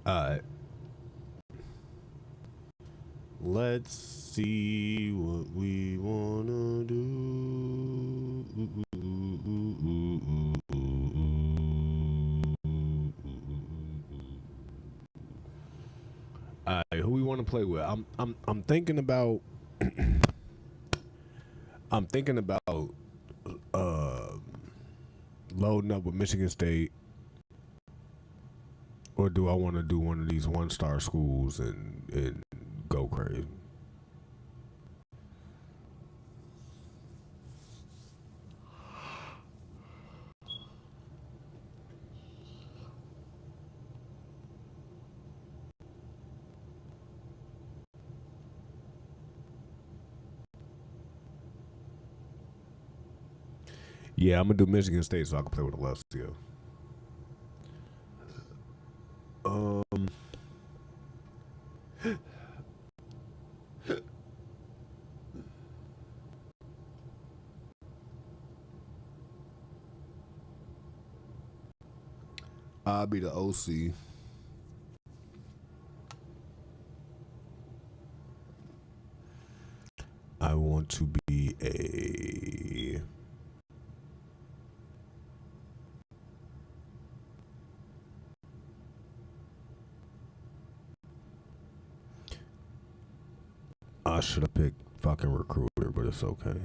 Alright. Let's see what we wanna do. Alright, who we want to play with? I'm thinking about I'm thinking about uh loading up with Michigan State, or do I want to do one of these 1-star schools and go crazy? Yeah, I'm gonna do Michigan State so I can play with Alessio. Um, I'll be the OC. I want to be a. I should have picked fucking recruiter, but it's okay.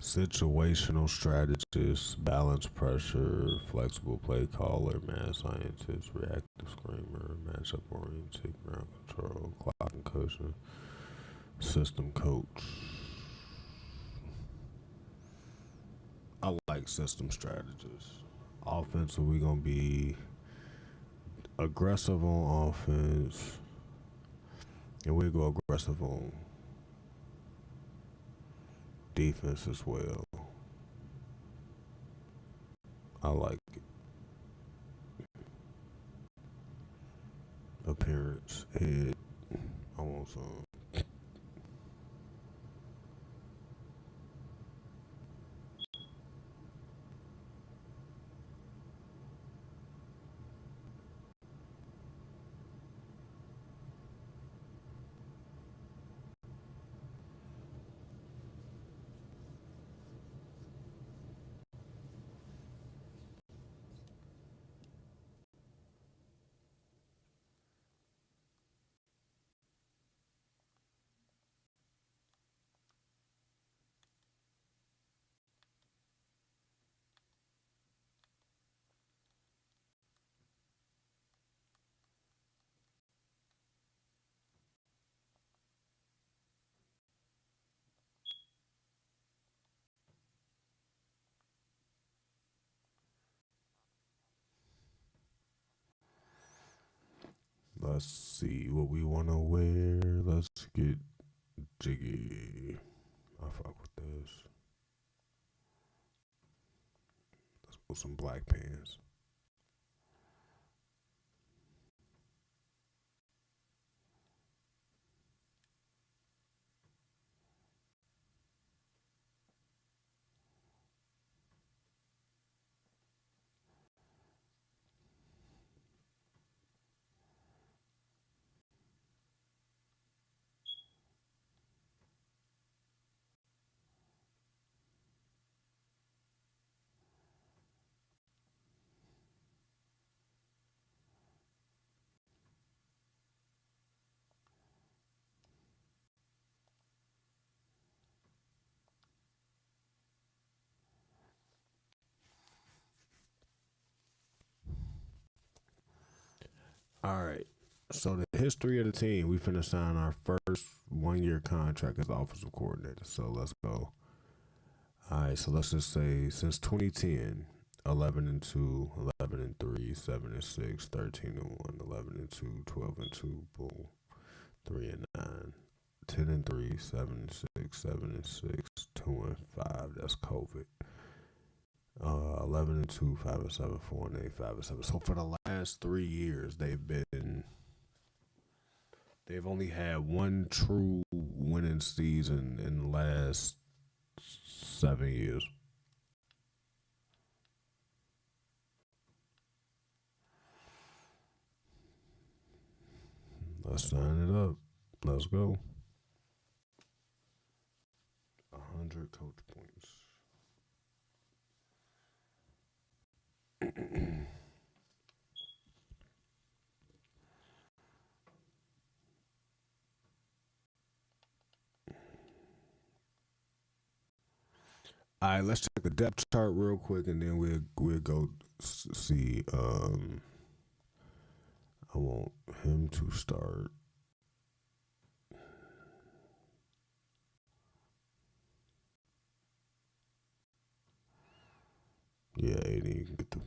Situational strategist, balance pressure, flexible play caller, mad scientist, reactive screamer, matchup oriented, ground control, clock and cushion, system coach. I like system strategists. Offensive, we gonna be aggressive on offense, and we go aggressive on defense as well. I like it. Appearance, head. I want some. Let's see what we wanna wear. Let's get jiggy. I fuck with this. Let's put some black pants. All right. So the history of the team, we finna sign our first 1 year contract as offensive coordinator. So let's go. All right. So let's just say since 2010, 11 and 2, 11 and 3, 7 and 6, 13 and 1, 11 and 2, 12 and 2, boom, 3 and 9, 10 and 3, 7 and 6, 7 and 6, 2 and 5. That's COVID. 11 and 2, 5 and 7, 4 and 8, 5 and 7. So for the last 3 years, they've only had one true winning season in the last 7 years. Let's sign it up. Let's go. 100 coach points. All right, let's check the depth chart real quick, and then we'll go see. I want him to start. Yeah, and you can get the.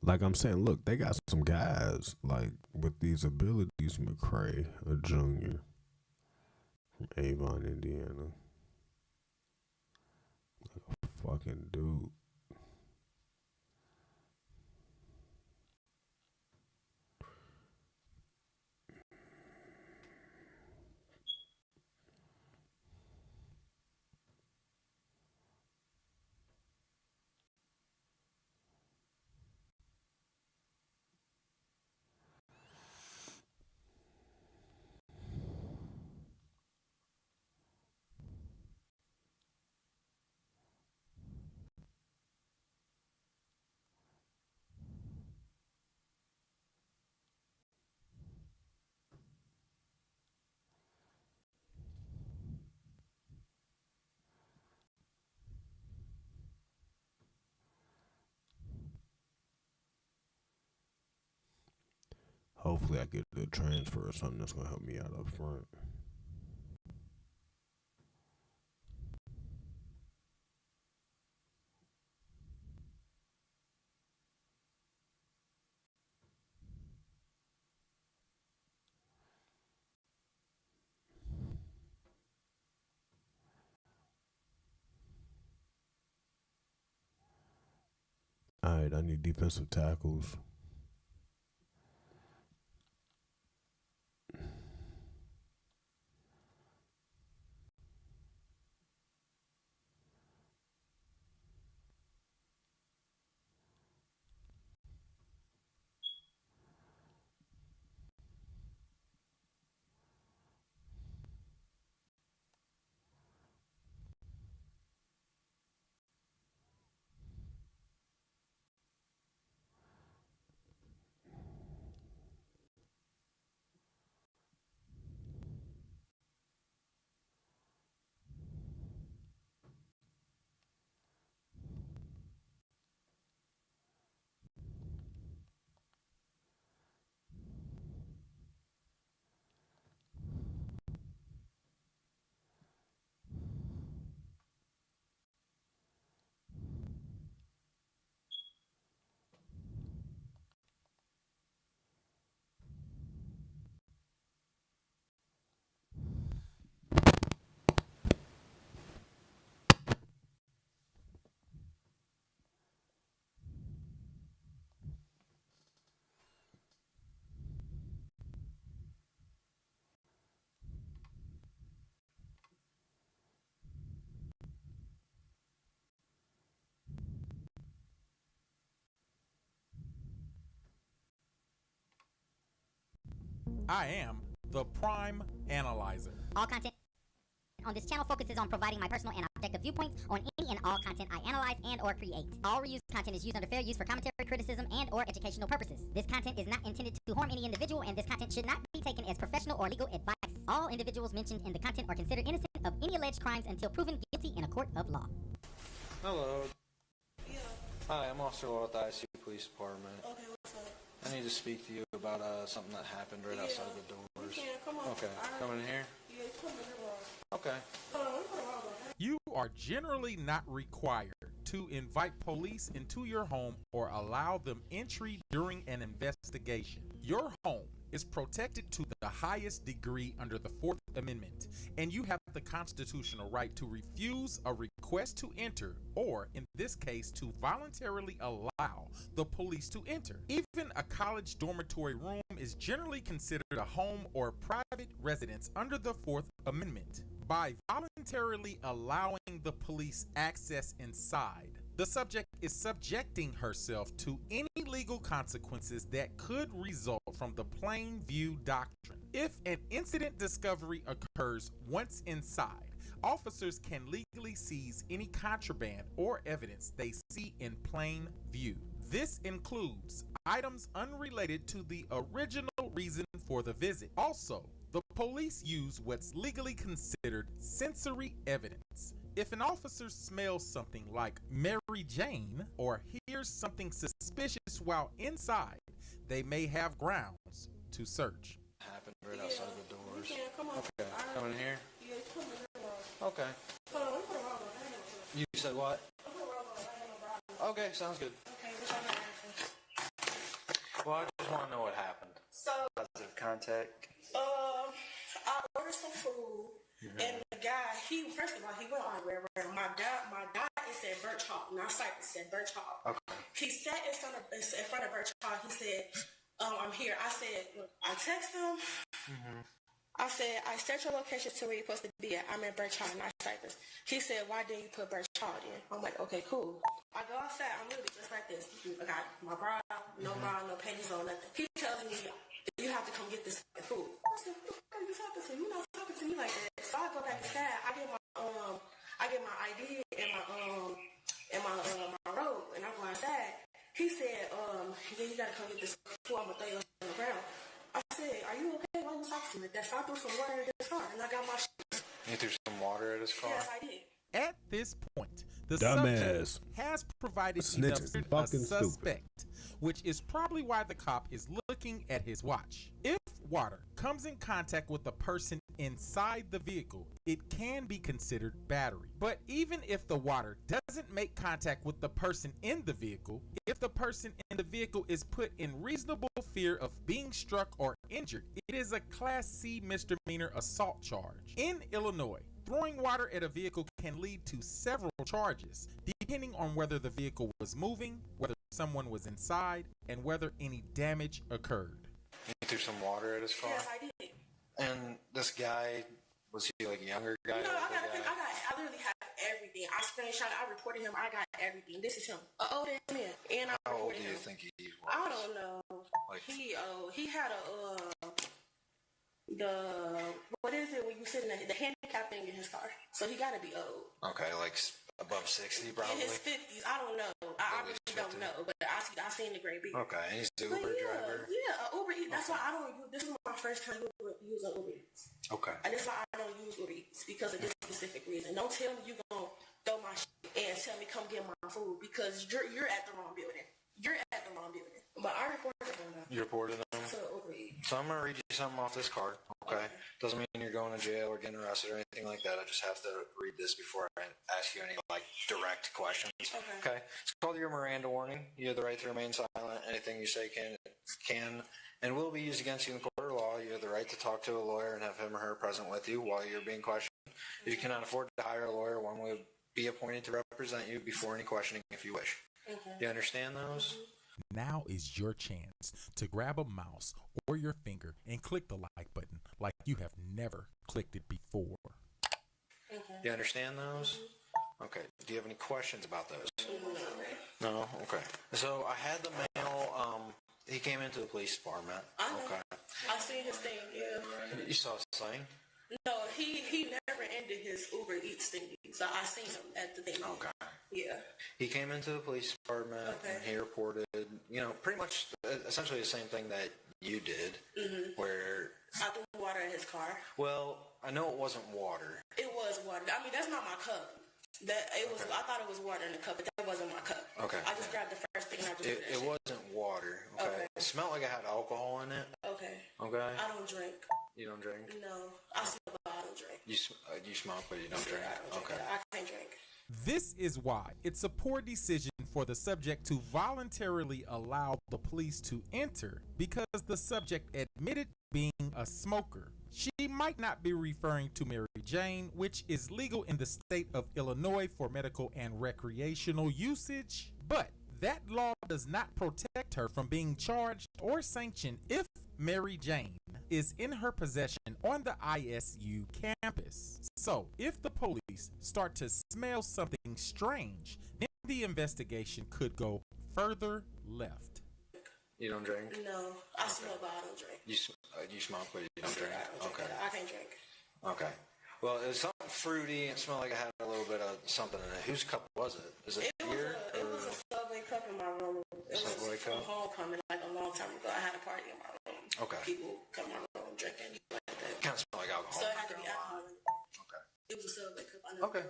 Like I'm saying, look, they got some guys like with these abilities. McCray, a junior from Avon, Indiana, fucking dude. Hopefully, I get a transfer or something that's gonna help me out up front. All right, I need defensive tackles. I am the Prime Analyzer. All content on this channel focuses on providing my personal and objective viewpoints on any and all content I analyze and or create. All reused content is used under fair use for commentary, criticism, and or educational purposes. This content is not intended to harm any individual, and this content should not be taken as professional or legal advice. All individuals mentioned in the content are considered innocent of any alleged crimes until proven guilty in a court of law. Hello. Yeah. Hi, I'm Officer Law at the ICU Police Department. Okay, what's up? I need to speak to you about something that happened right outside the doors. You can, come on. Okay, coming in here? Yeah, come in here. Okay. You are generally not required to invite police into your home or allow them entry during an investigation. Your home is protected to the highest degree under the Fourth Amendment, and you have the constitutional right to refuse a request to enter, or in this case, to voluntarily allow the police to enter. Even a college dormitory room is generally considered a home or private residence under the Fourth Amendment. By voluntarily allowing the police access inside, the subject is subjecting herself to any legal consequences that could result from the plain view doctrine. If an incident discovery occurs once inside, officers can legally seize any contraband or evidence they see in plain view. This includes items unrelated to the original reason for the visit. Also, the police use what's legally considered sensory evidence. If an officer smells something like Mary Jane or hears something suspicious while inside, they may have grounds to search. Happened right outside the doors. You can, come on. Okay, coming in here? Yeah, come in here. Okay. Hold on, let me put a robe on. You said what? I'll put a robe on. Okay, sounds good. Okay, what's your name? Well, I just want to know what happened. So, Positive contact. I ordered some food, and the guy, first of all, he went on where my dot is at Birch Hall, not Cypress, at Birch Hall. Okay. He sat in front of Birch Hall. He said, I'm here. I said, I texted him. I said, I set your location to where you're supposed to be at. I'm at Birch Hall, not Cypress. He said, why didn't you put Birch Hall in? I'm like, okay, cool. I go outside. I'm literally just like this. I got my bra, no bra, no panties on, nothing. He tells me, you have to come get this food. I said, what the fuck are you talking to? You're not talking to me like that. So I go back inside. I get my ID and my robe, and I go outside. He said, yeah, you gotta come get this food. I'm gonna throw you on the ground. I said, are you okay? Why are you talking to me like that? So I threw some water in his car, and I got my shit. You threw some water at his car? Yes, I did. At this point, the Dumbass. subject has provided Snitch enough is to a fucking suspect, which is probably why the cop is looking at his watch. If water comes in contact with the person inside the vehicle, it can be considered battery. But even if the water doesn't make contact with the person in the vehicle, if the person in the vehicle is put in reasonable fear of being struck or injured, it is a Class C misdemeanor assault charge. In Illinois, throwing water at a vehicle can lead to several charges, depending on whether the vehicle was moving, whether someone was inside, and whether any damage occurred. You threw some water at his car? Yes, I did. And this guy, was he like a younger guy? No, I literally have everything. I screenshot it. I reported him. I got everything. This is him. An older man. And I How old reported do you him. think he was? I don't know. Like, He had what is it when you sit in the handicap thing in his car? So he got to be old. okay, like above 60 probably? In his 50s. I don't know. I really don't know. But I seen the gray beard. Okay, and he's the But Uber yeah, driver? Yeah, Uber Eats. That's why I don't use. This is my first time using Uber Eats. Okay. And that's why I don't use Uber Eats, because of this specific reason. Don't tell me you're going to throw my shit and tell me come get my food, because you're at the wrong building. You're at the wrong building. But I reported them though. You reported him? To Uber Eats. So I'm going to read you something off this card, okay? Doesn't mean you're going to jail or getting arrested or anything like that. I just have to read this before I ask you any, like, direct questions. Okay? It's called your Miranda warning. You have the right to remain silent. Anything you say can and will be used against you in court or law. You have the right to talk to a lawyer and have him or her present with you while you're being questioned. If you cannot afford to hire a lawyer, one will be appointed to represent you before any questioning if you wish. You understand those? Now is your chance to grab a mouse or your finger and click the like button like you have never clicked it before. You understand those? Okay. Do you have any questions about those? No? Okay. So I had the mail He came into the police department. I know. Okay. I seen his thing. Yeah. You saw his thing? No, he never ended his Uber Eats thing. So I seen him at the thing. Okay. Yeah. He came into the police department and he reported, pretty much essentially the same thing that you did, where, I threw water in his car. well, I know it wasn't water. It was water. I mean, that's not my cup. I thought it was water in the cup, but that wasn't my cup. Okay. I just grabbed the first thing and I just put It wasn't water. Okay. Okay. It smelled like it had alcohol in it. Okay. Okay. I don't drink. You don't drink? No. I smoke, but I don't drink. You smoke, but you don't drink. I don't drink. Okay. I can't drink. This is why it's a poor decision for the subject to voluntarily allow the police to enter, because the subject admitted being a smoker. She might not be referring to Mary Jane, which is legal in the state of Illinois for medical and recreational usage, but that law does not protect her from being charged or sanctioned if Mary Jane is in her possession on the ISU campus. So, if the police start to smell something strange, then the investigation could go further left. You don't drink? No. I smoke, but I don't drink. You smoke, but you don't drink? I don't drink. Okay. I can't drink. Okay. Well, it was something fruity. It smelled like it had a little bit of something in it. Whose cup was it? Is it It beer? was a Subway cup in my room. It Subway was cup? from homecoming, like a long time ago. I had a party in my room. Okay. People come in my room drinking like that. Kind of smelled like alcohol. So it had to be alcohol in it. Okay. It was a Subway cup. I know. Okay.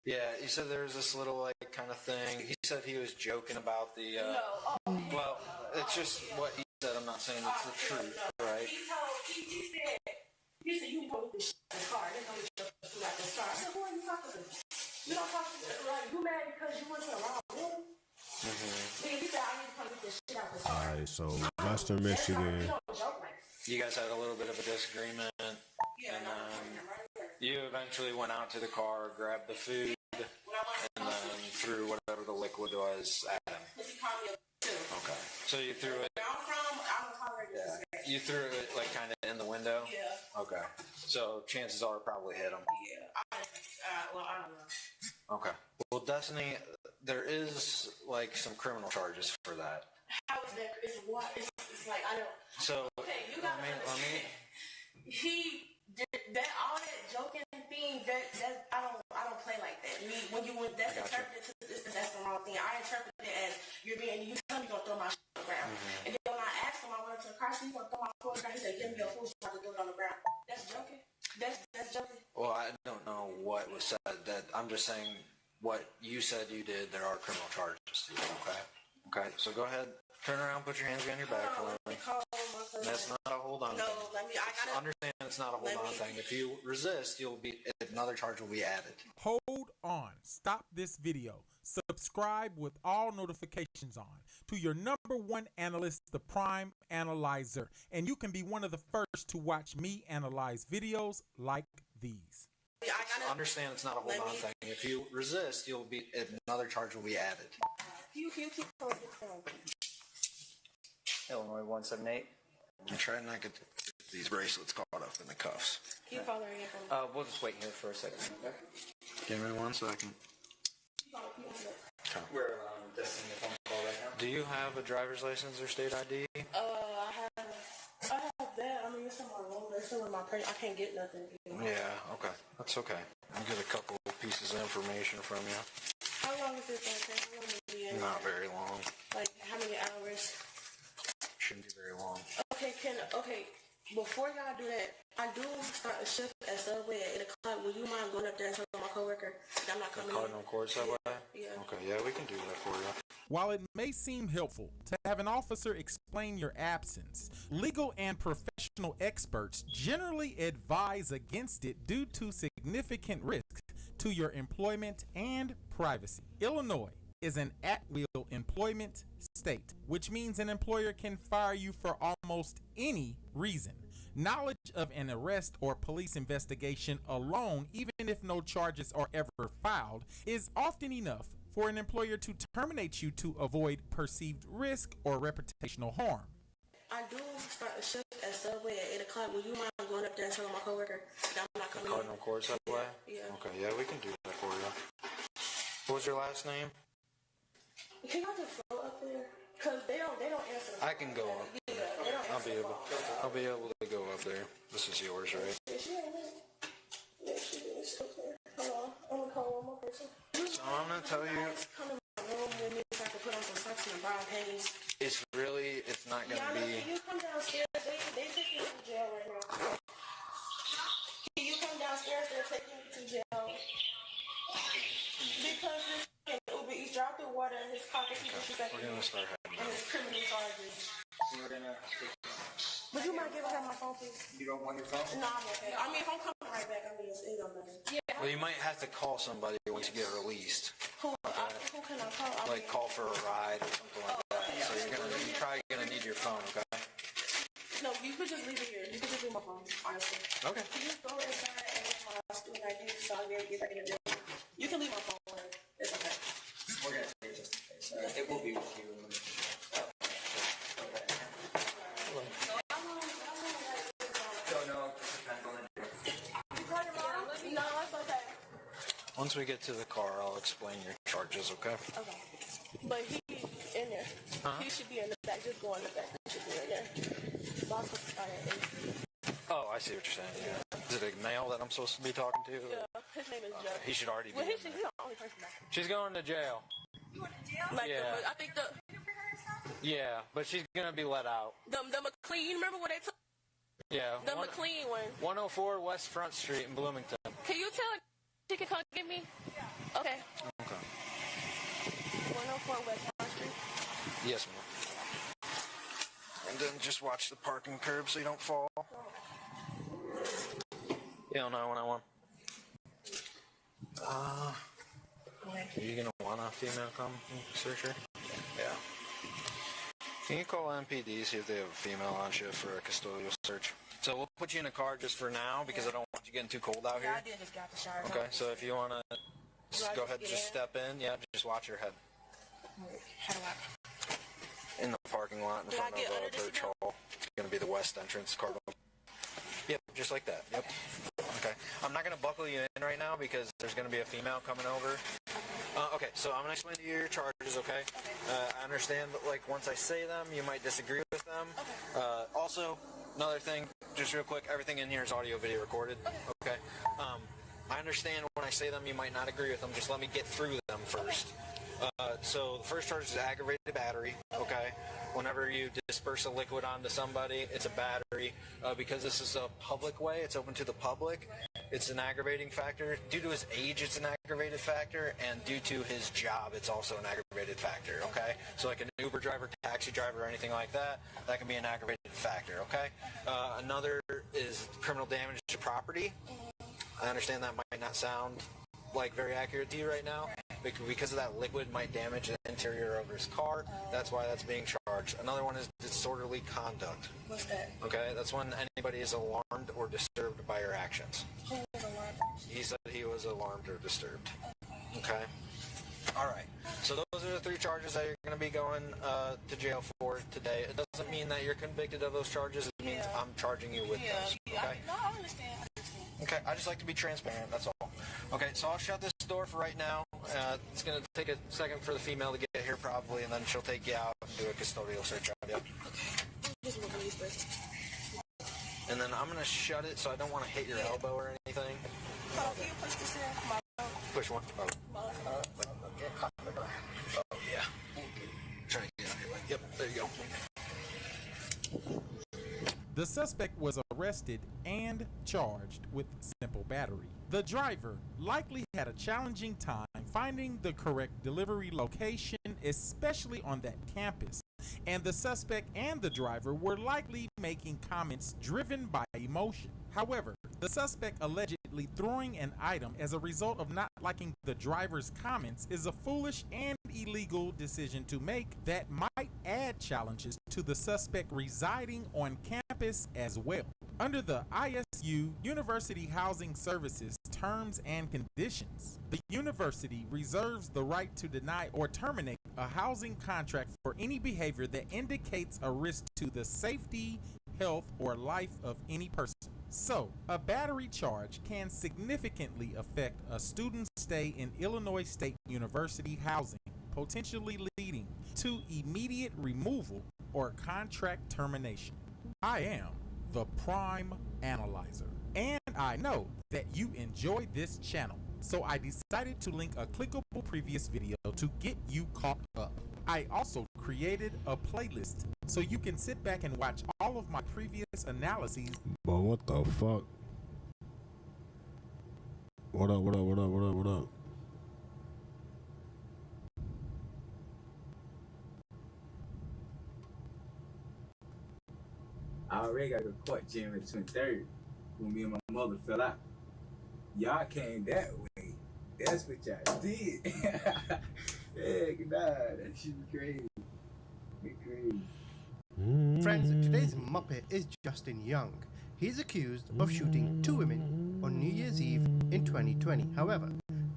Yeah, you said there was this little kind of thing. He said he was joking about the. Well, it's just what he said. I'm not saying it's the truth, right? He said, you can go with this shit in the car. They're going to get your food out this car. I said, who are you talking to? You don't talk to me. Like, you mad because you went to the wrong room? Then he said, I need to come get this shit out this car. Alright, so Western Michigan. You don't joke like that. You guys had a little bit of a disagreement, Yeah, and right there. you eventually went out to the car, grabbed the food, When I went and then threw whatever the liquid was at him. he called me up too. Okay. So you threw it. Where I'm from, I don't tolerate this. You threw it kind of in the window. Yeah. Okay. So chances are it probably hit him. Yeah. I don't know. Okay. Well, Destiny, there is some criminal charges for that. How is that? It's what? It's like, I don't. So Okay, you gotta understand. He did that, all that joking thing. That I don't play like that. That's I gotcha. interpreted to that's the wrong thing. I interpret it as you tell me you're gonna throw my shit on the ground. And then when I asked him, I went to the car, so you gonna throw my food on the ground? He said, give me your food so I can throw it on the ground. That's joking. That's joking. Well, I don't know what was said. That I'm just saying what you said you did. There are criminal charges to you. Okay. Okay. So go ahead, turn around, put your hands behind your back for me. Call my cousin. That's not a hold on No, thing. I gotta. Understand it's not a hold on thing. If you resist, another charge will be added. Hold on. Stop this video. Subscribe with all notifications on to your #1 analyst, the Prime Analyzer, and you can be one of the first to watch me analyze videos like these. I gotta. Understand it's not a hold on thing. If you resist, another charge will be added. You keep going. Illinois 178. I'm trying not to get these bracelets caught up in the cuffs. Keep calling again. We'll just wait here for a second. Give me 1 second. We're testing the phone call right now. Do you have a driver's license or state ID? I have that. I mean, it's in my room. It's in my purse. I can't get nothing. Yeah, okay. That's okay. I'll get a couple pieces of information from you. How long is this going to take? How long will it be in? Not very long. Like, how many hours? Shouldn't be very long. Okay, before y'all do that, I do start a shift at Subway at 8 o'clock. Would you mind going up there and telling my coworker that I'm not coming Cardinal Court Subway? Yeah. Okay, yeah, we can do that for you. While it may seem helpful to have an officer explain your absence, legal and professional experts generally advise against it due to significant risks to your employment and privacy. Illinois is an at-will employment state, which means an employer can fire you for almost any reason. Knowledge of an arrest or police investigation alone, even if no charges are ever filed, is often enough for an employer to terminate you to avoid perceived risk or reputational harm. I do start a shift at Subway at 8 o'clock. Would you mind going up there and telling my coworker that I'm not coming Cardinal Court Subway? Yeah. Okay, yeah, we can do that for you. What was your last name? Can I just float up there? Cause they don't answer. I can go up. Yeah, they don't answer. I'll be able to go up there. This is yours, right? Yeah, she ain't in. Yeah, she is. Okay. Hold on. I'm gonna call one more person. So I'm gonna tell you, Come to my room with me so I can put on some socks and brown panties. it's not Yeah, gonna can be. you come downstairs? They taking you to jail right now. Can you come downstairs? They're taking you to jail. Because this Uber Eats dropped the water in his pocket. He disrespected We're gonna me start heading and out. his criminal charges. We're gonna take Would you mind giving her my phone, please? You don't want your phone? No, I'm okay. I mean, if I'm coming right back, I mean, it don't matter. Yeah. Well, you might have to call somebody once you get released. Who can I call? I Like mean, call for a ride or something like that. So you're probably gonna need your phone, okay? no, you could just leave it here. You could just leave my phone, honestly. Okay. Can you go inside and get my student ID so I can get back in the jail? You can leave my phone. It's okay. We're gonna take it just in case. It will be with you. Don't know. You call your mom? No, it's okay. Once we get to the car, I'll explain your charges, okay? Okay. But he in there. He should be in the back. Just go in the back. He should be in there. Boss was started. Oh, I see what you're saying. Yeah. Is it a male that I'm supposed to be talking to? Yeah, his name is Joe. He should already be. Well, in he's there. the only person back. She's going to jail. Like, Yeah. I think the Yeah, but she's gonna be let out. McLean. You remember where they took Yeah. the McLean one? 104 West Front Street in Bloomington. Can you tell her she can come get me? Okay. Okay. 104 West Front Street. Yes, ma'am. And then just watch the parking curb so you don't fall. Yeah, 911. Are you gonna want a female come searcher? Yeah. Can you call MPD, see if they have a female on shift for a custodial search? So we'll put you in a car just for now because I don't want you getting too cold out Yeah, here. I did just got the shower. Okay, so if you wanna I go just ahead, get just in? step in. Yeah, just watch your head. How do I? In the parking lot in Do I front get of under this Birch again? Hall. It's going to be the west entrance, Cardinal. Yep, just like that. Yep. Okay. I'm not going to buckle you in right now because there's going to be a female coming over. Okay, so I'm going to explain to you your charges, okay? I understand that, like, once I say them, you might disagree with them. Also, another thing, just real quick, everything in here is audio video recorded, okay? I understand when I say them, you might not agree with them. Just let me get through them first. So the first charge is aggravated battery, okay? Whenever you disperse a liquid onto somebody, it's a battery. Because this is a public way, it's open to the public, it's an aggravating factor. Due to his age, it's an aggravated factor, and due to his job, it's also an aggravated factor, okay? So like an Uber driver, taxi driver, or anything like that, that can be an aggravated factor, okay? Another is criminal damage to property. I understand that might not sound like very accurate to you right now, because of that liquid might damage the interior of his car. That's why that's being charged. Another one is disorderly conduct. What's that? Okay, that's when anybody is alarmed or disturbed by your actions. Who is alarmed? He said he was alarmed or disturbed. Okay. All right. So those are the three charges that you're going to be going to jail for today. It doesn't mean that you're convicted of those charges. It means I'm charging you with those. Okay. No, I understand. Okay, I just like to be transparent, that's all. Okay, so I'll shut this door for right now. It's going to take a second for the female to get here probably, and then she'll take you out and do a custodial search on you. Just look at these first. And then I'm going to shut it so I don't want to hit your elbow or anything. Hold on, can you push this in? Push one. Oh, yeah. Try to get out here. Yep, there you go. The suspect was arrested and charged with simple battery. The driver likely had a challenging time finding the correct delivery location, especially on that campus, and the suspect and the driver were likely making comments driven by emotion. However, the suspect allegedly throwing an item as a result of not liking the driver's comments is a foolish and illegal decision to make that might add challenges to the suspect residing on campus as well. Under the ISU University Housing Services terms and conditions, the university reserves the right to deny or terminate a housing contract for any behavior that indicates a risk to the safety, health, or life of any person. So, a battery charge can significantly affect a student's stay in Illinois State University housing. potentially leading to immediate removal or contract termination. I am the Prime Analyzer, and I know that you enjoy this channel, so I decided to link a clickable previous video to get you caught up. I also created a playlist so you can sit back and watch all of my previous analyses. But what the fuck? What up, what up, what up, what up, what up? I already got a court January 23rd when me and my mother fell out. Y'all came that way. That's what y'all did. Heck nah, that shit be crazy. Be crazy. Friends, today's Muppet is Justin Young. He's accused of shooting 2 women on New Year's Eve in 2020. However,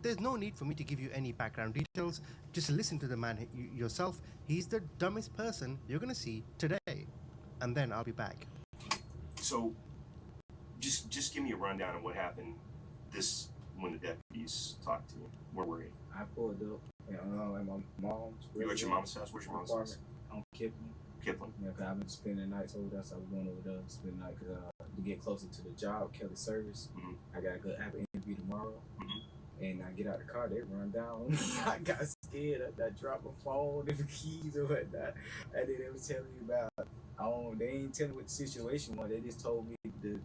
there's no need for me to give you any background details. Just listen to the man yourself. He's the dumbest person you're going to see today. And then I'll be back. So, just give me a rundown of what happened when the deputies talked to you. Where were you? I pulled up at my mom's. You at your mom's house? Where's your mom's house? On Kipling. Kipling. Yeah, cause I've been spending nights over there, so I was going over there to spend the night to get closer to the job, Kelly Service. Mm-hmm. I got to have an interview tomorrow. Mm-hmm. And I get out the car, they run down. I got scared. I dropped my phone and the keys or whatnot. And then they was telling me about, they ain't telling me what the situation was. They just told me to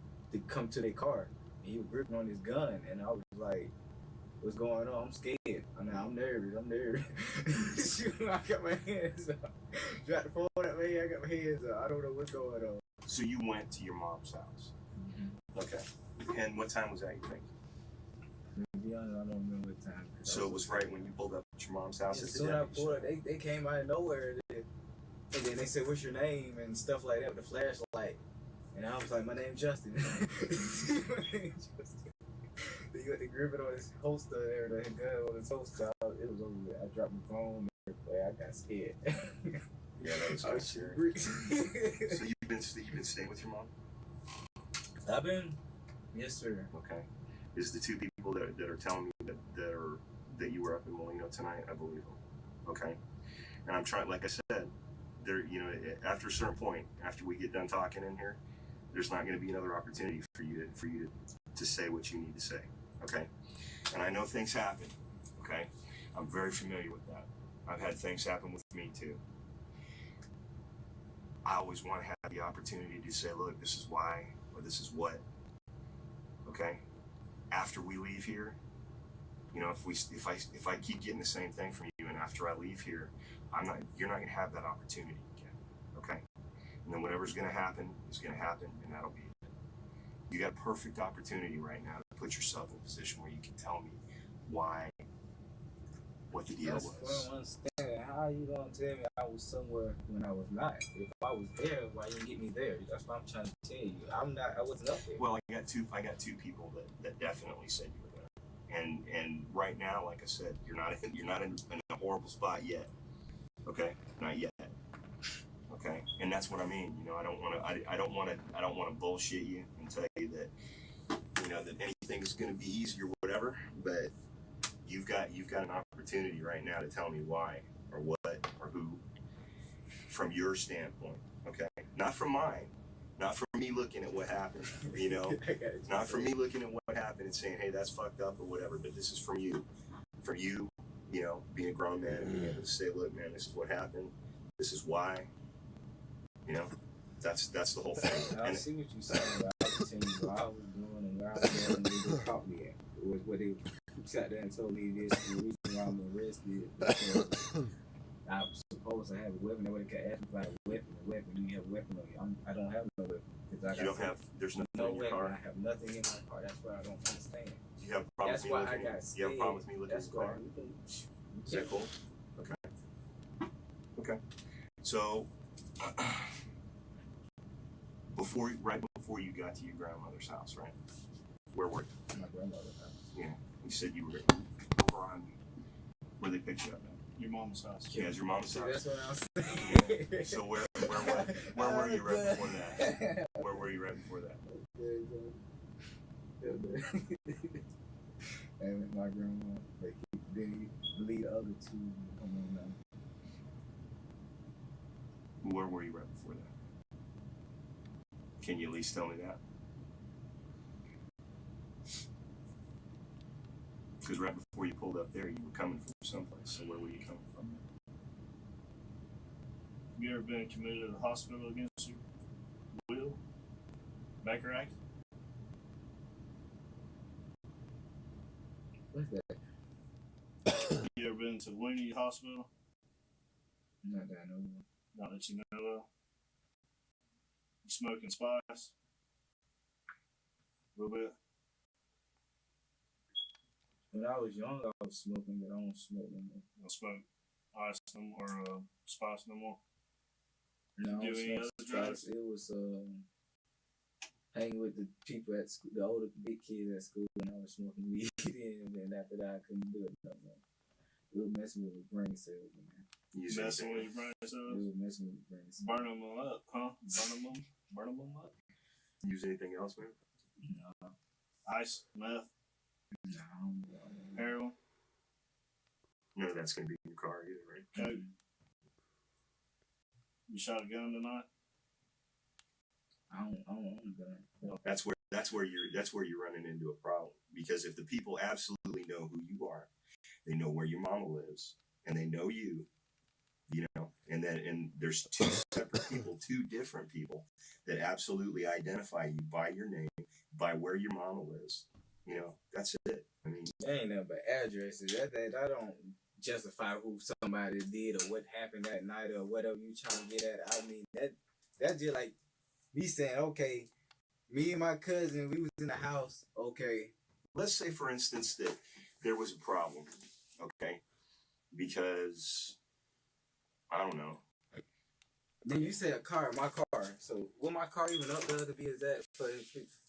come to their car. And he was gripping on his gun. And I was like, what's going on? I'm scared. I'm nervous. I got my hands up. Dropped the phone at me. I got my hands up. I don't know what's going on. So you went to your mom's house. Mm-hmm. Okay. And what time was that, you think? To be honest, I don't remember what time. So it was right when you pulled up at your mom's house? As soon as I pulled up, they came out of nowhere. And then they said, what's your name? And stuff like that with the flashlight. And I was like, my name's Justin. Then you got the gripping on his holster there, the gun on his holster. It was over with. I dropped my phone. I got scared. Yeah, that was I was scary. So you've been staying with your mom? I've been, yes sir. Okay. Is the two people that are telling me that you were up in Molino tonight? I believe them. Okay. And I'm trying, like I said, after a certain point, after we get done talking in here, there's not going to be another opportunity for you to say what you need to say. Okay. And I know things happen. Okay. I'm very familiar with that. I've had things happen with me too. I always want to have the opportunity to say, look, this is why, or this is what. Okay. After we leave here, if I keep getting the same thing from you, and after I leave here, you're not going to have that opportunity again. Okay. And then whatever's going to happen is going to happen, and that'll be it. You got a perfect opportunity right now to put yourself in a position where you can tell me what the deal was. I don't understand. How are you going to tell me I was somewhere when I was not? If I was there, why you didn't get me there? That's what I'm trying to tell you. I wasn't up there. Well, I got two people that definitely said you were there. And right now, like I said, you're not in a horrible spot yet. Okay? Not yet. Okay? And that's what I mean. I don't want to bullshit you and tell you that that anything is going to be easy or whatever, but you've got an opportunity right now to tell me why or what or who from your standpoint. Okay? Not from mine. Not from me looking at what happened, not from me looking at what happened and saying, hey, that's fucked up or whatever, but this is from you. From you, being a grown man and being able to say, look, man, this is what happened. This is why. That's the whole thing. I see what you're saying. I was telling you what I was doing and where I was going and they caught me at. It was what they sat there and told me this is the reason why I'm arrested. I was supposed to have a weapon. They would have asked me if I had a weapon. Do you have a weapon on you? I don't have no weapon. You don't have, there's nothing no in your weapon. car? I have nothing in my car. That's what I don't understand. You have a problem That's with me why looking? I got scared. You have a problem with me looking That's at your car? Is that cool? Okay. So, right before you got to your grandmother's house, right? Where were you? My grandmother's house. Yeah. You said you were over on where they picked you up at. Your mom's house. Yeah, it's your mom's house. That's what I'm saying. Yeah. So where were you right before that? Where were you right before that? And my grandma, then he lead the other two. where were you right before that? Can you at least tell me that? Because right before you pulled up there, you were coming from someplace. So where were you coming from? Have you ever been committed to the hospital against your will? Baker Act? What's that? You ever been to Winnie Hospital? Not that I know of. Not that you know of. You smoking spice? A little bit. When I was young, I was smoking, but I don't smoke no more. You don't smoke ice no more, or spice no more? No, I Do don't any smoke other drugs? spice. It was hanging with the people at school, the older big kids at school, and I was smoking weed. And then after that, I couldn't do it no more. It was messing with the brain cells, man. Messing with your brain It cells? was messing with the brain cells. Burn them up, huh? Burn them up? Use anything else, man? No, Ice, meth, no. heroin, None of that's going to be in your car either, right? coke. You shot a gun tonight? I don't own a gun. No, that's where you're running into a problem. Because if the people absolutely know who you are, they know where your mama lives, and they know you, you know, and there's two separate people, two different people that absolutely identify you by your name, by where your mama lives. You know, that's it. I mean, That ain't nothing but addresses. That don't justify who somebody did or what happened that night or whatever you trying to get at. I mean, that's just like me saying, okay, me and my cousin, we was in the house. Okay, let's say, for instance, that there was a problem, okay? Because, I don't know. then you say a car, my car. So, was my car even up there to be exact?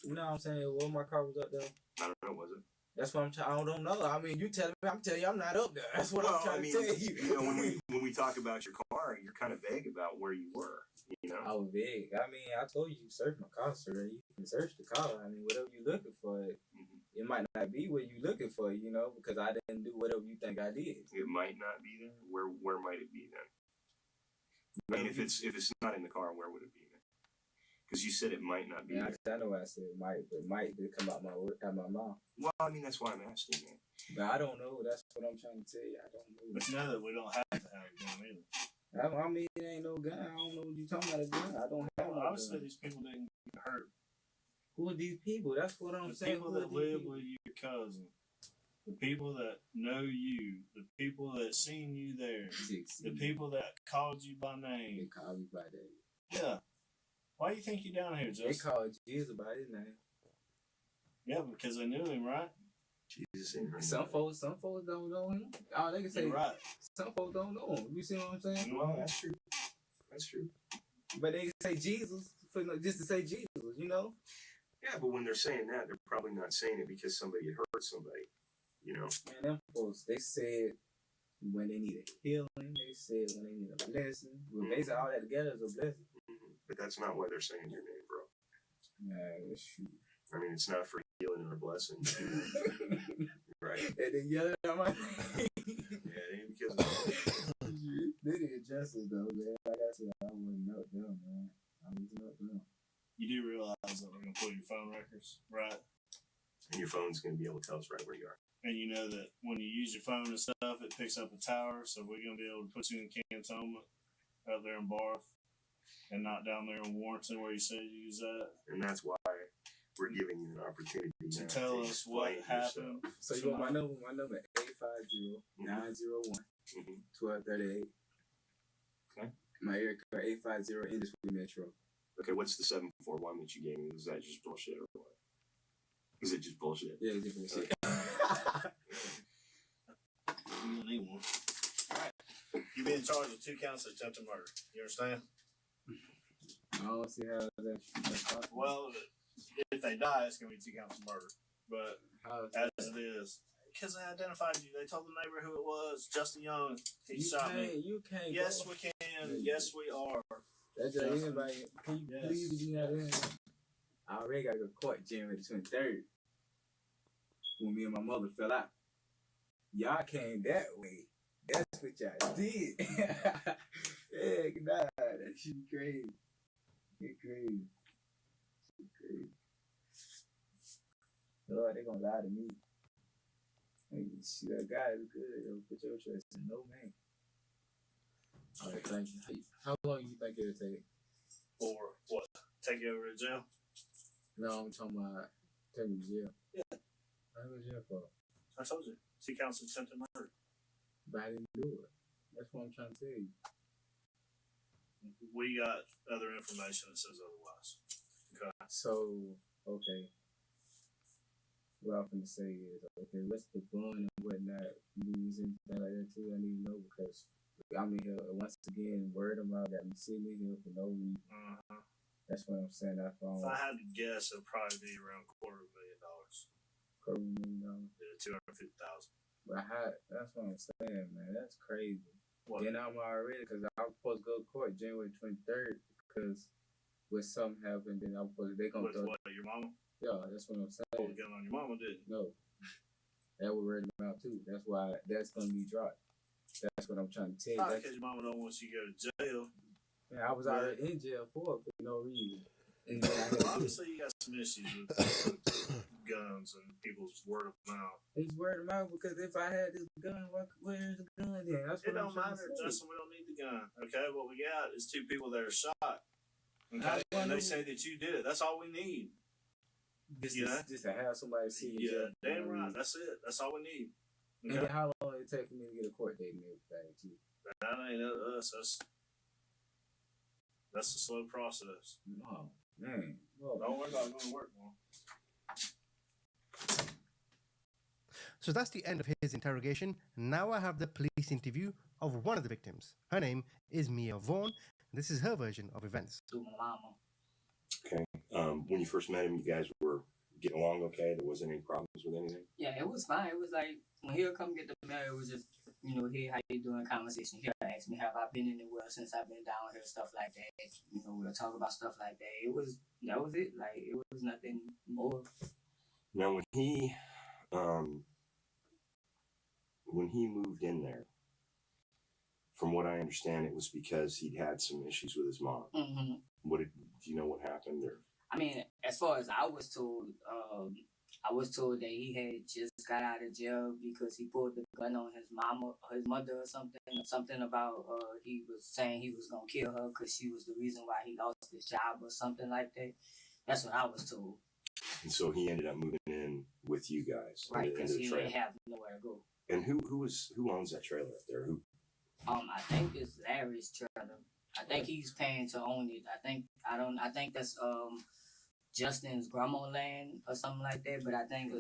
You know what I'm saying? Well, my car was up there. I don't know, was it? That's what I don't know. I mean, I'm telling you I'm not up there. That's what I'm trying to tell you. You know, when we talk about your car, you're kind of vague about where you were. You know, I was vague. I mean, I told you search my car, sir. You can search the car. I mean, whatever you're looking for, it might not be what you're looking for, you know, because I didn't do whatever you think I did. It might not be there. Where might it be then? I mean, if it's not in the car, where would it be then? Because you said it might not be. Yeah, I know I said it might, but might did come out my mouth. Well, I mean, that's why I'm asking, man. But I don't know. That's what I'm trying to tell you. I don't know. But you know that we don't have to have a gun either. I mean, it ain't no gun. I don't know what you're talking about. A gun. I don't have no Obviously, gun. these people didn't get hurt. Who are these people? That's what I'm The saying. people Who are that these live people? with your cousin, the people that know you, the people that seen you there, the people that called you by They name. call me by that. Yeah. Why do you think you're down here, They Justin? called Jesus by his name. Yeah, because they knew him, right? Jesus ain't her Some name. folks don't know him. Oh, they can say You're right. some folks don't know him. You see what I'm saying? Well, that's true. That's true. But they say Jesus just to say Jesus, you know? Yeah, but when they're saying that, they're probably not saying it because somebody had hurt somebody. You know. Man, them folks, they said when they need a healing, they said when they need a blessing. Well, basically all that together is a blessing. But that's not why they're saying your name, bro. Yeah, shoot. I mean, it's not for healing or blessing. Right. And then yelling at my name. Yeah, it ain't because of They did justice though, man. Like I said, I wasn't up them, man. I wasn't up them. You do realize that we're going to pull your phone records, right? And your phone's going to be able to tell us right where you are. And you know that when you use your phone and stuff, it picks up a tower, so we're going to be able to put you in Cantonment out there in Barth and not down there in Warrenton where you said you was at. And that's why we're giving you an opportunity To now tell us what explain happened. yourself. So you want my number? My number 850-901-1238. Okay. My area code 850 Industry Metro. Okay, what's the 741 that you gave me? Is that just bullshit or what? Is it just bullshit? Yeah, it's different shit. You don't need one. Alright. You've been charged with 2 counts of attempted murder. You understand? I don't see how that's possible. Well, if they die, it's going to be 2 counts of murder. But as it is, because they identified you, they told the neighbor who it was. Justin Young, he shot me. You can't. Yes, go. we can. Yes, we are. That's just anybody. Can you Yes. please be not in? I already got to go to court January the 23rd. When me and my mother fell out. Y'all came that way. That's what y'all did. Yeah, nah, that shit crazy. Get crazy. Get crazy. Lord, they gonna lie to me. Hey, see, that guy is good. Yo. Put your trust in no man. All right, thank you. How long you think it'll take? Or what? Take you over to jail? No, I'm talking about taking you to jail. Yeah. I go to jail for. I told you. He counts as attempted murder. But I didn't do it. That's what I'm trying to tell you. We got other information that says otherwise. Okay. So, okay. What I'm gonna say is, okay, what's the bond and whatnot means and things like that too? I need to know because I'm in here once again. Word of mouth that I'm sitting in here for no reason. Uh-huh. That's what I'm saying. If I had to guess, it'd probably be around $250,000. $250,000. Yeah, $250,000. But that's what I'm saying, man. That's crazy. What? Then I'm already because I was supposed to go to court January 23rd because when something happened, then they gonna With what? Your mama? Yeah, that's what I'm saying. Pulled a gun on your mama, didn't you? No, that would read them out too. That's why that's gonna be dropped. That's what I'm trying to tell you. Probably because your mama don't want you to go to jail. Man, I was already in jail for no reason. And then I had Obviously, you got some issues with guns and people's word of mouth. He's word of mouth because if I had this gun, where's the gun then? That's what It I'm don't trying matter, to say. Justin. We don't need the gun. Okay, what we got is 2 people that are shot. Okay, and they say that you did it. That's all we need. Just to have somebody see you. Yeah, damn right. That's it. That's all we need. And then how long it take for me to get a court date and everything too? That ain't us. That's a slow process. Oh man. Well, don't worry about going to work more. So that's the end of his interrogation. Now I have the police interview of one of the victims. Her name is Mia Vaughn. This is her version of events. To my mama. Okay. When you first met him, you guys were getting along okay? There wasn't any problems with anything? Yeah, it was fine. It was like, when he'll come get the mail, it was just, hey, how you doing conversation. He'll ask me, have I been anywhere since I've been down here, stuff like that. We'll talk about stuff like that. That was it. Like, it was nothing more. Now, when he moved in there, from what I understand, it was because he'd had some issues with his mom. Mm-hmm. Do you know what happened there? I mean, as far as I was told that he had just got out of jail because he pulled the gun on his mother or something about he was saying he was gonna kill her because she was the reason why he lost his job or something like that. That's what I was told. And so he ended up moving in with you guys, right? Because he didn't have nowhere to go. And who owns that trailer up there? Who? I think it's Larry's trailer. I think he's paying to own it. I think that's Justin's grandma land or something like that. But I think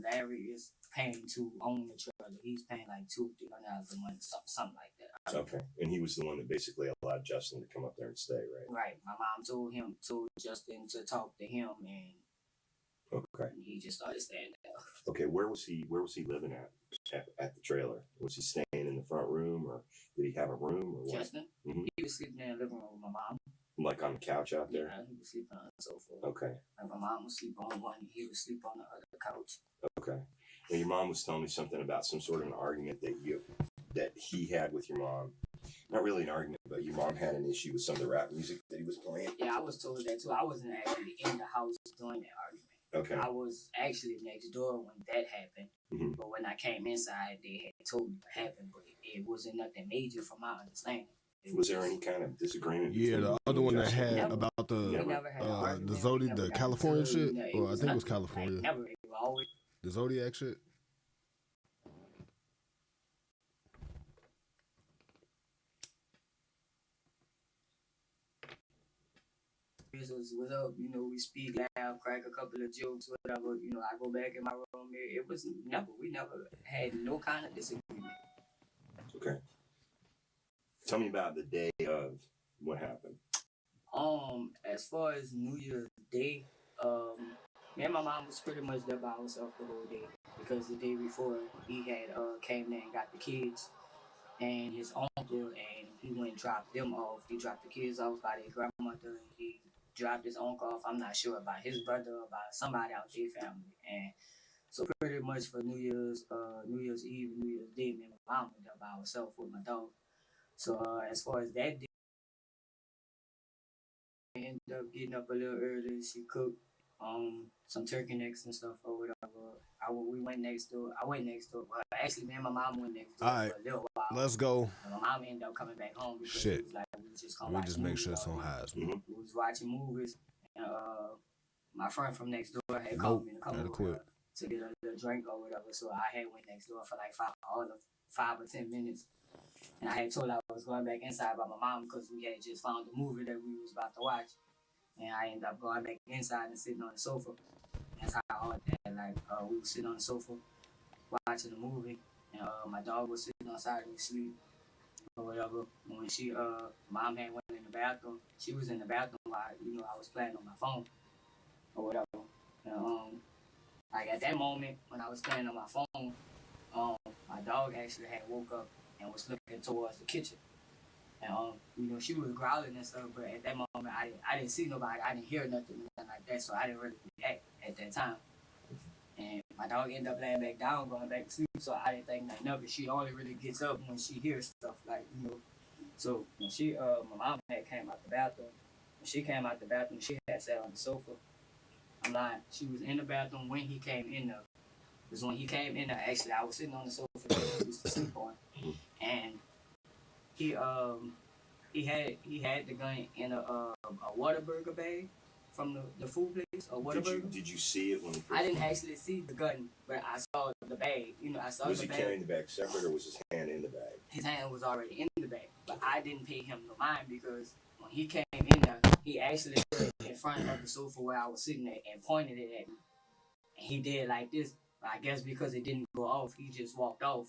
Larry is paying to own the trailer. He's paying like $200-300 a month, something like that. Okay, and he was the one that basically allowed Justin to come up there and stay, right? Right. My mom told Justin to talk to him, and okay, he just started staying there. Okay, where was he living at the trailer? Was he staying in the front room, or did he have a room, or what? Justin? Mm-hmm. He was sleeping in the living room with my mom. Like on the couch out there? Yeah, he was sleeping on the sofa. Okay. Like my mom would sleep on one, he would sleep on the other couch. Okay. And your mom was telling me something about some sort of an argument that he had with your mom. Not really an argument, but your mom had an issue with some of the rap music that he was playing. Yeah, I was told that too. I wasn't actually in the house during that argument. Okay. I was actually next door when that happened. Mm-hmm. But when I came inside, they had told me what happened, but it wasn't nothing major from my understanding. Was there any kind of disagreement? Yeah, the other one that had about the Zodiac, the California shit, or I think it was California. Never, always. The Zodiac shit. What's up? We speak loud, crack a couple of jokes, whatever. I go back in my room. We never had no kind of disagreement. Okay. Tell me about the day of what happened. As far as New Year's Day, me and my mom was pretty much there by herself the whole day because the day before he had came there and got the kids and his uncle, and he went and dropped them off. He dropped the kids off by their grandmother, and he dropped his uncle off. I'm not sure about his brother or about somebody out their family. And so pretty much for New Year's Eve, New Year's Day, me and my mom were there by herself with my dog. So as far as that day, ended up getting up a little early. She cooked some turkey necks and stuff or whatever. We went next door. I went next door. Well, actually, me and my mom went next door Alright, for a little while. let's go. And my mom ended up coming back home because Shit. it was like we was just gonna Let me watch just make movies sure it's all on day. highs. We was watching movies, and my friend from next door had Nope, called me to come gotta over quit. to get a little drink or whatever. So I had went next door for like 5 or 10 minutes. And I had told her I was going back inside by my mom because we had just found the movie that we was about to watch. And I ended up going back inside and sitting on the sofa. That's how all that, like, we were sitting on the sofa watching the movie. And my dog was sitting outside me asleep or whatever. When mom had went in the bathroom, she was in the bathroom while, I was playing on my phone or whatever. And, like at that moment when I was playing on my phone, my dog actually had woke up and was looking towards the kitchen. And she was growling and stuff, but at that moment I didn't see nobody, I didn't hear nothing like that, so I didn't really react at that time. And my dog ended up laying back down, going back to sleep, so I didn't think nothing of it. She only really gets up when she hears stuff, like, So when my mom had came out the bathroom, when she came out the bathroom, she had sat on the sofa. I'm lying. She was in the bathroom when he came in there. Because when he came in there, actually, I was sitting on the sofa that he used to sleep on, and he had the gun in a Whataburger bag from the food place, a Whataburger. Did you see it when he first I didn't actually see the gun, but I saw the bag. I saw Was the he bag. carrying the bag separate, or was his hand in the bag? His hand was already in the bag, but I didn't pay him no mind because when he came in there, he actually stood in front of the sofa where I was sitting at and pointed it at me. And he did like this. I guess because it didn't go off, he just walked off.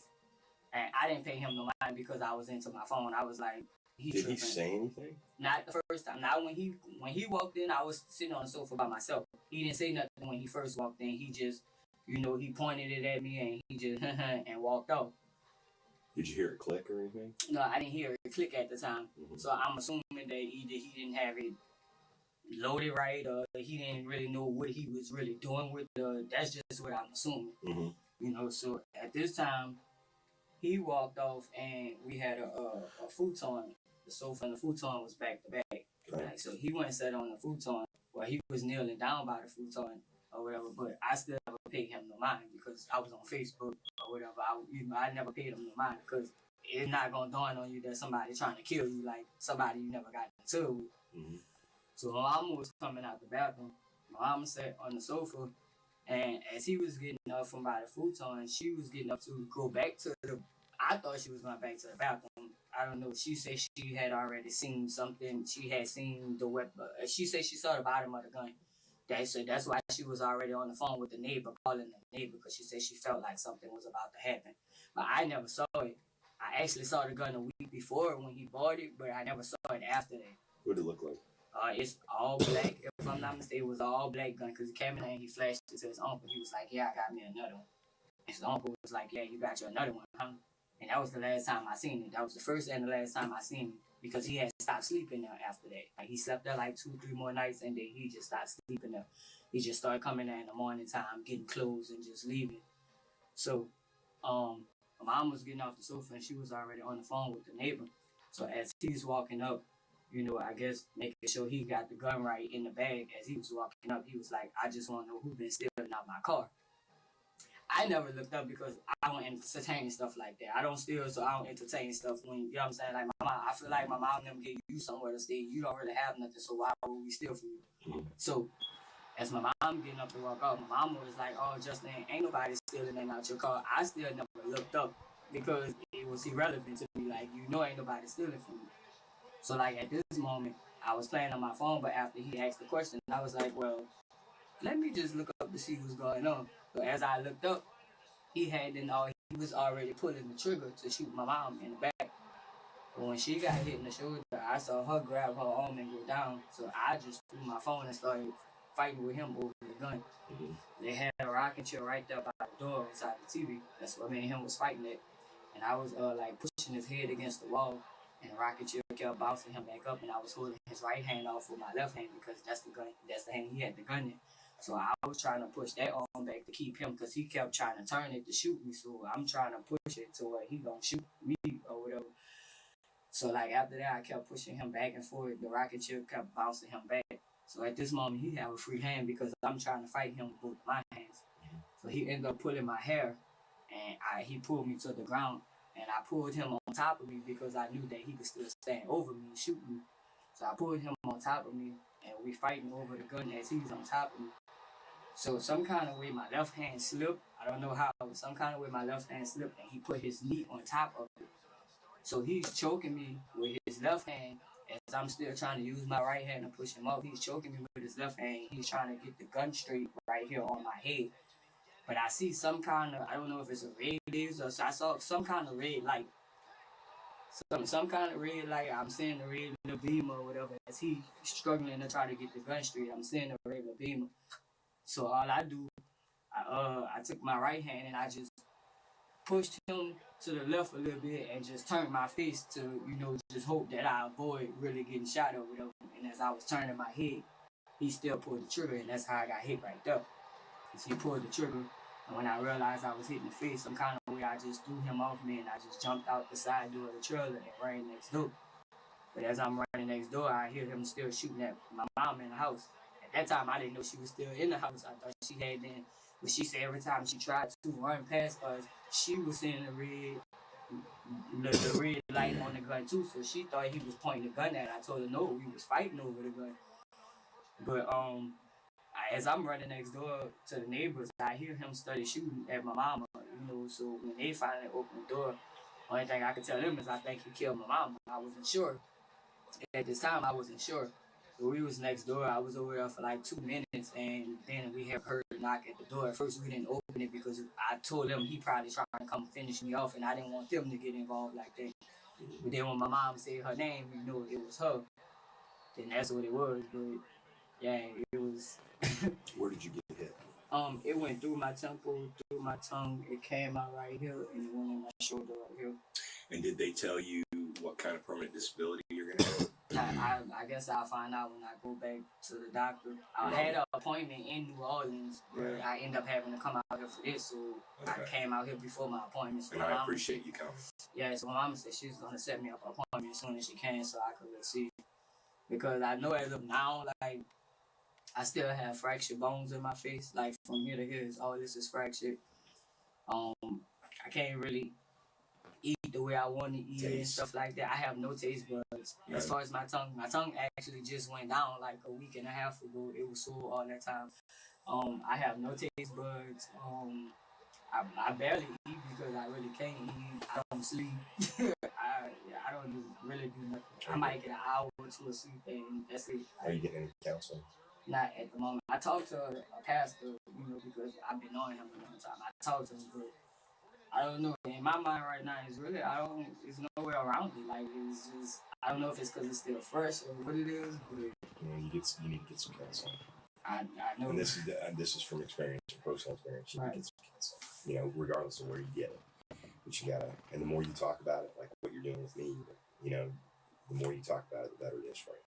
And I didn't pay him no mind because I was into my phone. I was like, Did tripping. he say anything? Not the first time. Not when he walked in, I was sitting on the sofa by myself. He didn't say nothing when he first walked in. He just, he pointed it at me and he just and walked off. Did you hear it click or anything? No, I didn't hear it click at the time. So I'm assuming that either he didn't have it loaded right or he didn't really know what he was really doing with the. That's just what I'm assuming. So at this time, he walked off and we had a futon. The sofa and the futon was back to back. Right. So he went and sat on the futon while he was kneeling down by the futon or whatever. But I still never paid him no mind because I was on Facebook or whatever. I never paid him no mind because it's not gonna dawn on you that somebody trying to kill you, like somebody you never got into with. So my mama was coming out the bathroom. My mama sat on the sofa, and as he was getting up from by the futon, she was getting up to go back to the. I thought she was going back to the bathroom. I don't know. She said she had already seen something. She had seen the weapon. She said she saw the bottom of the gun. That's why she was already on the phone with the neighbor, calling the neighbor, because she said she felt like something was about to happen. But I never saw it. I actually saw the gun a week before when he bought it, but I never saw it after that. What did it look like? It's all black. If I'm not mistaken, it was an all black gun because he came in and he flashed it to his uncle. He was like, "Yeah, I got me another one." And his uncle was like, "Yeah, you got you another one, huh?" And that was the last time I seen it. That was the first and the last time I seen it because he had stopped sleeping there after that. Like he slept there like 2-3 more nights and then he just stopped sleeping there. He just started coming there in the morning time, getting clothes and just leaving. So, my mom was getting off the sofa and she was already on the phone with the neighbor. So as he's walking up, I guess making sure he got the gun right in the bag. As he was walking up, he was like, "I just want to know who been stealing out my car." I never looked up because I don't entertain stuff like that. I don't steal, so I don't entertain stuff when, you know what I'm saying? Like, I feel like my mom never gave you somewhere to stay. You don't really have nothing, so why would we steal from you? So, as my mom getting up to walk out, my mom was like, "Oh, Justin, ain't nobody stealing that out your car." I still never looked up because it was irrelevant to me. Like, ain't nobody stealing from you. So, like, at this moment, I was playing on my phone, but after he asked the question, I was like, well, let me just look up to see what's going on. So as I looked up, he was already pulling the trigger to shoot my mom in the back. But when she got hit in the shoulder, I saw her grab her arm and go down. So I just threw my phone and started fighting with him over the gun. They had a rocking chair right there by the door inside the TV. That's what me and him was fighting at. And I was like pushing his head against the wall. And the rocket chair kept bouncing him back up, and I was holding his right hand off with my left hand because that's the hand he had the gun in. So I was trying to push that arm back to keep him because he kept trying to turn it to shoot me. So I'm trying to push it to where he gonna shoot me or whatever. So like after that, I kept pushing him back and forth. The rocket ship kept bouncing him back. So at this moment, he had a free hand because I'm trying to fight him with both my hands. So he ended up pulling my hair, and he pulled me to the ground. And I pulled him on top of me because I knew that he could still stand over me and shoot me. So I pulled him on top of me, and we fighting over the gun as he's on top of me. So some kind of way my left hand slipped. I don't know how, but some kind of way my left hand slipped, and he put his knee on top of it. So he's choking me with his left hand as I'm still trying to use my right hand to push him up. He's choking me with his left hand. He's trying to get the gun straight right here on my head. But I see some kind of, I don't know if it's a red laser, so I saw some kind of red light. Some kind of red light. I'm seeing the red little beam or whatever. As he struggling to try to get the gun straight, I'm seeing the red little beam. So all I do, I took my right hand and I just pushed him to the left a little bit and just turned my face to, just hope that I avoid really getting shot or whatever. And as I was turning my head, he still pulled the trigger, and that's how I got hit right there. So he pulled the trigger, and when I realized I was hitting the face, some kind of way I just threw him off me, and I just jumped out the side door of the trailer and ran next door. But as I'm running next door, I hear him still shooting at my mom in the house. At that time, I didn't know she was still in the house. I thought she had been, but she said every time she tried to run past us, she was seeing the red light on the gun too. So she thought he was pointing the gun at her. I told her no, we was fighting over the gun. But as I'm running next door to the neighbors, I hear him study shooting at my mama. So when they finally opened the door, only thing I could tell them is I think he killed my mama. I wasn't sure. At this time, I wasn't sure. So we was next door. I was over there for like 2 minutes, and then we had heard a knock at the door. At first, we didn't open it because I told them he probably trying to come finish me off, and I didn't want them to get involved like that. But then when my mom said her name, we knew it was her. Then that's what it was. But yeah, it was. Where did you get hit? It went through my temple, through my tongue. It came out right here, and it went in my shoulder right here. And did they tell you what kind of permanent disability you're gonna have? I guess I'll find out when I go back to the doctor. I had an appointment in New Orleans where I end up having to come out here for this, so I came out here before my appointment. So and I appreciate you coming. Yeah, so my mama said she was gonna set me up an appointment as soon as she can, so I could see. Because I know as of now, like, I still have fractured bones in my face. Like from here to here, all this is fractured. I can't really eat the way I want to eat and stuff like that. I have no taste buds. Right. As far as my tongue actually just went down like a week and a half ago. It was sore all that time. I have no taste buds. I barely eat because I really can't eat. I don't sleep. I don't really do nothing. I might get an hour or two of sleep and that's it. Are you getting any counseling? Not at the moment. I talked to a pastor, because I've been knowing him a long time. I talked to him, but I don't know. In my mind right now, it's nowhere around it. Like, it's just, I don't know if it's because it's still fresh or what it is, but you need to get some counseling. I know. And this is from experience, from personal experience. You need to get some counseling, regardless of where you get it. But you gotta, and the more you talk about it, like what you're doing with me, the more you talk about it, the better it is for you.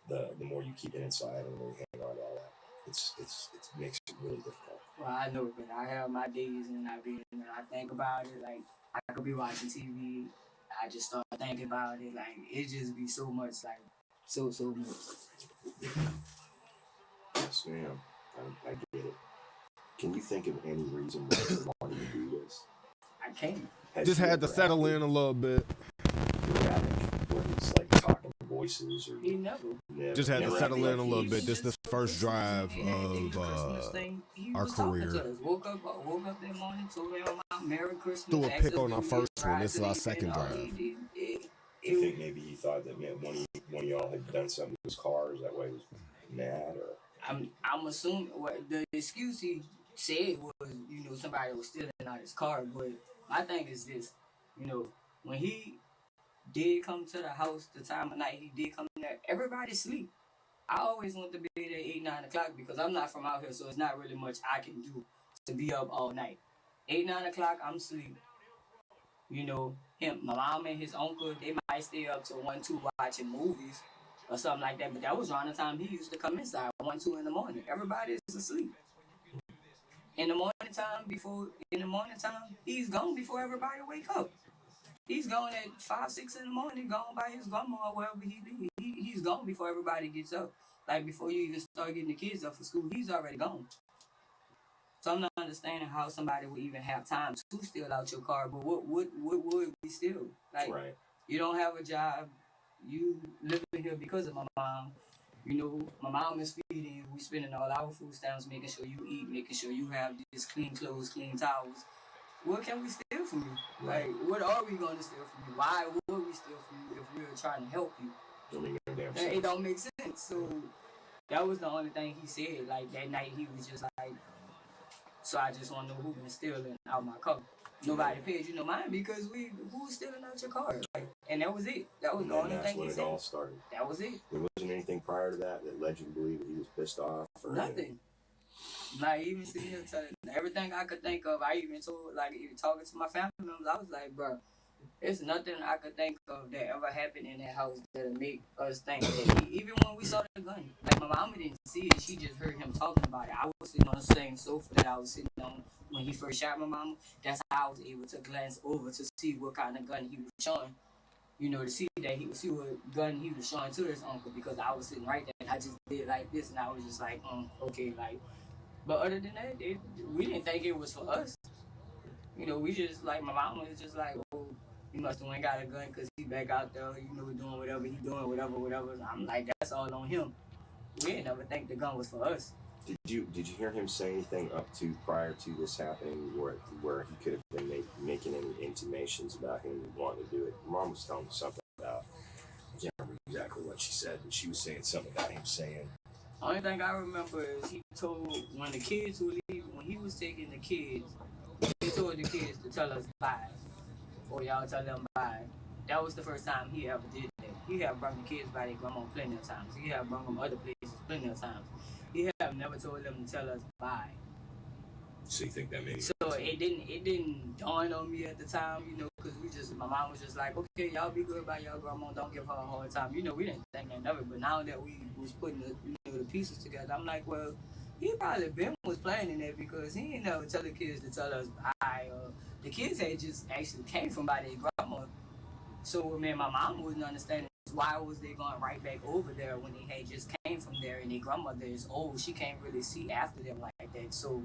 The more you keep it inside and the more you hang on to all that, it makes it really difficult. Well, I know, but I have my days and I think about it. Like, I could be watching TV, I just start thinking about it. Like, it just be so much, like, so much. Yes, ma'am. I get it. Can you think of any reason why you wanted to do this? I can't. Just had to settle in a little bit. Where it's like talking voices or he never just had to settle in a little bit. This is the first drive of our career. Woke up that morning, told him Merry Christmas. Threw a pick on our first one. This is our second drive. You think maybe he thought that one of y'all had done something to his car? Is that why he was mad? Or I'm assuming the excuse he said was, somebody was stealing out his car. But my thing is this, when he did come to the house, the time of night he did come there, everybody sleep. I always want to be there at 8, 9 o'clock because I'm not from out here, so it's not really much I can do to be up all night. 8, 9 o'clock, I'm asleep. My mom and his uncle, they might stay up till 1, 2 watching movies or something like that, but that was around the time he used to come inside, 1, 2 in the morning. Everybody is asleep. In the morning time, he's gone before everybody wake up. He's gone at 5, 6 in the morning, gone by his grandma or wherever he be. He's gone before everybody gets up. Like before you even start getting the kids up for school, he's already gone. So I'm not understanding how somebody would even have time to steal out your car. But what would we steal? Like, Right. you don't have a job. You living here because of my mom. You know, my mom is feeding you. We spending all our food stamps, making sure you eat, making sure you have these clean clothes, clean towels. What can we steal from you? Like, what are we going to steal from you? Why would we steal from you if we're trying to help you? Don't make no damn It sense. don't make sense. So that was the only thing he said. Like that night, he was just like, so I just want to know who been stealing out my car. Nobody paid you no mind because who was stealing out your car? Like, and that was it. That was And the only that's thing when he it said. all started. That was it. There wasn't anything prior to that that led you to believe that he was pissed off or anything. Nothing. Not even sitting here telling everything I could think of. I even told, like, even talking to my family members, I was like, bro, there's nothing I could think of that ever happened in that house that'll make us think that even when we saw the gun, like my mama didn't see it, she just heard him talking about it. I was sitting on the same sofa that I was sitting on when he first shot my mama. That's how I was able to glance over to see what kind of gun he was showing. You know, to see that he would see what gun he was showing to his uncle because I was sitting right there and I just did like this and I was just like, okay, like. But other than that, we didn't think it was for us. You know, we just, like, my mom was just like, oh, he must have went got a gun because he back out there, you know, doing whatever he doing, whatever. I'm like, that's all on him. We didn't ever think the gun was for us. Did you hear him say anything up to prior to this happening where he could have been making any intimations about him wanting to do it? Your mom was telling me something about, I can't remember exactly what she said, but she was saying something about him saying, Only thing I remember is he told when the kids would leave, when he was taking the kids, he told the kids to tell us bye, or y'all tell them bye. That was the first time he ever did that. He had brought the kids by their grandma plenty of times. He had brought them other places plenty of times. He had never told them to tell us bye. so you think that maybe? So it didn't dawn on me at the time, you know, because my mom was just like, okay, y'all be good by your grandma, don't give her a hard time. You know, we didn't think that of it, but now that we was putting the pieces together, I'm like, well, he probably was planning that because he ain't never tell the kids to tell us bye. The kids had just actually came from by their grandma. So what me and my mom wasn't understanding is why was they going right back over there when they had just came from there and their grandmother is old. She can't really see after them like that. So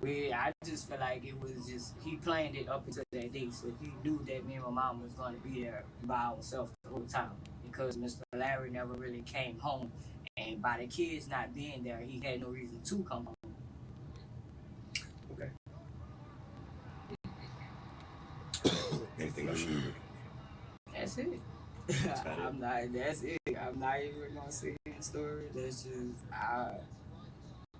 I just feel like it was just, he planned it up until that day. So he knew that me and my mom was going to be there by ourselves the whole time because Mr. Larry never really came home. And by the kids not being there, he had no reason to come home. Okay. Anything else you need? That's it. That's about it? That's it. I'm not even gonna say the story. That's just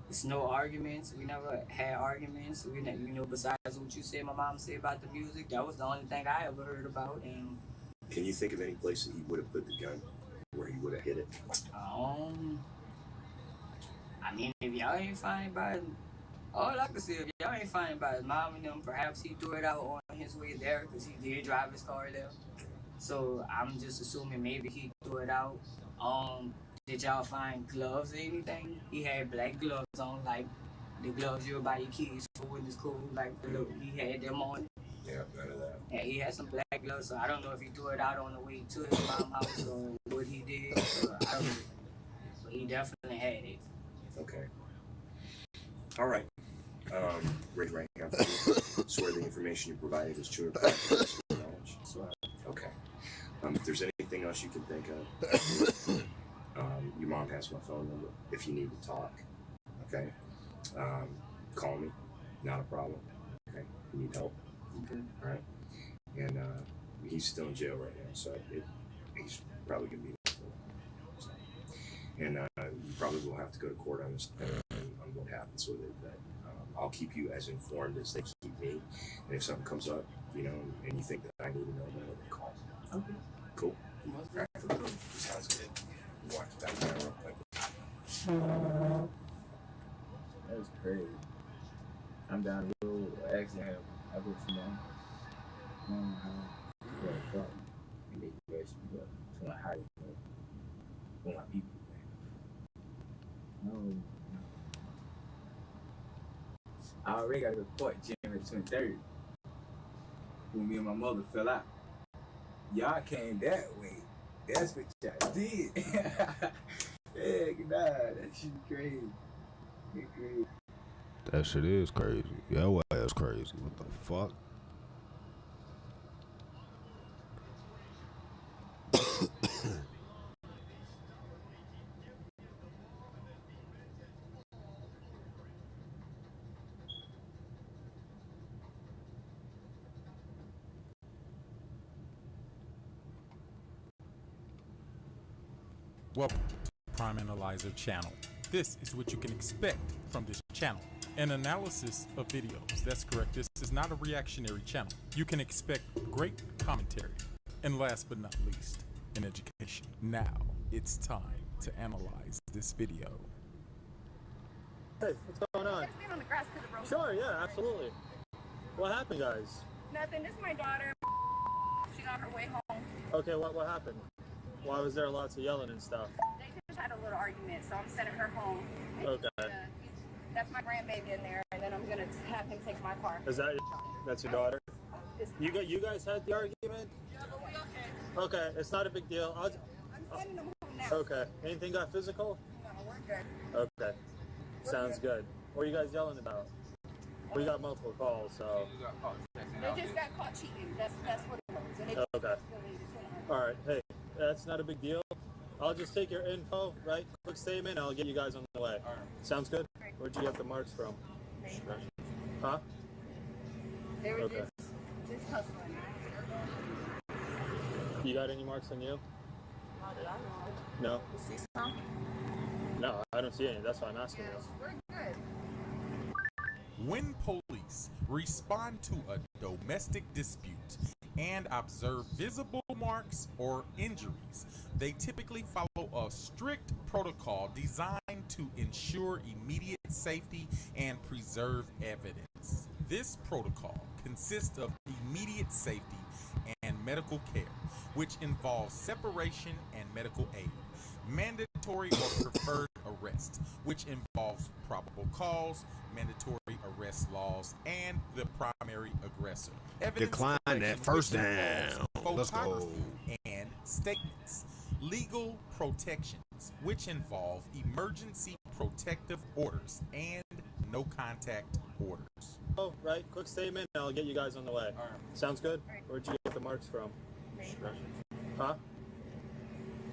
it's no arguments. We never had arguments. We never, you know, besides what you said, my mom said about the music, that was the only thing I ever heard about. And Can you think of any place that he would have put the gun where he would have hit it? I mean, if y'all ain't finding by all I can say, if y'all ain't finding by his mom and them, perhaps he threw it out on his way there because he did drive his car there. So I'm just assuming maybe he threw it out. Did y'all find gloves or anything? He had black gloves on, like the gloves you would buy your kids for when it's cold. Like he had them on. Yeah, none of that. Yeah, he had some black gloves, so I don't know if he threw it out on the way to his mom's house or what he did. I don't know. But he definitely had it. Okay. All right. Raise your right hand. Swear the information you provided is true. Knowledge. Okay. If there's anything else you can think of, your mom has my phone number if you need to talk. Okay. Call me. Not a problem. Okay. If you need help. Okay. All right. And he's still in jail right now, so he's probably gonna be there for a while. So, and you probably will have to go to court on this on what happens with it. But I'll keep you as informed as they keep me. And if something comes up, you know, and you think that I need to know about it, then call me. Okay. Cool. All right. Sounds good. Watch that down real quick. That was crazy. I'm down the road. Actually, I go from my house. And they dress me up to a high for my people. No. I already got to report January 23rd. when me and my mother fell out. Y'all came that way. That's what y'all did. Heck nah, that shit crazy. It crazy. That shit is crazy. Your ass crazy. What the fuck? Welcome to the Prime Analyzer channel. This is what you can expect from this channel. An analysis of videos. That's correct. This is not a reactionary channel. You can expect great commentary. And last but not least, an education. Now, it's time to analyze this video. Hey, what's going on? Stand on the grass to the road. Sure, yeah, absolutely. What happened, guys? Nothing. This is my daughter. She's on her way home. Okay, what happened? Why was there lots of yelling and stuff? They just had a little argument, so I'm sending her home. Okay. That's my grandbaby in there, and then I'm gonna have him take my car. Is that's your daughter? You guys had the argument? Yeah, but we okay. Okay, it's not a big deal. I'm sending them home now. Okay. Anything got physical? No, we're good. Okay. Sounds good. What are you guys yelling about? We got multiple calls, so. They just got caught cheating. That's what it was. And they just Okay. All right. Hey, that's not a big deal. I'll just take your info, right? Quick statement. I'll get you guys on the way. All right. Sounds good. Where'd you get the marks from? Huh? They were Okay. just hustling. You got any marks on you? Not that I know. No. You see some? No, I don't see any. That's why I'm asking you. We're good. When police respond to a domestic dispute and observe visible marks or injuries, they typically follow a strict protocol designed to ensure immediate safety and preserve evidence. This protocol consists of immediate safety and medical care, which involves separation and medical aid, mandatory or preferred arrest, which involves probable cause, mandatory arrest laws, and the primary aggressor. Evidence Decline collection, that first which involves down. Let's go. photography and statements. Legal protections, which involve emergency protective orders and no contact orders. Oh, right. Quick statement. I'll get you guys on the way. All right. Sounds good. Where'd you get the marks from? Huh?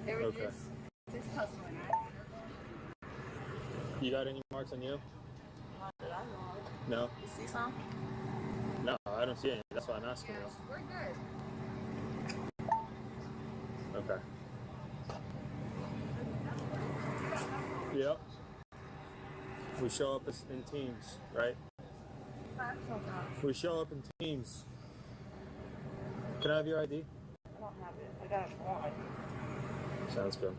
They were Okay. just hustling. You got any marks on you? Not that I know. No. You see some? No, I don't see any. That's why I'm asking you. We're good. Okay. Yep. We show up in teams, right? We show up in teams. Can I have your ID? I don't have it. I got it on. Sounds good.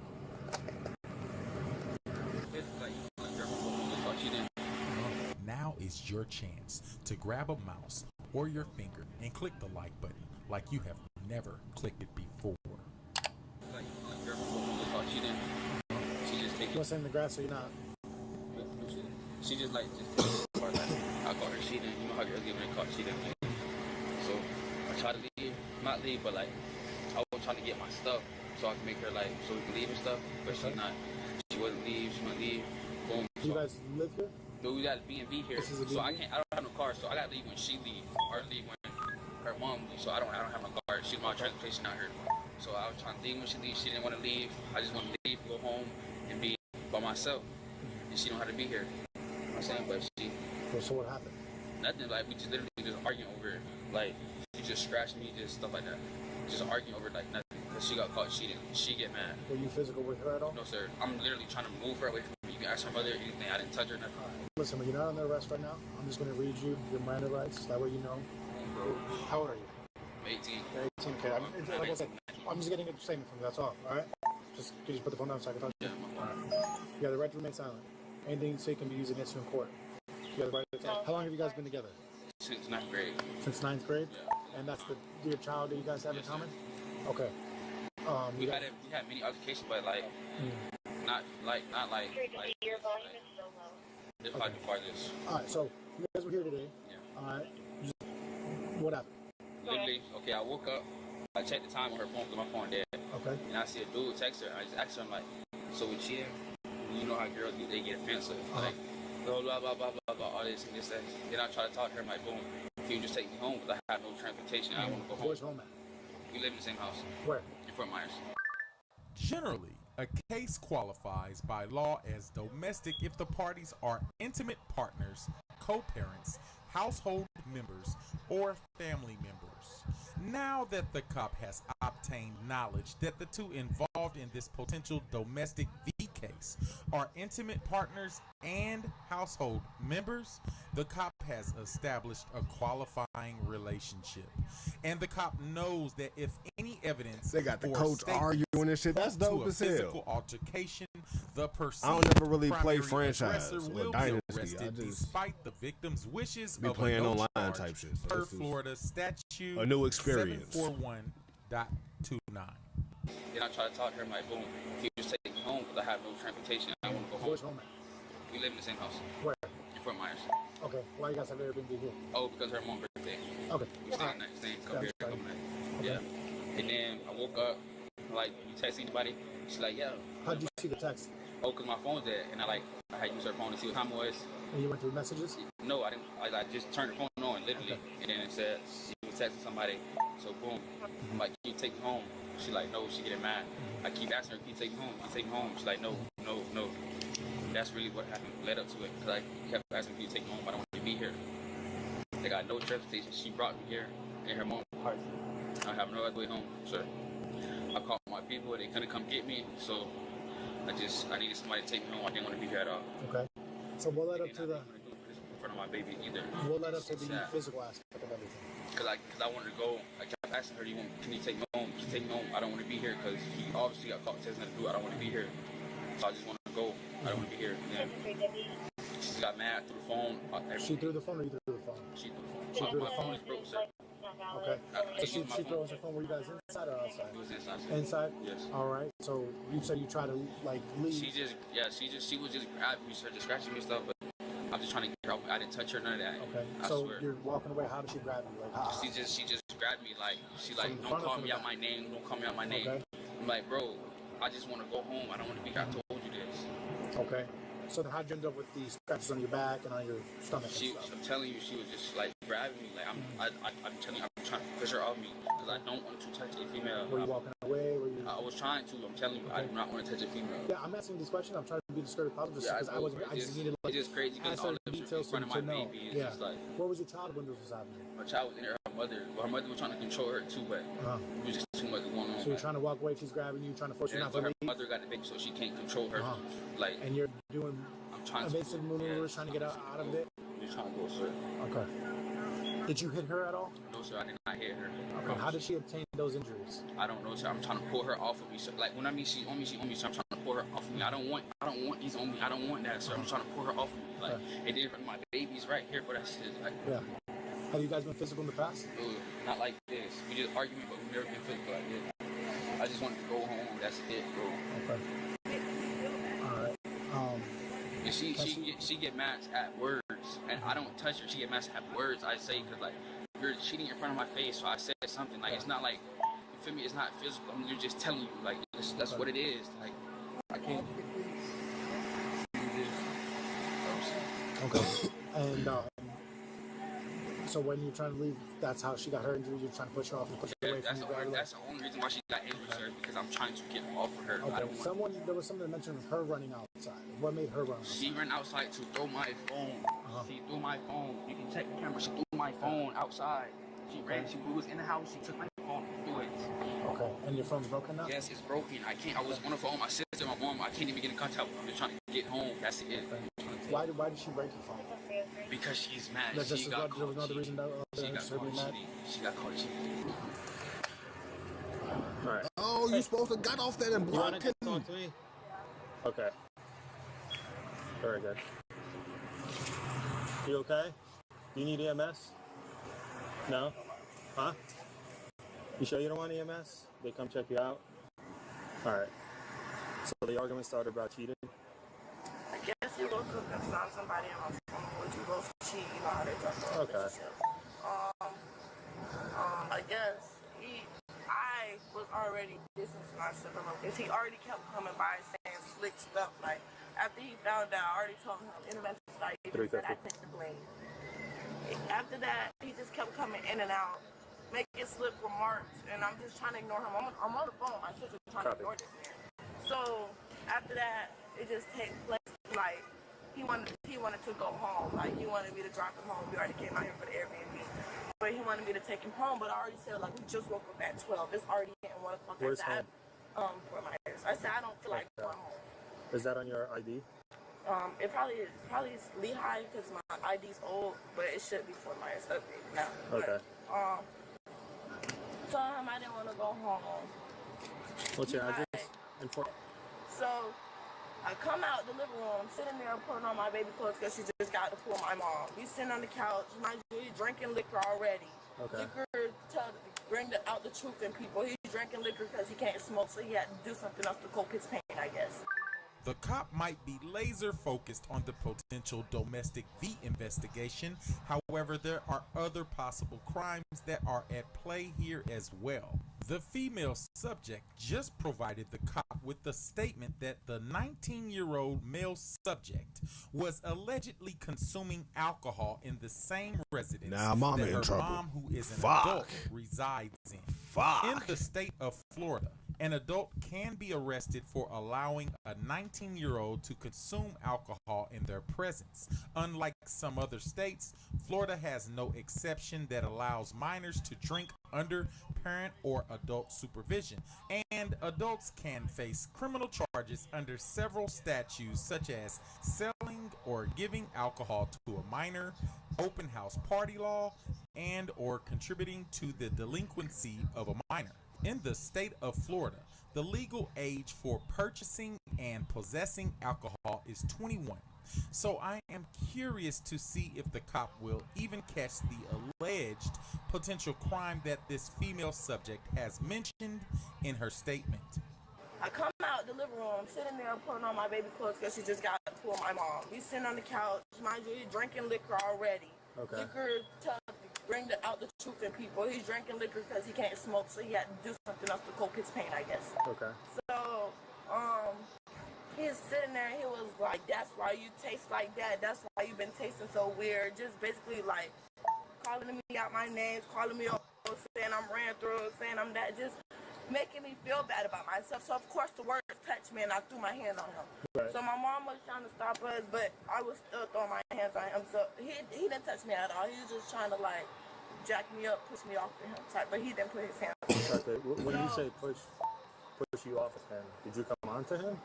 Now is your chance to grab a mouse or your finger and click the like button like you have never clicked it before. What's in the grass or you're not? She just like I caught her cheating. You know how girls get when they caught cheating. So I tried to leave, not leave, but like I was trying to get my stuff so I can make her like so we can leave and stuff. But she not. She wouldn't leave. She wouldn't leave. Boom. You guys live here? No, we got B&B here. This is a So I B&B? can't. I don't have no car. So I got to leave when she leave or leave when her mom leaves. So I don't have no car. She's my transportation, not her. So I was trying to leave when she leaves. She didn't want to leave. I just want to leave, go home, and be by myself. And she don't have to be here. You know what I'm saying? But she. So what happened? Nothing. Like we just literally just arguing over it. Like she just scratched me, just stuff like that. Just arguing over like nothing. Cause she got caught cheating. She get mad. Were you physical with her at all? No sir. I'm literally trying to move her away from me. You can ask her mother anything. I didn't touch her. Nothing. Listen, when you're not under arrest right now, I'm just going to read you your Miranda rights. That way you know. How old are you? I'm 18. You're 18. Okay. Like I said, I'm just getting a statement from you. That's all. All right? Just could you put the phone down so I can talk to you? All right. You have the right to remain silent. Anything you say can be used against you in court. You have the right to talk. How long have you guys been together? Since 9th grade. Since 9th grade? Yeah. And that's your child that you guys have in common? Okay. We had many altercations, but like not like the farthest. All right, so you guys were here today. Yeah. All right. What happened? literally, okay, I woke up, I checked the time on her phone because my phone dead. Okay. And I see a dude text her. I just asked her, I'm like, so we cheating? You know how girls do, they get offensive. Like, blah, blah, blah, blah, blah, blah, all this and this, that. Then I try to talk to her, I'm like, boom, can you just take me home? Because I have no transportation. I want to go home. Where's home at? We live in the same house. Where? In Fort Myers. Generally, a case qualifies by law as domestic if the parties are intimate partners, co-parents, household members, or family members. Now that the cop has obtained knowledge that the two involved in this potential domestic V case are intimate partners and household members, the cop has established a qualifying relationship. And the cop knows that if any evidence They got the or coach statement arguing and shit. That's to dope a as hell. physical altercation, the perceived I don't never really play primary franchise aggressor or will Dynasty. be arrested I just despite the victim's wishes be of playing a no online charge type shit. So per this is Florida statute a new experience. 741.29. Then I try to talk to her, I'm like, boom, can you just take me home? Because I have no transportation. I want to go home. Where's home at? We live in the same house. Where? In Fort Myers. Okay. Why you guys have Airbnb here? Oh, because her mom's birthday. Okay. We stayed the next thing. Come here, come night. Yeah. And then I woke up, like, you text anybody? She's like, yeah. How'd you see the text? Oh, because my phone's dead. And I had used her phone to see what time it was. And you went through messages? No, I didn't. I just turned the phone on, literally. And then it said she was texting somebody. So, boom. I'm like, can you take me home? She's like, no, she getting mad. I keep asking her, can you take me home? Can you take me home? She's like, no, no, no. That's really what happened, led up to it. Because I kept asking, can you take me home? I don't want to be here. They got no transportation. She brought me here in her mom's car. I have no other way home, sir. I called my people. They couldn't come get me. So, I needed somebody to take me home. I didn't want to be here at all. Okay. So what led up to the... In front of my baby either. What led up to the Sad. physical aspect of everything? Cause I wanted to go. I kept asking her, can you take me home? Can you take me home? I don't want to be here because he obviously got caught telling her to do it. I don't want to be here. So I just want to go. I don't want to be here. And then she just got mad through the phone. She threw the phone or you threw the phone? She threw the phone. She threw the My phone? phone is broke, sir. Okay. So she throws her phone. Were you guys inside or outside? It was inside, sir. Inside? Yes. All right. So you said you tried to like leave. She was just grabbing me, sir, just scratching me and stuff. But I'm just trying to get her out. I didn't touch her, none of that. Okay. I So swear. you're walking away. How did she grab you? Like how? She just grabbed me like From don't front or call from me the out back? my name. Don't call me out my name. Okay. I'm like, bro, I just want to go home. I don't want to be here. I told you this. Okay. So then how'd you end up with the scratches on your back and on your stomach? I'm telling you, she was just like grabbing me. Like I'm telling you, I'm trying to push her off me because I don't want to touch a female. Were you walking away? Were you? I was trying to. I'm telling you, I do not want to touch a female. Yeah, I'm asking this question. I'm trying to be discreet positive Yeah, because I wasn't. I just needed like. It's just crazy because answer all the details in front of to my know. baby. It's Yeah. just like Where was your child when this was happening? my child was in there. Her mother was trying to control her too, but it was just too much going on. So you're trying to walk away. She's grabbing you, trying to force you not to But her leave. mother got the baby, so she can't control her. Like And you're doing I'm trying to. evasive maneuvers, trying to get out of it. You're trying to go, sir. Okay. Did you hit her at all? No, sir, I did not hit her. Okay. How did she obtain those injuries? I don't know, sir. I'm trying to pull her off of me. So, like when I mean she on me, so I'm trying to pull her off of me. I don't want these on me. I don't want that, sir. I'm trying to pull her off of me. Like it did for my baby's right here, but that's just like Yeah. Have you guys been physical in the past? not like this. We just arguing, but we've never been physical like this. I just wanted to go home. That's it, bro. Okay. All right. And she get mad at words, and I don't touch her. She get mad at words. I say because like you're cheating in front of my face, so I said something. Like it's not like you feel me. It's not physical. I mean, you're just telling you like that's what it is. Like I can't. Okay. And so when you're trying to leave, that's how she got her injury. You're trying to push her off and push her away from you. That's the only reason why she got injured, sir, because I'm trying to get off of her. I Okay. don't want. There was something mentioned of her running outside. What made her run? She ran outside to throw my phone. She threw my phone. You can check the camera. She threw my phone outside. She ran. She was in the house. She took my phone and threw it. Okay. And your phone's broken now? Yes, it's broken. I can't. I was on the phone with my sister, my mom. I can't even get in contact with her. I'm just trying to get home. That's it. Why did she break your phone? Because she's mad. That's She just got there was no other caught reason that cheating. She got her being caught mad? cheating. She got caught cheating. All right. Oh, you supposed to got off that and You want blocked to him. talk to me? Okay. Very good. You okay? You need EMS? No? Huh? You sure you don't want EMS? They come check you out? Alright. So the argument started about cheating? I guess you go cook and find somebody on my phone. Would you both cheat? You know how they talk about Okay. relationships. I guess I was already distancing myself from him because he already kept coming by saying slick stuff. Like, after he found out, I already told him intervention site, he just said I take the blame. After that, he just kept coming in and out, making slip remarks, and I'm just trying to ignore him. I'm on the phone. My sister's trying to ignore this man. So after that, it just takes place. Like, he wanted to go home. Like, he wanted me to drop him home. We already came out here for the Airbnb. But he wanted me to take him home, but I already said, like, we just woke up at 12. It's already getting 1 o'clock. Where's home? Fort Myers. I said, I don't feel like going home. Is that on your ID? It probably is. Probably is Lehigh because my ID's old, but it should be Fort Myers update now. Okay. Told him I didn't want to go home. What's your address? So I come out the living room, sitting there putting on my baby clothes because she just got to pull my mom. We sitting on the couch, mind you, he's drinking liquor already. Okay. Liquor bring out the truth in people. He's drinking liquor because he can't smoke, so he had to do something else to cope his pain, I guess. The cop might be laser focused on the potential domestic V investigation. However, there are other possible crimes that are at play here as well. The female subject just provided the cop with the statement that the 19-year-old male subject was allegedly consuming alcohol in the same residence Now mama that in her trouble. mom, who is an Fuck. adult, resides in. In the state of Florida, an adult can be arrested for allowing a 19-year-old to consume alcohol in their presence. Unlike some other states, Florida has no exception that allows minors to drink under parent or adult supervision, and adults can face criminal charges under several statutes such as selling or giving alcohol to a minor, open house party law, and or contributing to the delinquency of a minor. In the state of Florida, the legal age for purchasing and possessing alcohol is 21. So I am curious to see if the cop will even catch the alleged potential crime that this female subject has mentioned in her statement. I come out the living room, sitting there putting on my baby clothes because she just got to pull my mom. We sitting on the couch, mind you, he's drinking liquor already. Okay. Liquor bring out the truth in people. He's drinking liquor because he can't smoke, so he had to do something else to cope his pain, I guess. Okay. So, he's sitting there and he was like, that's why you taste like that. That's why you've been tasting so weird. Just basically like calling me out my names, calling me up, saying I'm ran through, saying I'm that, just making me feel bad about myself. So of course the words touched me and I threw my hand on him. Right. So my mom was trying to stop us, but I was still throwing my hands on him. So he didn't touch me at all. He was just trying to like jack me up, push me off of him type, but he didn't put his hands on me. Okay. When you say push you off of him, did you come on to him?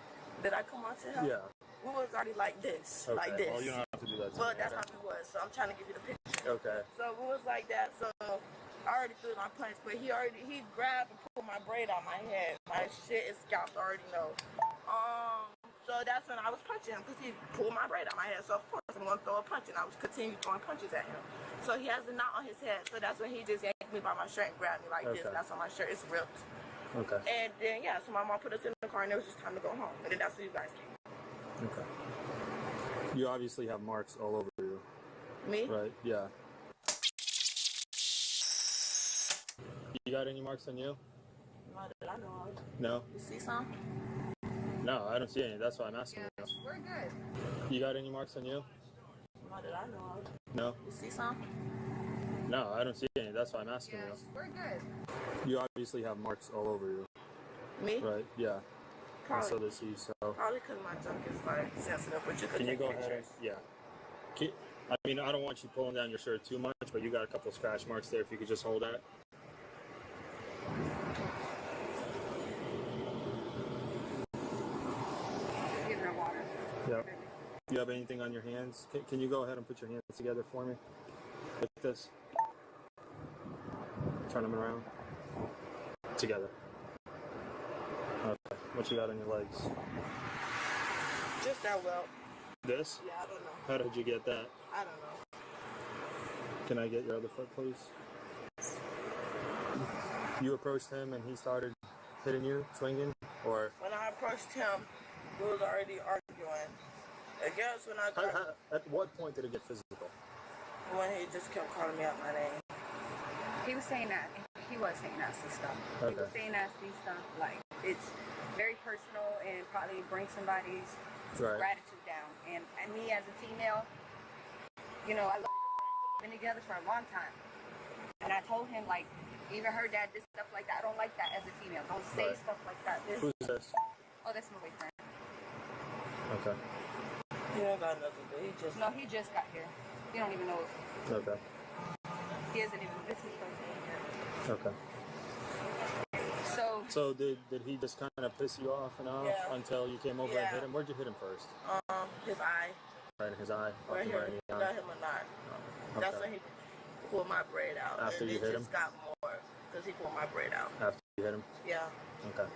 Did I come on to him? Yeah. We was already like this, Okay. like this. Well, you don't have to do that. But that's how we was, so I'm trying to give you the picture. Okay. So we was like that, so I already threw my punch, but he grabbed and pulled my braid out my head. My shit is scalped, I already know. So that's when I was punching him, because he pulled my braid out my head, so of course I'm going to throw a punch, and I was continuing throwing punches at him. So he has a knot on his head, so that's when he just yanked me by my shirt and grabbed me like this. Okay. That's why my shirt is ripped. Okay. And then, yeah, so my mom put us in the car, and it was just time to go home. And then that's when you guys came. Okay. You obviously have marks all over you. Me? Right, yeah. You got any marks on you? Not that I know of. No? You see some? No, I don't see any. That's why I'm asking you. We're good. You got any marks on you? Not that I know of. No? You see some? No, I don't see any. That's why I'm asking you. We're good. You obviously have marks all over you. Me? Right, yeah. Probably. And so does he, so... Probably because my junk is like sensitive, but you could Can you take go ahead and... pictures. Yeah. I mean, I don't want you pulling down your shirt too much, but you got a couple scratch marks there. If you could just hold that. Give her water. Yeah. Do you have anything on your hands? Can you go ahead and put your hands together for me? Like this. Turn them around. Together. Okay. What you got on your legs? Just that welt. This? Yeah, I don't know. How did you get that? I don't know. Can I get your other foot, please? You approached him and he started hitting you, swinging, or? When I approached him, we was already arguing. I guess when I got... At what point did it get physical? When he just kept calling me out my name. He was saying that. He was saying nasty stuff. He was saying nasty stuff. Like, it's very personal and probably bring somebody's gratitude down. And me as a female, you know, I love been together for a long time. And I told him, like, even her dad did stuff like that. I don't like that as a female. Don't say stuff like that. Who's this? Oh, that's my boyfriend. Okay. He don't got nothing, but he just got here. He don't even know. Okay. He isn't even a business person here. Okay. So did he just kind of piss you off enough until you came over and hit him? Where'd you hit him first? His eye. Right in his eye. Right here. Got him a knot. That's when he pulled my braid out. After and you hit him? It just got more because he pulled my braid out. After you hit him? Yeah. Okay.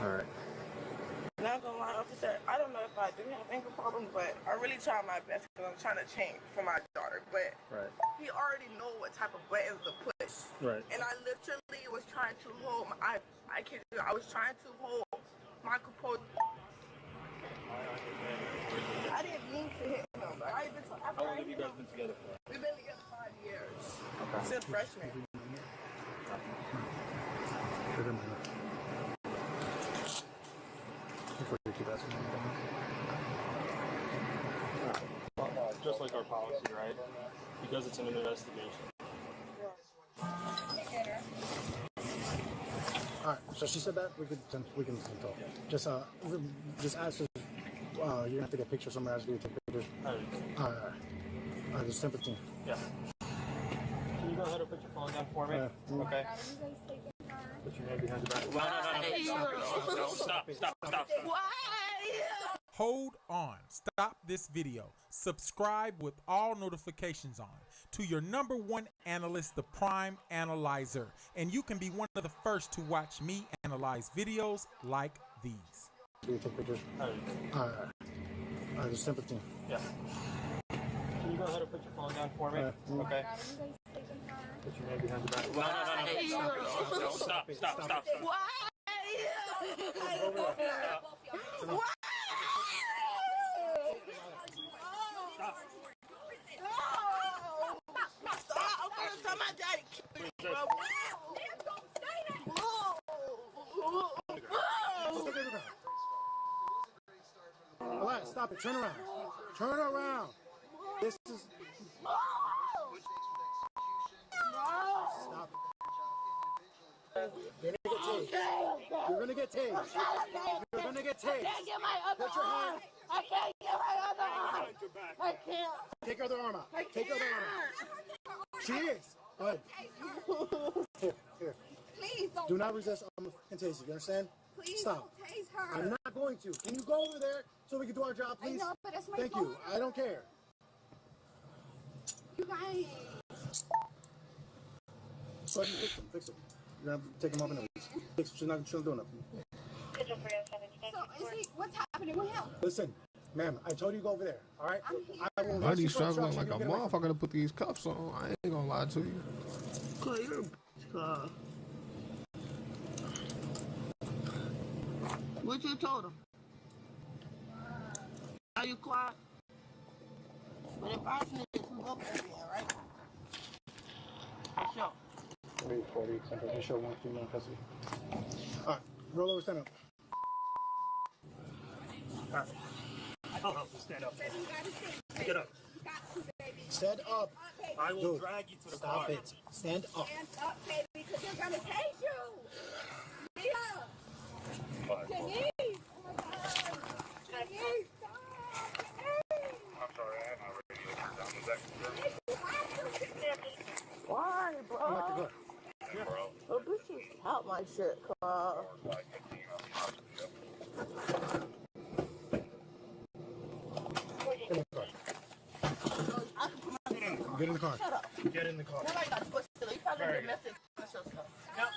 All right. Not gonna lie, officer, I don't know if I do have ankle problems, but I really try my best because I'm trying to change for my daughter. But he already know what type of buttons to push. Right. And I literally was trying to hold my, I was trying to hold my composure. I didn't mean to hit him, but How long have you guys been together for? We've been together 5 years. Okay. Since freshman. Just like our policy, right? Because it's an investigation. All right. So she said that we can talk. Just ask us. You're gonna have to get pictures somewhere else. You take pictures. It's 10:15. Yeah. Can you go ahead and put your phone down for me? Okay. Put your hand behind your back. No. Stop. Hold on. Stop this video. Subscribe with all notifications on to your #1 analyst, the Prime Analyzer, and you can be one of the first to watch me analyze videos like these. Do you take pictures? It's 10:15. Yeah. Can you go ahead and put your phone down for me? Okay. Put your hand behind your back. No. Stop. All right, stop it. Turn around. This is. Stop. You're gonna get tased. You're gonna get tased. I can't get my other Put your hand. arm. I can't get my other arm. I can't. Take your other arm out. Take your other arm out. She is. Go ahead. Here. Please don't. Do not resist. I'm gonna tase you. You understand? Please Stop. don't tase her. I'm not going to. Can you go over there so we can do our job, please? I know, but it's my Thank you. I don't care. You guys. Go ahead and fix him. You're gonna have to take him off in a week. She's not doing nothing. So, what's happening with him? Listen, ma'am, I told you to go over there, all right? I will Why are you arrest you for struggling like a obstruction. You'll get motherfucker to put these cuffs on? I ain't gonna lie to you. What you told him? Are you quiet? But if I sneak it, who's up there, right? For sure. 40, they show one female custody. All right, roll over, stand up. All right. I'll help you stand up. Get up. Stand up. I will Dude, drag you to the stop car. it. Stand up. Stand up, baby, because they're gonna tase you. Mia. Denise. Oh my God. Denise, stop. I'm sorry, I had my radio turned down. Was that Why, bro? I'm like the good. yeah, bro? Oh, bitch, you out my shit, Carl. Get in the car. Get in the car. Shut up. Get in the car. Nobody got to push it. You probably Very domestic stuff. Yep.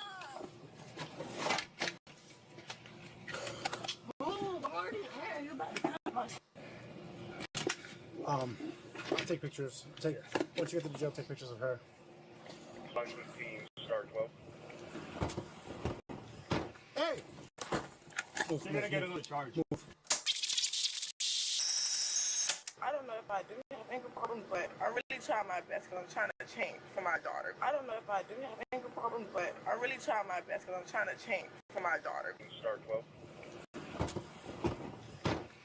I'll take pictures. Once you get to the jail, take pictures of her. Punishment team, start 12. Hey! Move, You're gonna get another charge. Move. I don't know if I do have ankle problems, but I really try my best because I'm trying to change for my daughter. I don't know if I do have anger problems, but I really try my best because I'm trying to change for my daughter. Start 12.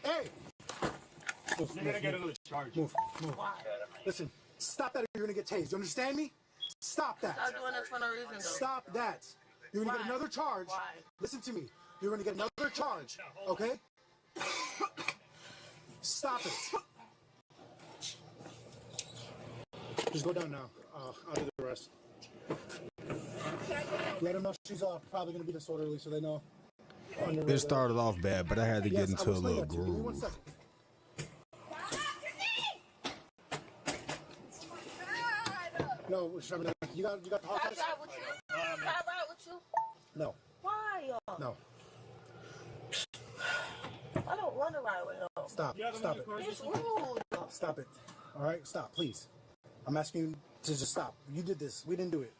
Hey! Move, You're gonna get another charge. Move. Why? Listen, stop that or you're gonna get tased. You understand me? Stop that. Stop doing this for no reason, though. Stop that. You're gonna get another charge. Why? Listen to me. You're gonna get another charge. Okay? Stop it. Just go down now. I'll do the rest. Let them know she's probably gonna be disorderly, so they know. It started off bad, but I had to get into a little Give me 1 groove. second. No, you got the hot Can I ride with you? Can I ride with you? No, Why, y'all? no. I don't want to ride with him. Stop it. It's rude. Stop it. All right, stop, please. I'm asking you to just stop. You did this. We didn't do it.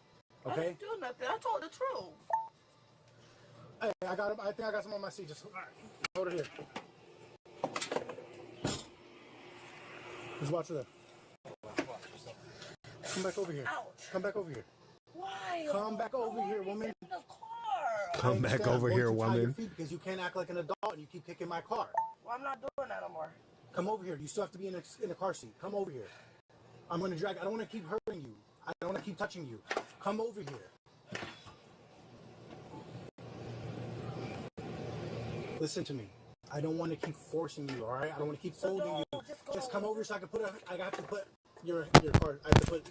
I Okay? didn't do nothing. I told the truth. Hey, I think I got some on my seat. Just hold it here. Just watch it there. Come back over here. Ouch. Come back over here. Why? Come back over here, woman. In the car. Come I back understand. over I'm here, going to tie your woman. feet because you can't act like an adult and you keep kicking my car. Well, I'm not doing that no more. Come over here. You still have to be in a car seat. Come over here. I'm going to drag. I don't want to keep hurting you. I don't want to keep touching you. Come over here. Listen to me. I don't want to keep forcing you, all right? I don't want to keep holding you. Just come over here so I can put I have to put your car. I have to put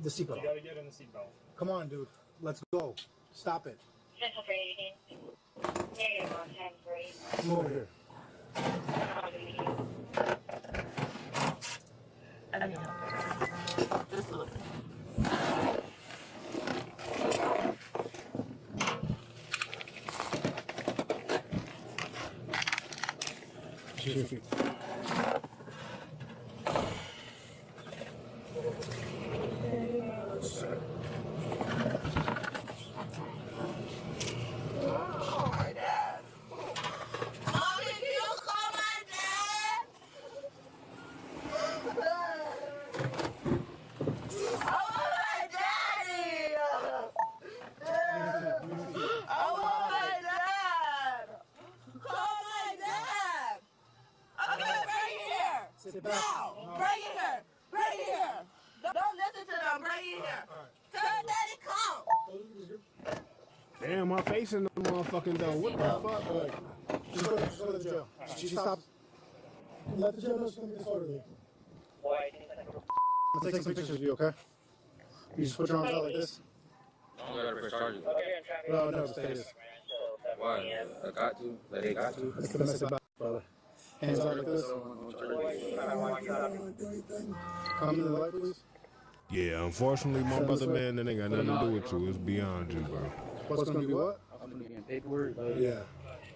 the seatbelt. You gotta get in the seatbelt. Come on, dude. Let's go. Stop it. Central for 18. Negative on 10-3. Come over here. I need help. Just look. Your feet. Oh, my dad. Mommy, can you call my dad? I want my daddy. I want my dad. Call my dad. Okay, bring it here. Sit back. Now, bring it here. Bring it here. Don't listen to them. Bring it here. Tell daddy come. Damn, my face in the motherfucking door. What the fuck? Just go to the jail. She stopped. Let the jail know she's going to be disorderly. I'm going to take some pictures of you, okay? You just put your arms out like this. I don't gotta press charges. No, stay this. Why? I got to. Like they got to. It's the message about, brother. Hands out like this. Come to the light, please. Yeah, unfortunately, my brother, man, that ain't got nothing to do with you. It's beyond you, bro. What's going to be what? I'm gonna get paperwork. Yeah.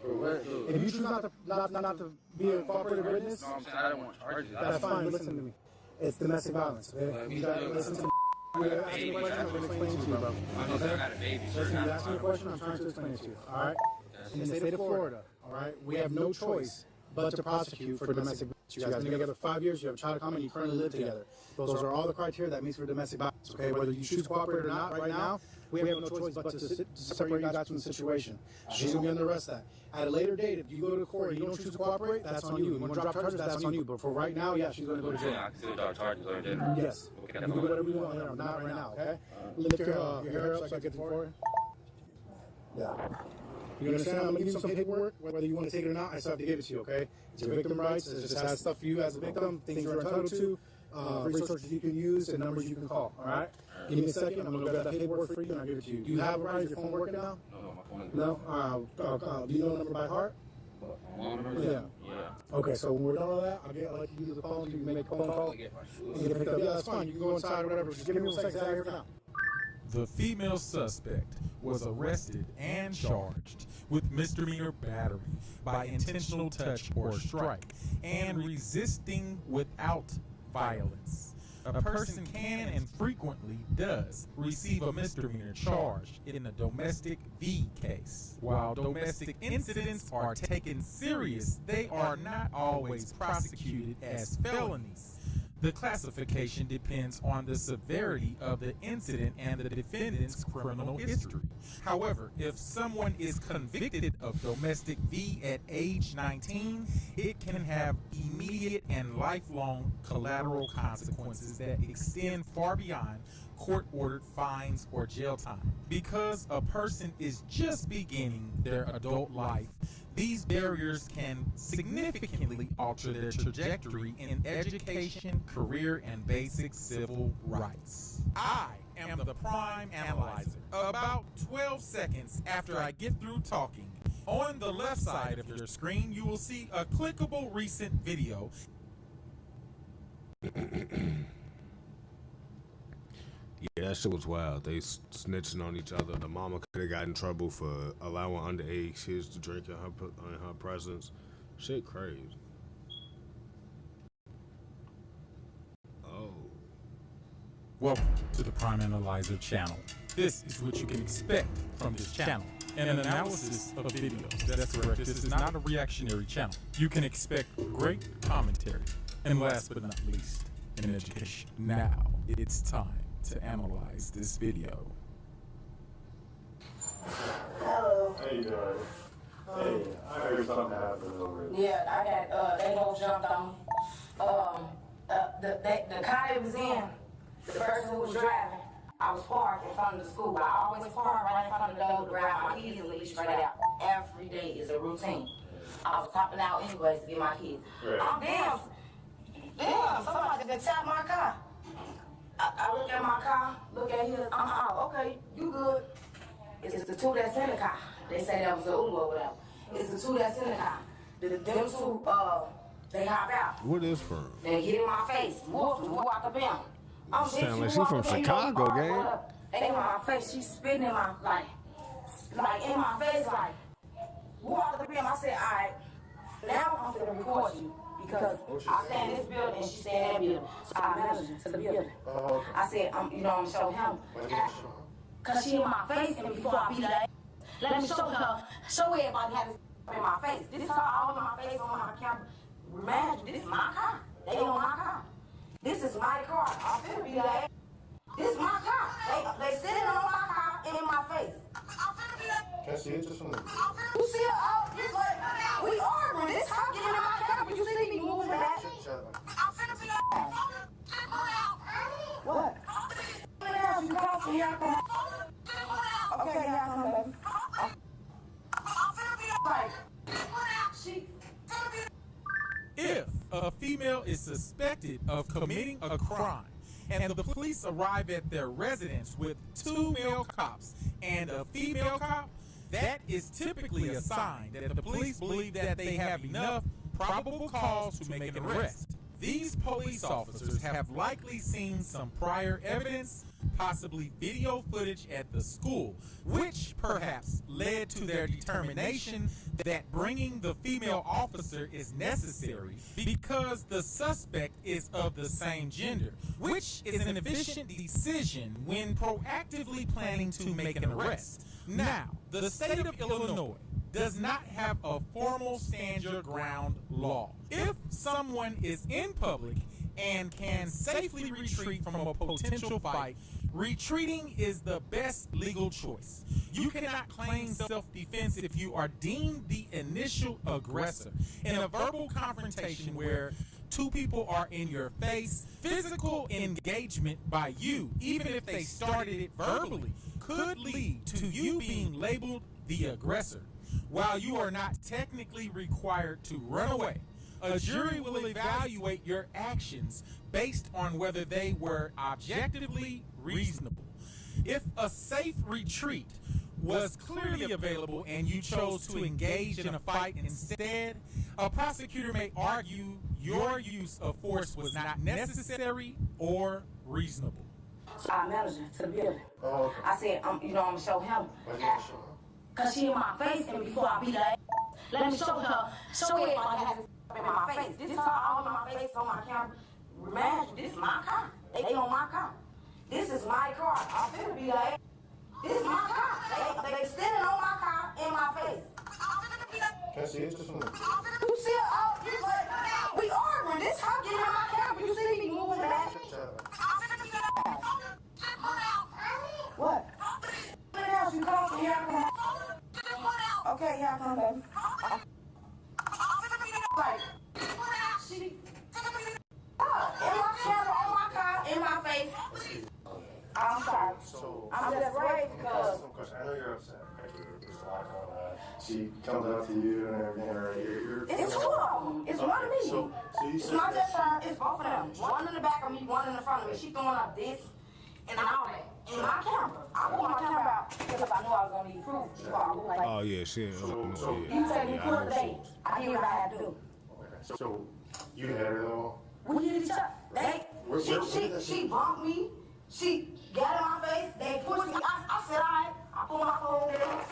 For what? If you choose not to be a cooperative witness, No, I'm saying I don't want charges. that's fine. But listen to me. It's domestic violence. Okay? You got to listen to me. You're asking me a question, I'm going to explain it to you, bro. I know that I got a baby. Listen, you're asking me a question, I'm trying to explain it to you. All right? In the state of Florida, all right, we have no choice but to prosecute for domestic violence. You guys have been together 5 years, you have a child common, you currently live together. Those are all the criteria that meets for domestic violence, okay? Whether you choose to cooperate or not right now, we have no choice but to separate you guys from the situation. She's going to be under arrest that. At a later date, if you go to court and you don't choose to cooperate, that's on you. You want to drop charges, that's on you. But for right now, yeah, she's going to go to jail. I can still drop charges or dinner. Yes. You can do whatever you want, not right now, okay? Lift your hair up so I can get the forehead. Yeah. You understand? I'm going to give you some paperwork, whether you want to take it or not, I still have to give it to you, okay? It's your victim rights. It just has stuff for you as a victim, things you're entitled to, resources you can use, and numbers you can call, all right? Give me a second. I'm going to grab that paperwork for you, and I'll give it to you. Do you have it right? Is your phone working now? No, my phone is No? Do you know the number by heart? Yeah. Okay, so when we're done with that, I'll let you use the phone. You can make a phone call. You get picked up. Yeah, that's fine. You can go inside or whatever. Just give me 1 second. I'll here for now. The female suspect was arrested and charged with misdemeanor battery by intentional touch or strike and resisting without violence. A person can and frequently does receive a misdemeanor charge in a domestic V case. While domestic incidents are taken serious, they are not always prosecuted as felonies. The classification depends on the severity of the incident and the defendant's criminal history. However, if someone is convicted of domestic V at age 19, it can have immediate and lifelong collateral consequences that extend far beyond court-ordered fines or jail time. Because a person is just beginning their adult life, these barriers can significantly alter their trajectory in education, career, and basic civil rights. I am the Prime Analyzer. About 12 seconds after I get through talking, on the left side of your screen, you will see a clickable recent video. Yeah, that shit was wild. They snitching on each other. The mama could have got in trouble for allowing underage kids to drink in her presence. Shit crazy. Oh. Welcome to the Prime Analyzer channel. This is what you can expect from this channel. An analysis of videos. That's correct. This is not a reactionary channel. You can expect great commentary. And last but not least, an education. Now, it's time to analyze this video. Hello. How you doing? Hey, I heard something happened over it. Yeah, I got they both jumped on me. The car they was in, the person who was driving, I was parked in front of the school. I always park right in front of the door to grab my keys and leave straight out. Every day is a routine. I was topping out anyways to get my keys. Right. Damn, somebody that tapped my car. I look at my car, look at his, okay, you good. It's the two that's in the car. They say that was the Uber or whatever. It's the two that's in the car. Them two, they hop out. What is from? They get in my face, walk up in. Sound like she from Chicago, gang. They in my face, she spitting in my, like in my face, like, walk up in. I said, all right, now I'm gonna record you. Because I stay in this building and she stay in that building. So I managed her to the building. I said, I'm gonna show him. Cause she in my face and before I beat her, let me show everybody how this in my face. This is her all in my face on my camera. Imagine, this is my car. They on my car. This is my car. I'm finna beat her. This is my car. They sitting on my car and in my face. Can I see it just a minute? You see it? We arguing. This car getting in my car, but you see me moving back. What? You come from here, come. Okay, here I come, baby. If a female is suspected of committing a crime and the police arrive at their residence with 2 male cops and a female cop, that is typically a sign that the police believe that they have enough probable cause to make an arrest. These police officers have likely seen some prior evidence, possibly video footage at the school, which perhaps led to their determination that bringing the female officer is necessary because the suspect is of the same gender, which is an efficient decision when proactively planning to make an arrest. Now, the state of Illinois does not have a formal stand your ground law. If someone is in public and can safely retreat from a potential fight, retreating is the best legal choice. You cannot claim self-defense if you are deemed the initial aggressor. In a verbal confrontation where 2 people are in your face, physical engagement by you, even if they started it verbally, could lead to you being labeled the aggressor. While you are not technically required to run away, a jury will evaluate your actions based on whether they were objectively reasonable. If a safe retreat was clearly available and you chose to engage in a fight instead, a prosecutor may argue your use of force was not necessary or reasonable. So I managed her to the building. I said, I'm gonna show him. Cause she in my face and before I beat her, let me show everybody how this in my face. This is her all in my face on my camera. Imagine, this is my car. They on my car. This is my car. I'm finna beat her. This is my car. They standing on my car in my face. Can I see it just a minute? You see it? We arguing. This car getting in my car, but you see me moving Okay, yeah, come baby. Like, she, in my camera, on my car, in my face. I'm sorry. I'm just right because. I know you're upset. She comes up to you and everything, right? It's two of them. It's one of me. So you It's said not just her, it's both of them. One in the back of me, one in the front of me. She throwing up this and all that. In my camera. I pulled my camera out because I knew I was going to need proof before I was like, Oh yeah, she. you said you put it today. I did what I had to do. So you had her though? We hit each other. She bumped me. She got in my face. They pushed me. I said, all right. I put my phone there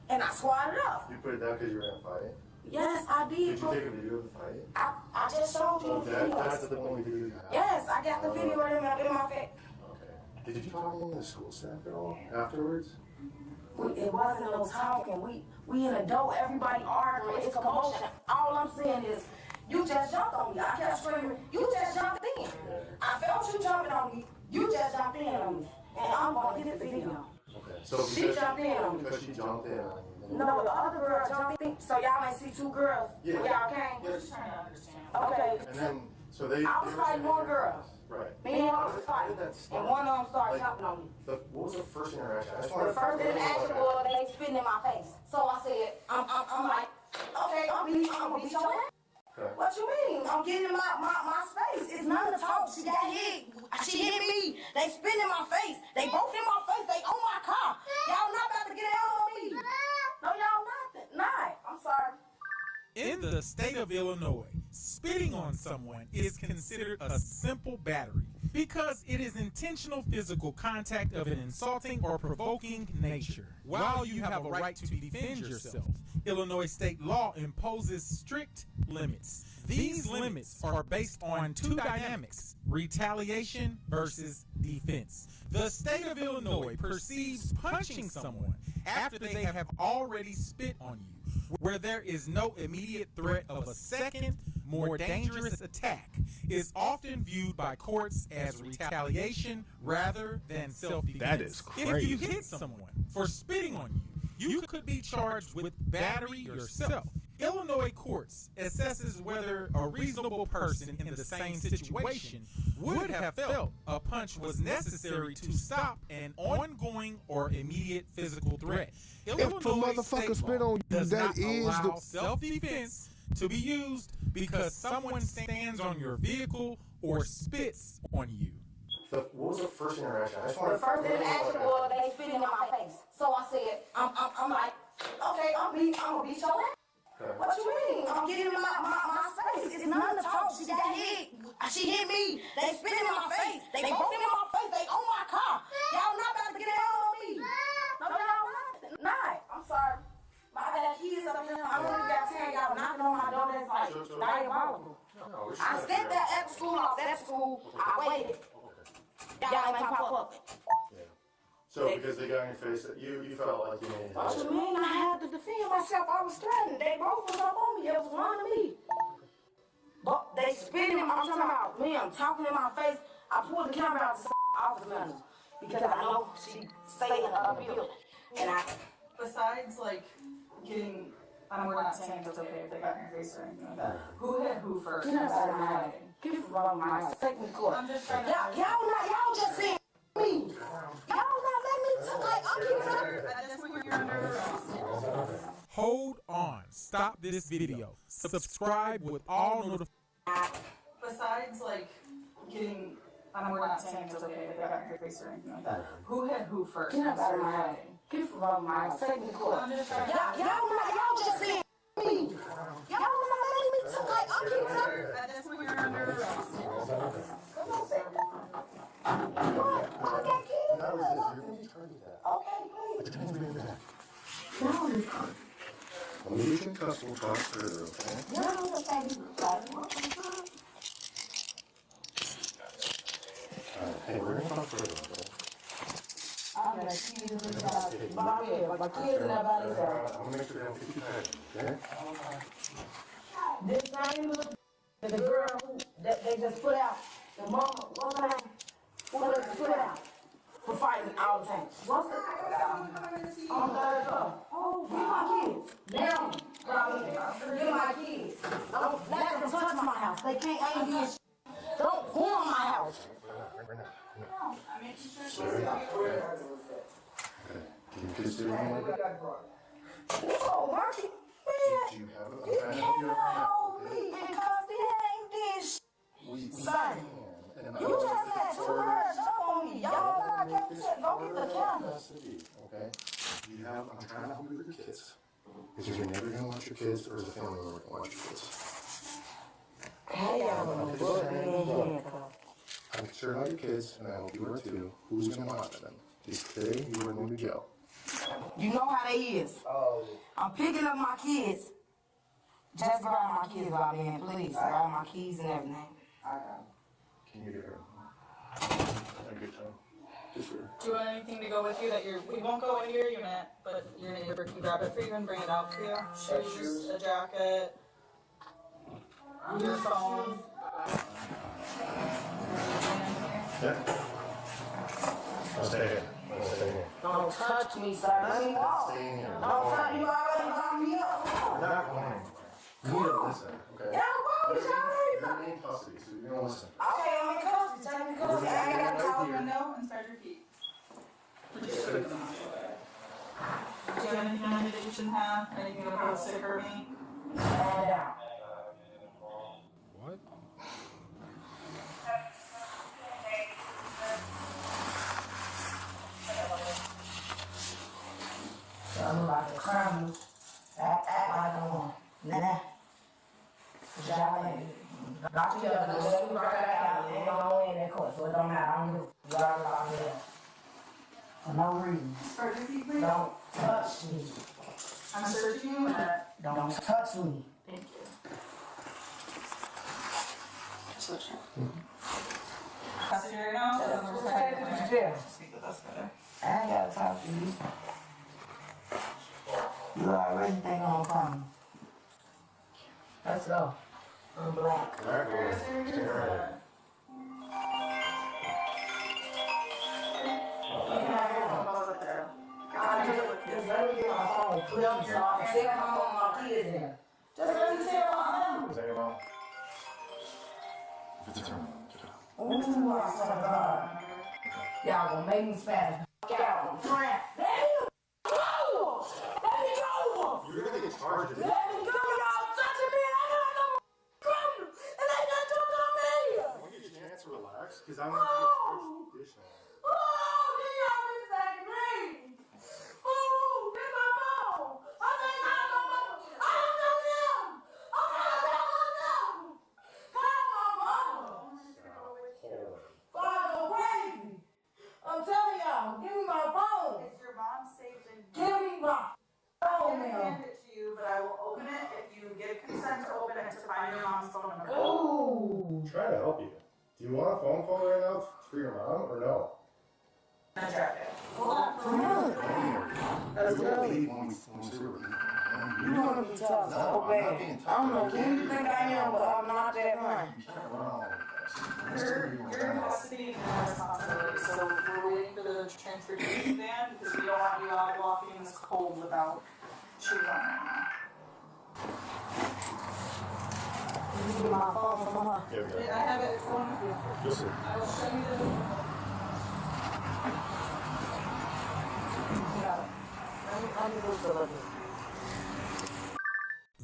and I swatted up. You put it down because you were in a fight? Yes, I did. Did you take a video of the fight? I just showed you the video. That's the only video you have? Yes, I got the video in my face. Okay. Did you talk to the school staff at all afterwards? It wasn't no talking. We in a door, everybody arguing. It's commotion. All I'm saying is, you just jumped on me. I kept screaming, you just jumped in. I felt you jumping on me. You just jumped in on me. And I'm going to get the video. Okay. So She jumped in on me. Because she jumped in on you. No, the other girl jumped in. So y'all ain't see two girls when y'all came? Yes. Okay. And then, so they... I was fighting one girl. Right. Me and her was fighting. And one of them started jumping on me. What was the first interaction? I just The first interaction was they spitting in my face. So I said, I'm like, okay, I'm gonna beat your ass. What you mean? I'm getting in my space. It's none of the talk. She got hit. She hit me. They spit in my face. They both in my face. They on my car. Y'all not about to get out on me. No, y'all not. I'm sorry. In the state of Illinois, spitting on someone is considered a simple battery because it is intentional physical contact of an insulting or provoking nature. While you have a right to defend yourself, Illinois state law imposes strict limits. These limits are based on two dynamics: retaliation versus defense. The state of Illinois perceives punching someone after they have already spit on you, where there is no immediate threat of a second, more dangerous attack, is often viewed by courts as retaliation rather than self-defense. That is crazy. If you hit someone for spitting on you, you could be charged with battery yourself. Illinois courts assesses whether a reasonable person in the same situation would have felt a punch was necessary to stop an ongoing or immediate physical threat. If a motherfucker spit on you, does that not is allow the self-defense to be used because someone stands on your vehicle or spits on you. What was the first interaction? The first interaction was they spit in my face. So I said, I'm like, okay, I'm gonna beat your ass. What you mean? I'm getting in my space. It's none of the talk. She got hit. She hit me. They spit in my face. They both in my face. They on my car. Y'all not about to get out on me. No, y'all not. I'm sorry. I got kids up here. I don't even got 10. Y'all knocking on my door. That's like diabolical. I stepped that at school off that school. I waited. Y'all ain't pop up. So because they got in your face, you felt like you made it. What you mean? I had to defend myself. I was threatened. They both was up on me. It was one of me. But they spit in my, I'm talking about me. I'm talking in my face. I pulled the camera out the office manager because I know she stayed in the building. And besides like getting, we're not saying it's okay if they got in your face or anything like that. Who hit who first? Get us out of my head. Get us out of my head. Take me to court. I'm just trying to. Y'all just saying me. Y'all not letting me talk. Like, I'm keeping up. At this point, you're under arrest. Hold on. Stop this video. Subscribe with all notifications. Besides like getting, we're not saying it's okay if they got in your face or anything like that. Who hit who first? Get us out of my head. Get us out of my head. Take me to court. Y'all just saying me. Y'all not letting me talk. Like, I'm keeping up. At this point, you're under arrest. Come on, Sam. What? I got kids. Okay, please. When we can cuss, we'll talk further, okay? Hey, we're gonna talk further, okay? I got kids in my kids in that body. I'm gonna make sure they don't get you tired, okay? This same little, the girl who they just put out, the mama, what's her name? Who they just put out for fighting all the time. What's the on the third floor? Oh, my kids. Now, get my kids. Don't let them touch my house. They can't aim me. Don't go on my house. I'm making sure she's Can you kiss your own? Oh, Marky. Did you have a You cannot hold me because it ain't this son. You just had 2 words up on me. Y'all I can't go get the cameras. Okay? You have, I'm trying to help you with your kids. Because you're never going to want your kids, or as a family member, going to want your kids. Hey, y'all gonna put me in handcuffs. I'm concerned about your kids, and I hope you are too. Who's going to watch them? Because today, you are going to jail. You know how they is. Oh. I'm picking up my kids. Just grab my kids while I'm in, please. Grab my keys and everything. Can you get her? A good time. Just for Do you want anything to go with you that we won't go in here unit, but your neighbor can grab it for you and bring it out to you? Shoes, a jacket, your phone. Yeah. I'll stay here. I'll stay here. Don't touch me, sir. Let me walk. Stay in here. Don't touch me. You already got me up. You're not going. You need to listen, okay? Yeah, I'm going. You're in custody, so you're going to listen. Okay, I'm in custody. Take me custody. I ain't got to Out talk. the window and start your feet. Just put them out. Do you have anything on you that you shouldn't have? Anything that will sick or me? Stand down. What? I'm like a criminal. Act like a woman. Nah. Y'all ain't. Got you up. Let me right back out. Ain't no way in that court, so it don't matter. I'm just y'all about me there. For no reason. Start your feet, please. Don't touch me. I'm searching you. Don't touch me. Thank you. Switch. Custody right now? Yeah. Speak with us better. I ain't gotta talk to you. You already think I'm coming. Let's go. I'm black. Just let me get my phone. Put up so I can take my phone, my kids in there. Just let me take my phone. Is that your mom? If it's her mom, get out. Ooh, I swear to God. Y'all gonna make me spaz. Fuck out. I'm trying. Let me go! Let me go! You're going to get charged. Let me go! Y'all touching me! I know I'm criminal! And they got to do me! I want you a chance to relax, because I'm going to get charged additional. Oh, get y'all this back me! Oh, get my phone! I think I know my phone! I don't know them! I don't know them! Call my mama! Father, crazy! I'm telling y'all, give me my phone! Is your mom safe in Give me my phone I now! hand it to you, but I will open it if you get consent to open it to find your mom's phone number. Ooh! Try to help you. Do you want a phone call right now for your mom, or no? I track it. Let's go. You You want to be talking so bad. I don't know who you think I am, but I'm not that man. You're in custody and have responsibility, so we're waiting for the transportation van because we don't want you out walking in this cold without shoes on right now. You can get my phone from her. I have it going with you. Listen. I will show you the.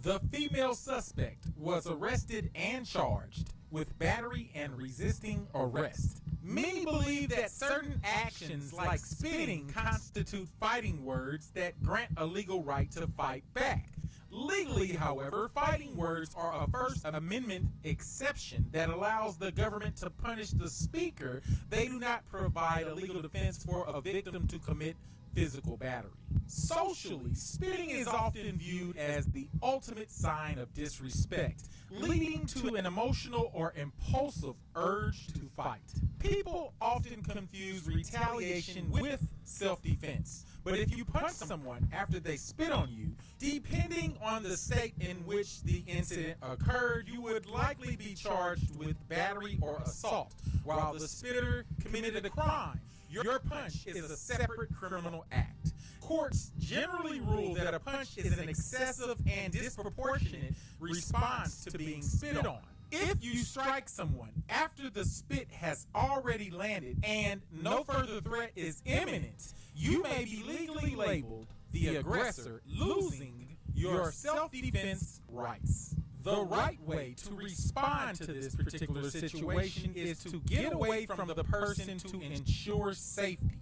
The female suspect was arrested and charged with battery and resisting arrest. Many believe that certain actions like spitting constitute fighting words that grant a legal right to fight back. Legally, however, fighting words are a First Amendment exception that allows the government to punish the speaker. They do not provide a legal defense for a victim to commit physical battery. Socially, spitting is often viewed as the ultimate sign of disrespect, leading to an emotional or impulsive urge to fight. People often confuse retaliation with self-defense. But if you punch someone after they spit on you, depending on the state in which the incident occurred, you would likely be charged with battery or assault. While the spitter committed a crime, your punch is a separate criminal act. Courts generally rule that a punch is an excessive and disproportionate response to being spit on. If you strike someone after the spit has already landed and no further threat is imminent, you may be legally labeled the aggressor, losing your self-defense rights. The right way to respond to this particular situation is to get away from the person to ensure safety.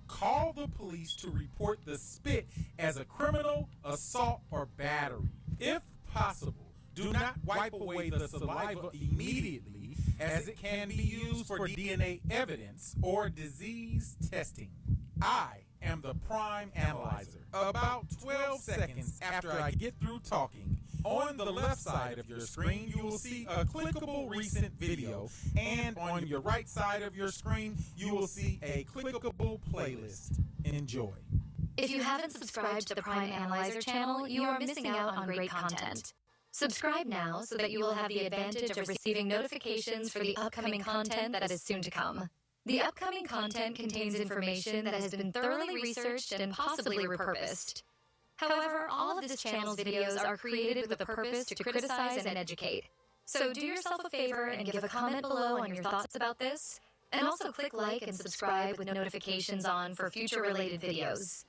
Call the police to report the spit as a criminal assault or battery. If possible, do not wipe away the saliva immediately, as it can be used for DNA evidence or disease testing. I am the Prime Analyzer. About 12 seconds after I get through talking, on the left side of your screen, you will see a clickable recent video, and on your right side of your screen, you will see a clickable playlist. Enjoy. If you haven't subscribed to the Prime Analyzer channel, you are missing out on great content. Subscribe now so that you will have the advantage of receiving notifications for the upcoming content that is soon to come. The upcoming content contains information that has been thoroughly researched and possibly repurposed. However, all of this channel's videos are created with the purpose to criticize and educate. So do yourself a favor and give a comment below on your thoughts about this, and also click like and subscribe with notifications on for future related videos.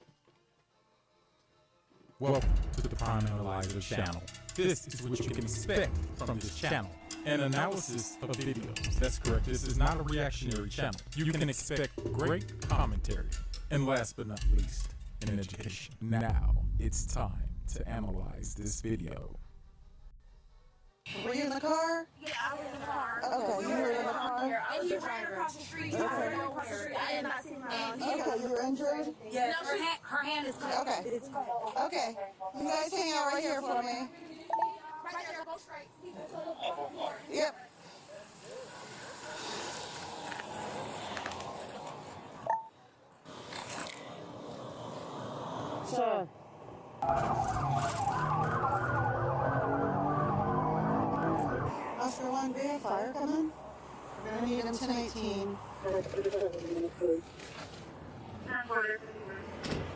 Welcome to the Prime Analyzer channel. This is what you can expect from this channel. An analysis of videos. That's correct. This is not a reactionary channel. You can expect great commentary. And last but not least, an education. Now, it's time to analyze this video. Were you in the car? Yeah, I was in the car. Okay, you were in the car? And you ran across the street. You ran across the street. I did not see her. Okay, you were injured? Yes. No, her hand is cut. Okay. Okay. You guys hang out right here for me. Right there, go straight. Yep. Sir. Oscar 1B, fire coming. We're gonna need him 1018.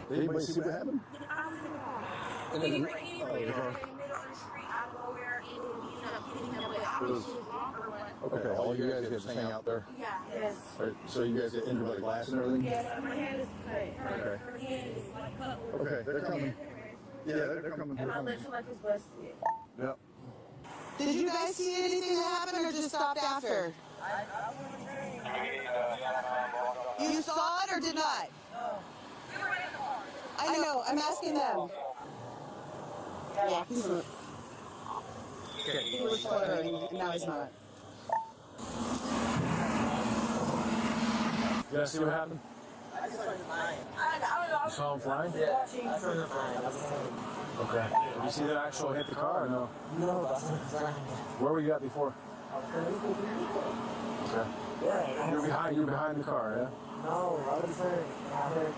Did anybody see what happened? And then, okay, all you guys just hang out there? Yeah. Yes. Right, so you guys get injured by the glass and everything? Yes, my hand is cut. Okay. Her hand is like cut. Okay, they're coming. Yeah, they're coming. And my lip feel like it's busted. Yep. Did you guys see anything that happened or just stopped after? You saw it or did not? I know, I'm asking them. Yeah, he's not. He was fluttering, and now he's not. You guys see what happened? I just started flying. I don't know. You saw him flying? Yeah, I started flying. Okay. Did you see the actual hit the car or no? No, but I started flying. Where were you at before? Okay. Yeah. You're behind the car, yeah? No, I was hurt. I heard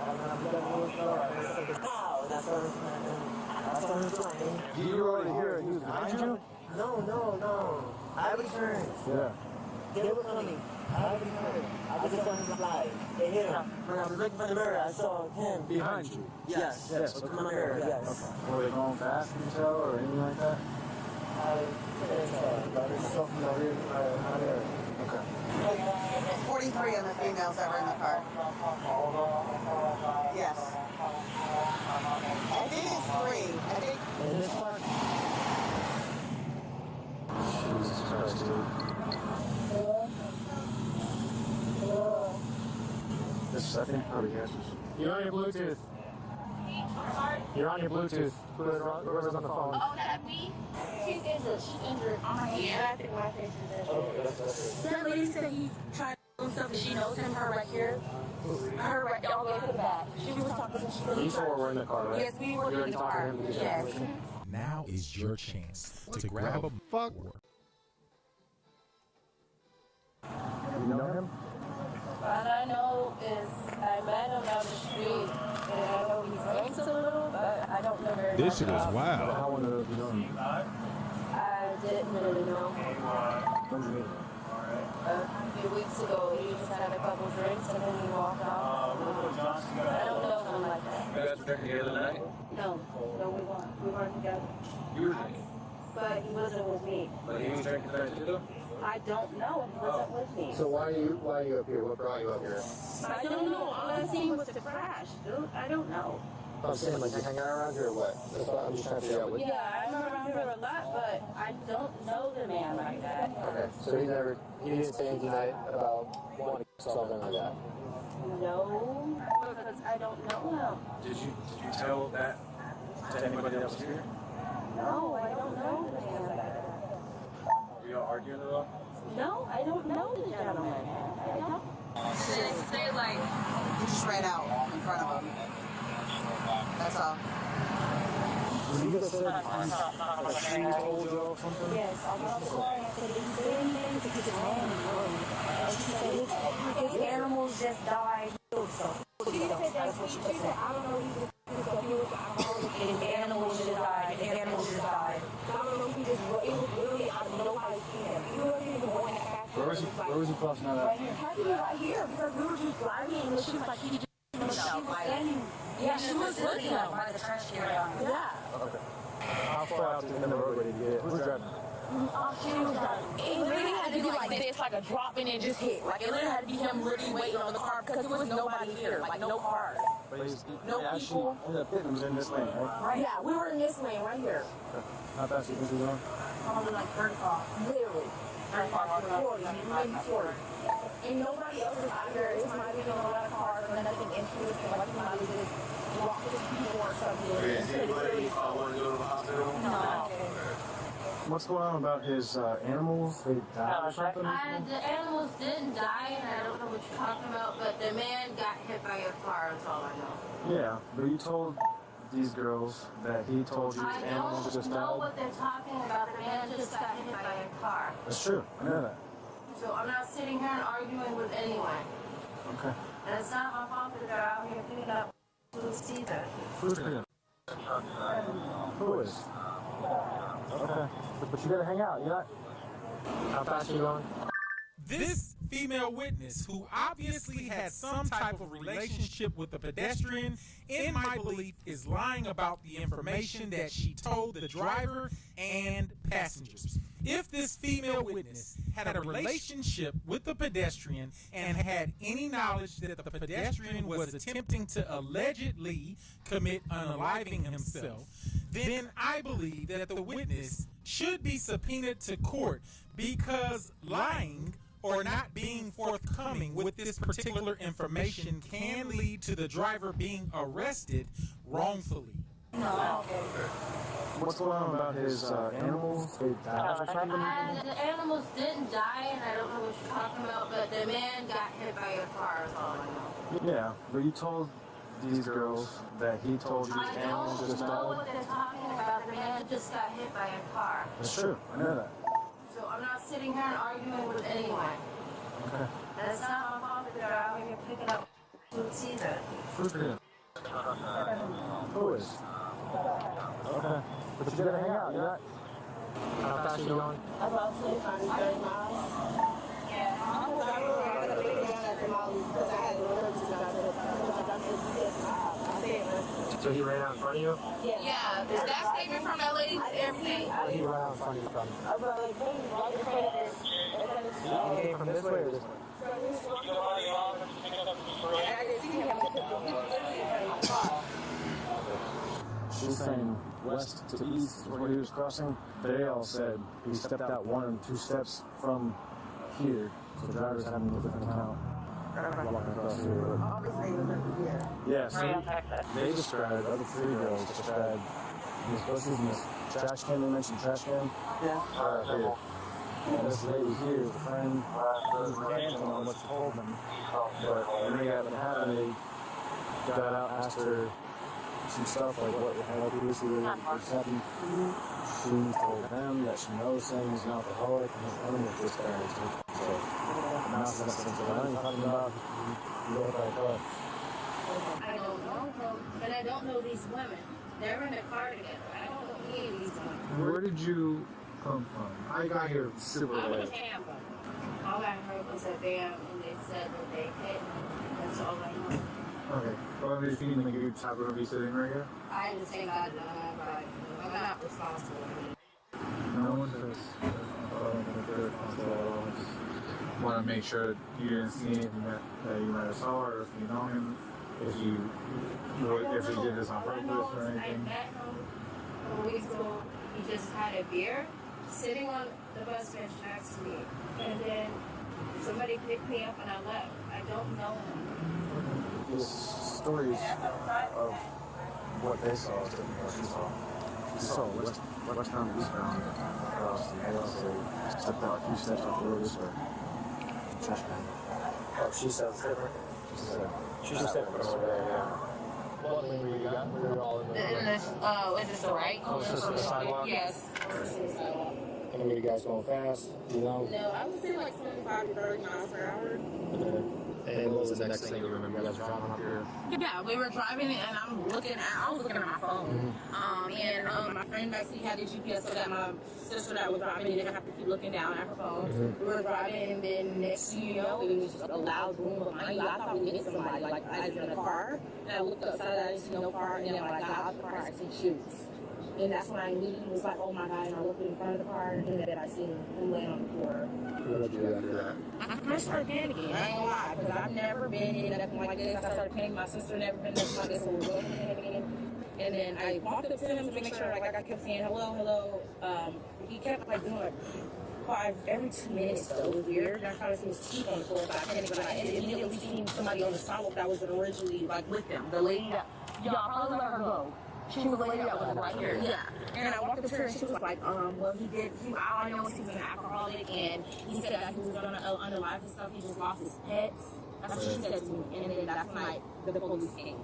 pow, that's what I started flying. You were already here. He was behind you? No. I was hurt. Yeah. They were coming. I was hurt. I just started to fly. They hit him. When I was looking for the mirror, I saw him. Behind you? Yes. Yes. Look at my mirror, yes. Okay. Were they going fast, can you tell, or anything like that? Okay. 43 of the females that were in the car. Yes. I think it's 3. I think. In this car? Jesus Christ, dude. This, I think, probably answers. You're on your Bluetooth. I'm sorry? You're on your Bluetooth. Whoever's on the phone. Oh, that me? She's injured. She's injured on my hand. I think my face is injured. That lady said he tried to do himself and she knows him. Her right here. Her right all the way to the back. She was talking to You four were in the car, right? Yes, we were in the car. Yes. Now is your chance to grab a fuck. You know him? What I know is I met him down the street, and I know he drinks a little, but I don't know very much. This shit is about him. wild. How long have you known him? I didn't really know. What do you mean? A few weeks ago, he just had a couple drinks and then he walked off. I don't know him like that. You guys were drinking together tonight? No, we weren't. We weren't together. You were drinking. But he wasn't with me. But he was drinking tonight too? I don't know. He wasn't with me. So why are you up here? What brought you up here? I don't know. All I seen was the crash, dude. I don't know. I'm saying, like, you hang out around here or what? That's what I'm just trying to figure out. What... Yeah, I'm around here a lot, but I don't know the man like that. Okay, so he didn't say anything tonight about wanting something like that? No, because I don't know him. Did you tell that to anybody else here? No, I don't know the man like that. Were y'all arguing at all? No, I don't know the gentleman. I don't. They like, you just ran out in front of him. That's all. You guys said she told you or something? Yes, I got the call and I said, did he say anything? Because he's laying in the room. And she said, his animals just died. So, that's what she said. I don't know, his animals just died. His animals just died. So I don't know if he just, it was really, I don't know how to see him. He wasn't even going that fast. Where was he crossing out at? Right here. Probably right here, because we were just driving and she was like, he just, yeah, she was looking at by the trash can. Yeah. Okay. How far out in the roadway did you get? Who's driving? She was driving. It literally had to be like this, like a drop and it just hit. Like it literally had to be him literally waiting on the car because there was nobody here, like no cars. No people. It was in this lane, right? Yeah, we were in this lane right here. How fast do you think he was going? Probably like 35. Literally. 35, 40, maybe 40. And nobody else was out here. It was not even a lot of cars or nothing intruded. Like somebody just walked with people or something. Is anybody want to go to the hospital? No. What's going on about his animals? They died or something? The animals didn't die, and I don't know what you're talking about, but the man got hit by a car, that's all I know. Yeah, but you told these girls that he told you his animals just died? I don't know what they're talking about. The man just got hit by a car. That's true. I know that. So I'm not sitting here and arguing with anyone. Okay. And it's not my fault that they're out here picking up foods either. Who's picking up? Who is? Okay. But you gotta hang out. You're not. How fast are you going? This female witness, who obviously had some type of relationship with the pedestrian, in my belief, is lying about the information that she told the driver and passengers. If this female witness had a relationship with the pedestrian and had any knowledge that the pedestrian was attempting to allegedly commit unaliving himself, then I believe that the witness should be subpoenaed to court, because lying or not being forthcoming with this particular information can lead to the driver being arrested wrongfully. What's going on about his animals? They died or something? The animals didn't die, and I don't know what you're talking about, but the man got hit by a car, that's all I know. Yeah, but you told these girls that he told you his animals just died? I don't know what they're talking about. The man just got hit by a car. That's true. I know that. So I'm not sitting here and arguing with anyone. Okay. And it's not my fault that they're out here picking up foods either. Who's picking up? Who is? Okay. But you gotta hang out. You're not. How fast are you going? About 25 to 30 miles. Yeah. I was gonna pick it down at the mall because I had emergency doctor. So he ran out in front of you? Yeah. Is that statement from that lady? Everything. He ran out in front of you from? I was like, hey, right in front of this. He came from this way or this way? I didn't see him. She's saying west to east is where he was crossing. They all said he stepped out 1 or 2 steps from here. So the driver's having a different account. Walking across the road. Yeah, so they described, other 3 girls described these bushes in this trash can. They mentioned trash can. Yeah. Here. And this lady here is a friend. Doesn't know what told them. But when they got what happened, they got out, asked her some stuff like what previously was happening. She told them that she knows him, he's an alcoholic, and his own was discharged. So now she's got things around. You're talking about you look like what? I don't know them, but I don't know these women. They're in a car together. I don't know any of these women. Where did you come from? I got here super I'm late. from Tampa. All I heard was a bam, and they said that they hit me. That's all I know. Okay. Well, I'm just feeling like you just happen to be sitting right here. I understand I don't know, but I'm not responsible. No one says you're responsible at all. Just want to make sure you didn't see anything that you might have saw, or if you know him, if he did this on purpose or anything. I met him a couple weeks ago. He just had a beer sitting on the bus bench next to me. And then somebody picked me up and I left. I don't know him. The stories of what they saw is different than what she saw. She saw westbound and eastbound across the LLC, stepped out a few steps off the road this way. Trash can. Oh, she said it's different? She said from over there, yeah. What lane were you got? We were all in the... Is this the right? Closer to the sidewalk? Yes. And were you guys going fast? You know? No, I was saying like 25 to 30 miles per hour. And what was the next thing you remember? You guys were driving up here? Yeah, we were driving and I was looking at my phone. My friend actually had the GPS so that my sister that was driving didn't have to keep looking down at her phone. We were driving and then next thing you know, it was just a loud boom behind you. I thought we hit somebody, like I was in a car. And I looked upside, I didn't see no car, and then when I got out of the car, I see shoes. And that's when I immediately was like, oh my God, and I looked in front of the car, and then I seen him laying on the floor. What did you do after that? I started panicking, I ain't gonna lie, because I've never been in nothing like this. I started panicking, my sister never been nothing like this, so we both panicking. And then I walked up to him to make sure, like I kept saying, hello, hello. He kept like doing like every 2 minutes, so it was weird. And I started seeing his teeth on the floor, so I panicked, but I immediately seen somebody on the sidewalk that was originally like with them. The lady that, y'all probably let her go. She was the lady that was right here. Yeah. And I walked up to her and she was like, well, all I know is he was an alcoholic and he said that he was going to unalive himself. He just lost his pets. That's what she said to me. And then that's when the police came.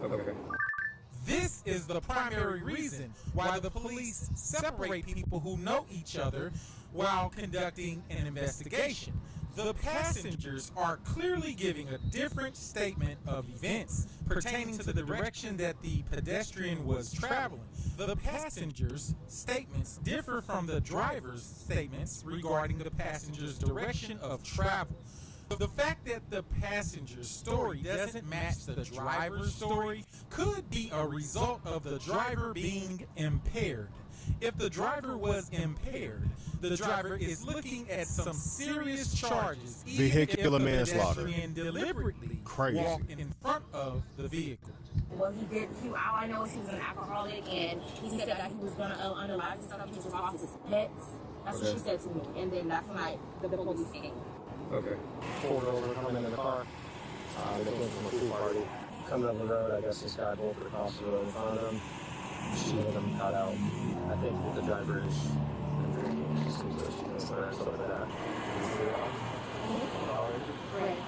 Okay. This is the primary reason why the police separate people who know each other while conducting an investigation. The passengers are clearly giving a different statement of events pertaining to the direction that the pedestrian was traveling. The passengers' statements differ from the driver's statements regarding the passenger's direction of travel. The fact that the passenger's story doesn't match the driver's story could be a result of the driver being impaired. If the driver was impaired, the driver is looking at some serious charges, Vehicular manslaughter. Pedestrian deliberately Crazy. walked in front of the vehicle. Well, all I know is he was an alcoholic, and he said that he was going to unalive himself. He just lost his pets. That's what she said to me. And then that's when the police came. Okay. Pulled over, coming in the car. They came from a pool party. Coming up the road, I guess this guy bolted across the road in front of them. She hit him, got out. I think that the driver is drinking. Stuff like that. Right.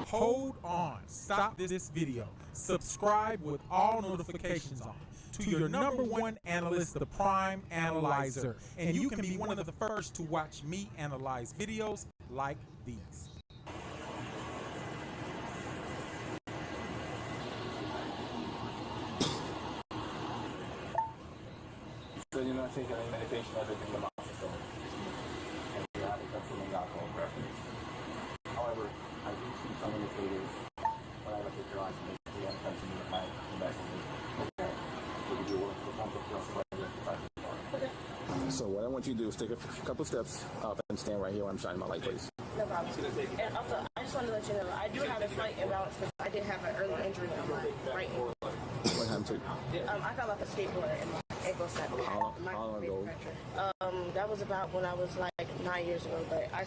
Hold on. Stop this video. Subscribe with all notifications on to your #1 analyst, the Prime Analyzer. And you can be one of the first to watch me analyze videos like these. So you're not taking any medication other than the moxicillin. And you have a controlling alcohol preference. However, I do see some indicators when I look at your eyes and they have something in my messages. Okay. So we do work for comfort plus So what I want you to do is take a couple steps up and stand right here where I'm shining my light, please. No problem. And also, I just wanted to let you know, I do have a slight imbalance because I did have an early injury on my right hand. What happened to you? I fell off a skateboard and my ankle snapped. How long ago? That was about when I was like 9 years ago, but I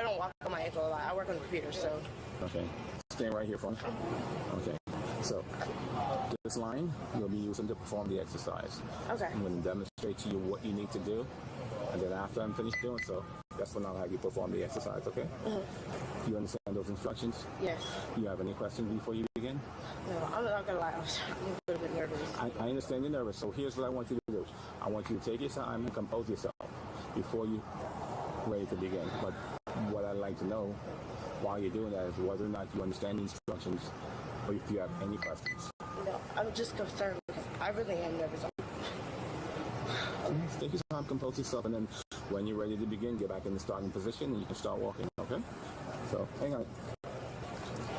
don't walk on my ankle a lot. I work on the computer, so. Okay. Stand right here for me. Okay. So, this line you'll be using to perform the exercise. Okay. I'm going to demonstrate to you what you need to do, and then after I'm finished doing so, that's when I'll have you perform the exercise, okay? You understand those instructions? Yes. Do you have any questions before you begin? No, I'm not going to lie. I'm a little bit nervous. I understand you're nervous, so here's what I want you to do. I want you to take your time and compose yourself before you're ready to begin. But what I'd like to know while you're doing that is whether or not you understand the instructions or if you have any questions. No, I'm just concerned because I really am nervous. Take your time, compose yourself, and then when you're ready to begin, get back in the starting position and you can start walking, okay? So, hang on.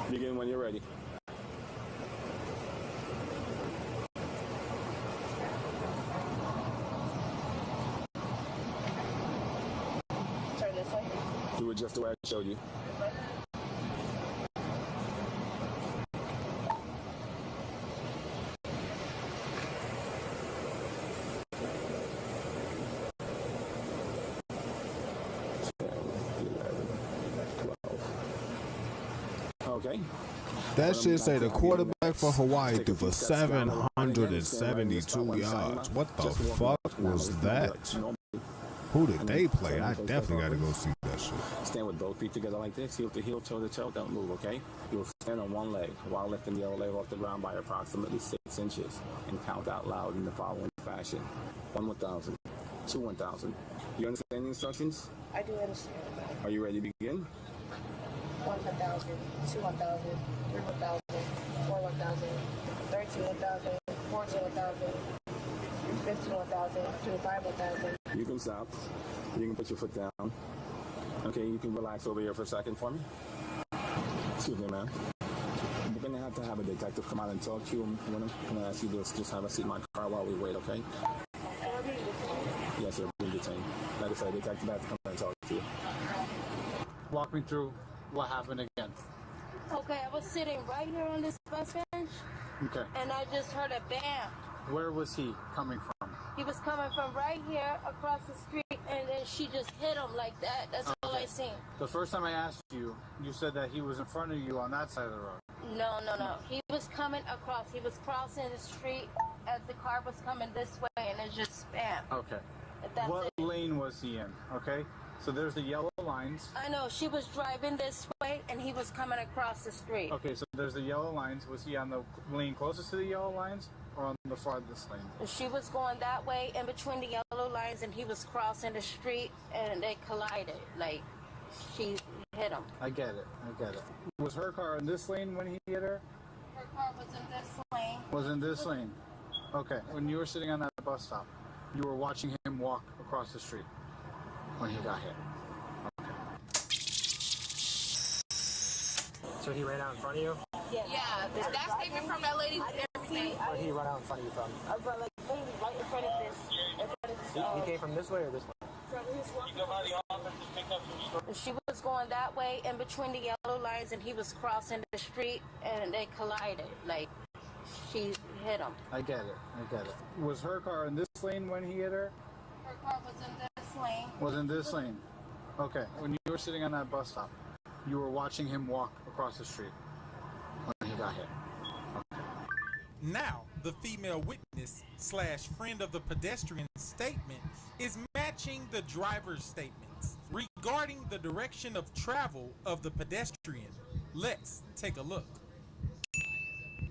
Begin when you're ready. Turn this way. Do it just the way I showed you. Okay. That shit say the quarterback for Hawaii threw for 772 yards. What the fuck was that? Who did they play? I definitely gotta go see that shit. Stand with both feet together like this. Heel to heel, toe to toe. Don't move, okay? You will stand on one leg while lifting the other leg off the ground by approximately 6 inches and count out loud in the following fashion. 1 1,000. 2 1,000. You understand the instructions? I do understand. Are you ready to begin? 1 1,000, 2 1,000, 3 1,000, 4 1,000, 13 1,000, 14 1,000, 15 1,000, 25 1,000. You can stop. You can put your foot down. Okay, you can relax over here for a second for me. Excuse me, ma'am. We're going to have a detective come out and talk to you. I'm going to ask you to just have a seat in my car while we wait, okay? Yes, sir, being detained. Like I said, detective has to come out and talk to you. Walk me through what happened again. Okay, I was sitting right here on this bus bench, Okay. and I just heard a bam. Where was he coming from? He was coming from right here across the street, and then she just hit him like that. That's all I seen. The first time I asked you, you said that he was in front of you on that side of the road. No. He was coming across. He was crossing the street as the car was coming this way, and it just spam. Okay. That's What it. lane was he in? Okay. So there's the yellow lines. I know. She was driving this way, and he was coming across the street. Okay, so there's the yellow lines. Was he on the lane closest to the yellow lines or on the farthest lane? She was going that way in between the yellow lines, and he was crossing the street, and they collided. Like, she hit him. I get it. Was her car in this lane when he hit her? Her car was in this lane. Was in this lane. Okay. When you were sitting on that bus stop, you were watching him walk across the street when he got hit. So he ran out in front of you? Yes. Yeah, that statement from that lady was everything. Where did he run out in front of you from? Like, right in front of this. He came from this way or this way? She was going that way in between the yellow lines, and he was crossing the street, and they collided. Like, she hit him. I get it. Was her car in this lane when he hit her? Her car was in this lane. Was in this lane. Okay. When you were sitting on that bus stop, you were watching him walk across the street when he got hit. Now, the female witness / friend of the pedestrian statement is matching the driver's statements regarding the direction of travel of the pedestrian. Let's take a look.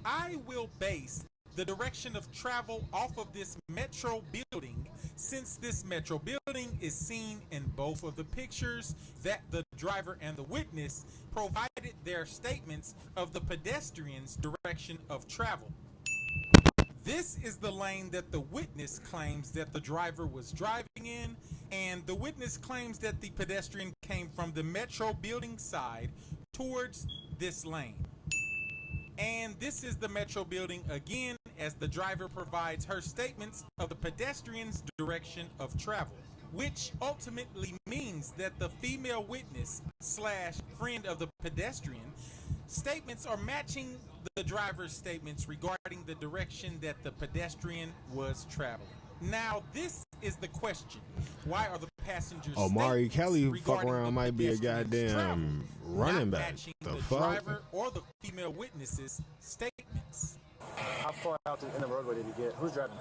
I will base the direction of travel off of this metro building, since this metro building is seen in both of the pictures that the driver and the witness provided their statements of the pedestrian's direction of travel. This is the lane that the witness claims that the driver was driving in, and the witness claims that the pedestrian came from the metro building side towards this lane. And this is the metro building again, as the driver provides her statements of the pedestrian's direction of travel, which ultimately means that the female witness / friend of the pedestrian statements are matching the driver's statements regarding the direction that the pedestrian was traveling. Now, this is the question. Why are the passengers Omari Kelly fuck regarding around the might be a pedestrian's travel goddamn running not back. matching The the fuck? driver or the female witness's statements? How far out in the roadway did he get? Who's driving?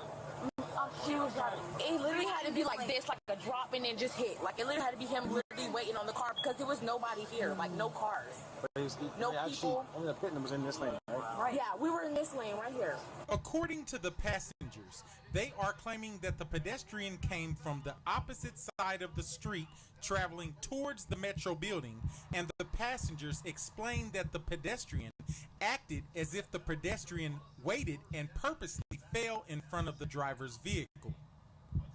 He was driving. It literally had to be like this, like a drop and then just hit. Like it literally had to be him literally waiting on the car because there was nobody here, like no cars. No people. Only the pit was in this lane, right? Yeah, we were in this lane right here. According to the passengers, they are claiming that the pedestrian came from the opposite side of the street traveling towards the Metro building, and the passengers explained that the pedestrian acted as if the pedestrian waited and purposely fell in front of the driver's vehicle.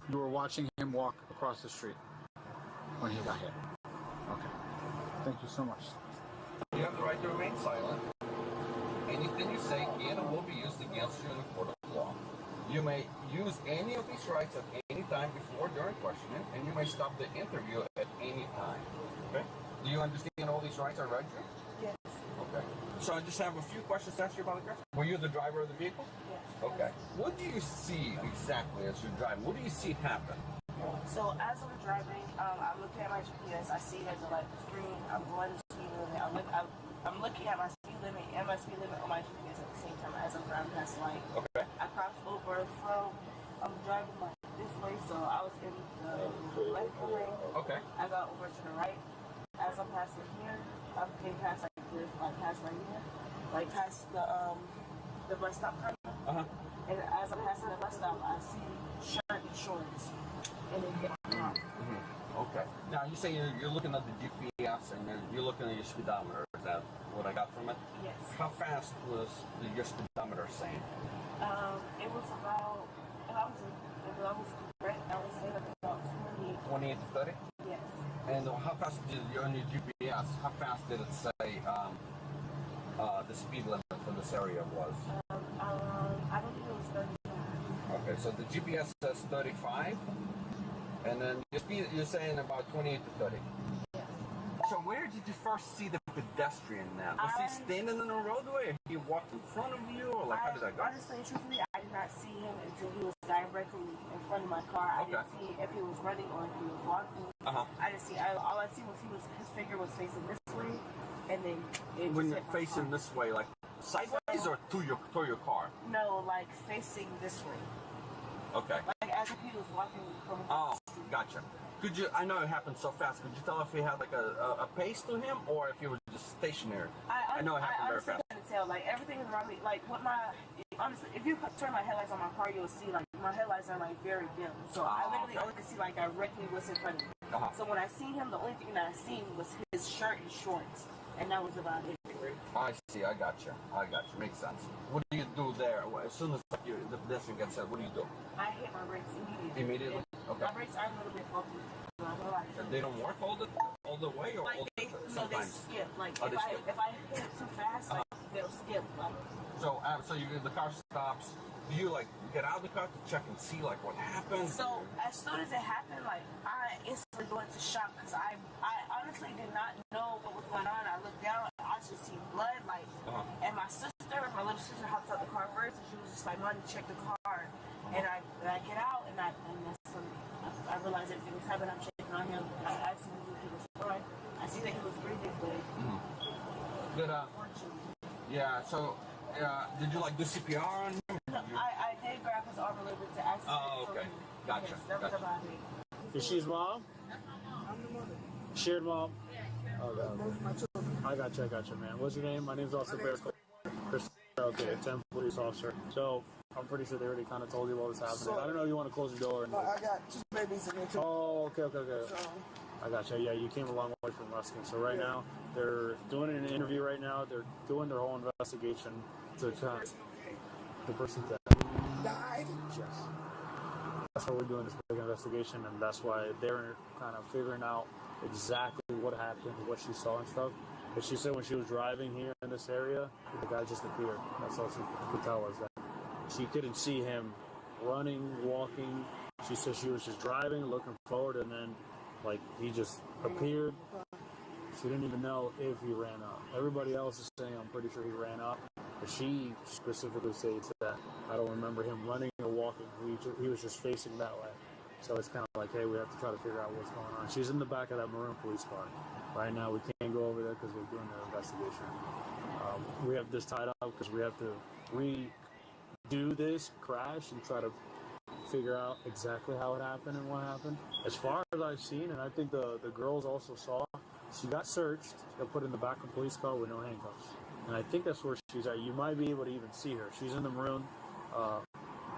You were watching him walk across the street when he got hit. Okay. Thank you so much. You have the right to remain silent. Anything you say can and will be used against you in the court of law. You may use any of these rights at any time before or during questioning, and you may stop the interview at any time. Okay? Do you understand all these rights I read you? Yes. Okay. So I just have a few questions to ask you about the car. Were you the driver of the vehicle? Yes. Okay. What do you see exactly as you're driving? What do you see happen? So as I'm driving, I'm looking at my GPS. I see that the light is green. I'm going to speed limit. I'm looking at my speed limit and my speed limit on my GPS at the same time as I'm driving past the light. Okay. I crossed over from, I'm driving like this way, so I was in the left lane. Okay. I got over to the right. As I'm passing here, I'm getting past like this, like past right here, like past the bus stop kind of. And as I'm passing the bus stop, I see shirt and shorts. And then get my car. Okay. Now you say you're looking at the GPS and you're looking at your speedometer. Is that what I got from it? Yes. How fast was your speedometer saying? It was about, if I was correct, I would say about 28 to 30? Yes. And how fast did on your GPS? How fast did it say the speed limit for this area was? I don't think it was 35. Okay, so the GPS says 35, and then your speed, you're saying about 28 to 30. Yes. So where did you first see the pedestrian now? Was he standing in the roadway, or he walked in front of you, or like how did that go? Honestly, truthfully, I did not see him until he was directly in front of my car. I didn't see if he was running or if he was walking. I didn't see. All I see was his figure was facing this way, and then it When just you're hit my facing car. this way, like sideways or to your car? No, like facing this way. Okay. Like as if he was walking from. Oh, gotcha. Could you? I know it happened so fast. Could you tell if he had like a pace to him, or if he was just stationary? I know it happened very fast. I couldn't tell. Like everything is around me. Like what honestly, if you turn my headlights on my car, you'll see like my headlights are like very dim. So I literally only could see like directly what's in front of me. So when I seen him, the only thing that I seen was his shirt and shorts, and that was about it. I see. I got you. Makes sense. What do you do there? As soon as the pedestrian gets there, what do you do? I hit my brakes immediately. Immediately? Okay. My brakes are a little bit funky. They don't work all the way, or Like they sometimes? skip. Like Oh, they skip. if I hit it too fast, like they'll skip. Like So the car stops. Do you like get out of the car to check and see like what happened? so, as soon as it happened, like I instantly went into shock because I honestly did not know what was going on. I looked down, I just see blood, like, and my little sister hopped out the car first, and she was just like, "Mom, check the car." And I get out, and that's when I realized everything was happening. I'm checking on him. I asked him if he was fine. I see that he was breathing, but Did yeah. So did you like do CPR on him? no, I did grab his arm a little bit to ask him. Oh, okay. Gotcha. Yes, that was about it. Is she his mom? I'm the mother. Shared mom? I got you, man. What's your name? My name's also Bear. Chris. Okay, 10 police officer. So, I'm pretty sure they already kind of told you what was happening. I don't know if you want to close the door. No, I got two babies in there too. Oh, okay. I got you. Yeah, you came a long way from Ruskin. So right now, they're doing an interview right now. They're doing their whole investigation to try. The person that died? Yes. That's why we're doing this big investigation, and that's why they're kind of figuring out exactly what happened, what she saw and stuff. But she said when she was driving here in this area, the guy just appeared. That's all she could tell us. That she couldn't see him running, walking. She said she was just driving, looking forward, and then, like, he just appeared. She didn't even know if he ran up. Everybody else is saying, I'm pretty sure he ran up. But she specifically states that I don't remember him running or walking. He was just facing that way. So it's kind of like, hey, we have to try to figure out what's going on. She's in the back of that maroon police car. Right now, we can't go over there because we're doing the investigation. We have this tied up because we have to redo this crash and try to figure out exactly how it happened and what happened. As far as I've seen, and I think the girls also saw, she got searched, she got put in the back of a police car with no handcuffs. And I think that's where she's at. You might be able to even see her. She's in the maroon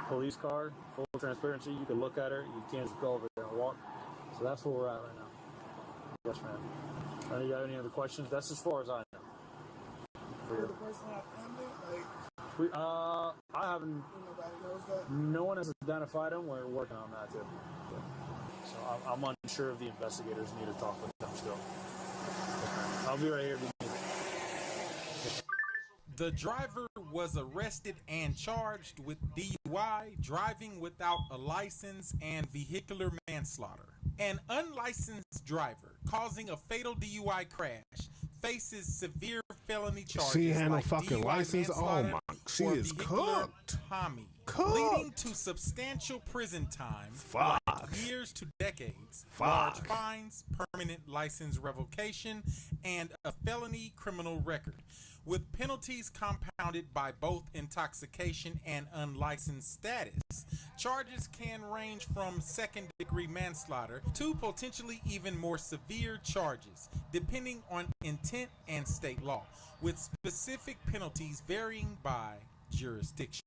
police car, full transparency. You can look at her. You can't just go over there and walk. So that's where we're at right now. Yes, ma'am. You got any other questions? That's as far as I know. The person have family? Like, I haven't. nobody knows that? No one has identified him. We're working on that too. So I'm unsure if the investigators need to talk with them still. I'll be right here if you need it. The driver was arrested and charged with DUI, driving without a license, and vehicular manslaughter. An unlicensed driver causing a fatal DUI crash faces severe felony charges. She had no like fucking DUI license. Oh manslaughter my, she or is vehicular cooked. Tommy, Cooked. leading to substantial prison time, Fuck. like years to decades, Fuck. large fines, permanent license revocation, and a felony criminal record, with penalties compounded by both intoxication and unlicensed status. Charges can range from second-degree manslaughter to potentially even more severe charges, depending on intent and state law, with specific penalties varying by jurisdiction.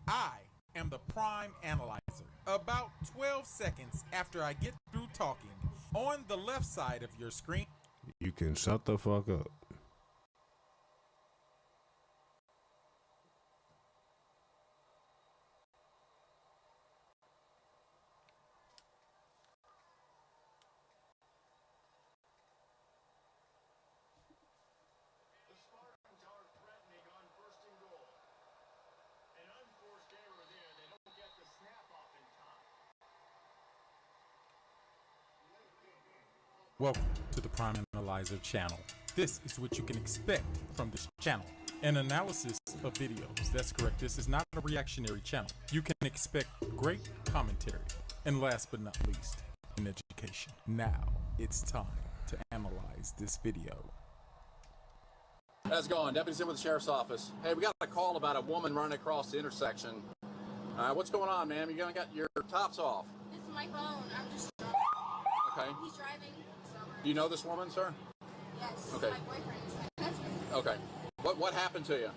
I am the Prime Analyzer. About 12 seconds after I get through talking, on the left side of your screen, You can shut the fuck up. welcome to the Prime Analyzer channel. This is what you can expect from this channel. An analysis of videos. That's correct. This is not a reactionary channel. You can expect great commentary. And last but not least, an education. Now, it's time to analyze this video. How's it going? Deputy's in with the Sheriff's Office. Hey, we got a call about a woman running across the intersection. What's going on, ma'am? You got your tops off? It's my phone. I'm just driving. Okay. He's driving. Do you know this woman, sir? Yes. Okay. My boyfriend. It's my husband. Okay. What happened to you?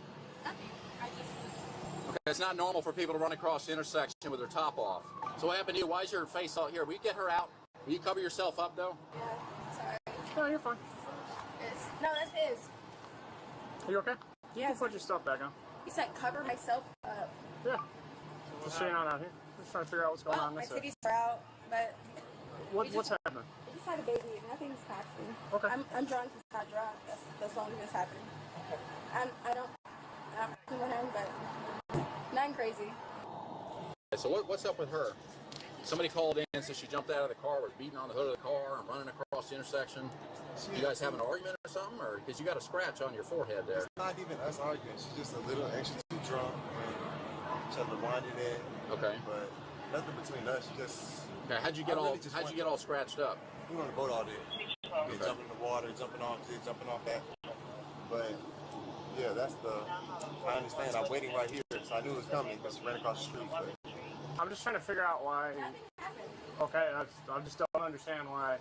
Nothing. I just was... Okay, it's not normal for people to run across the intersection with their top off. So what happened to you? Why is your face out here? Will you get her out? Will you cover yourself up, though? Yeah. Sorry. No, you're fine. No, that's his. Are you okay? Yeah. You can put your stuff back on. He said cover myself up. Yeah. Just so you're not out here. Just trying to figure out what's going on. My That's it. titties are out, but... What's happening? I just had a baby. Nothing's happening. Okay. I'm drunk. He's not drunk. That's the only thing that's happening. I don't know him, but nothing crazy. So what's up with her? Somebody called in and said she jumped out of the car, was beating on the hood of the car and running across the intersection. You guys have an argument or something? Or because you got a scratch on your forehead there. It's not even us arguing. She's just a little extra too drunk and each other winded in. Okay. But nothing between us. Just okay. How'd you get all scratched up? We were on the boat all day. Okay. Jumping in the water, jumping off this, jumping off that. But yeah, that's I understand. I'm waiting right here, so I knew it was coming because she ran across the street. But I'm just trying to figure out why. Okay, I just don't understand why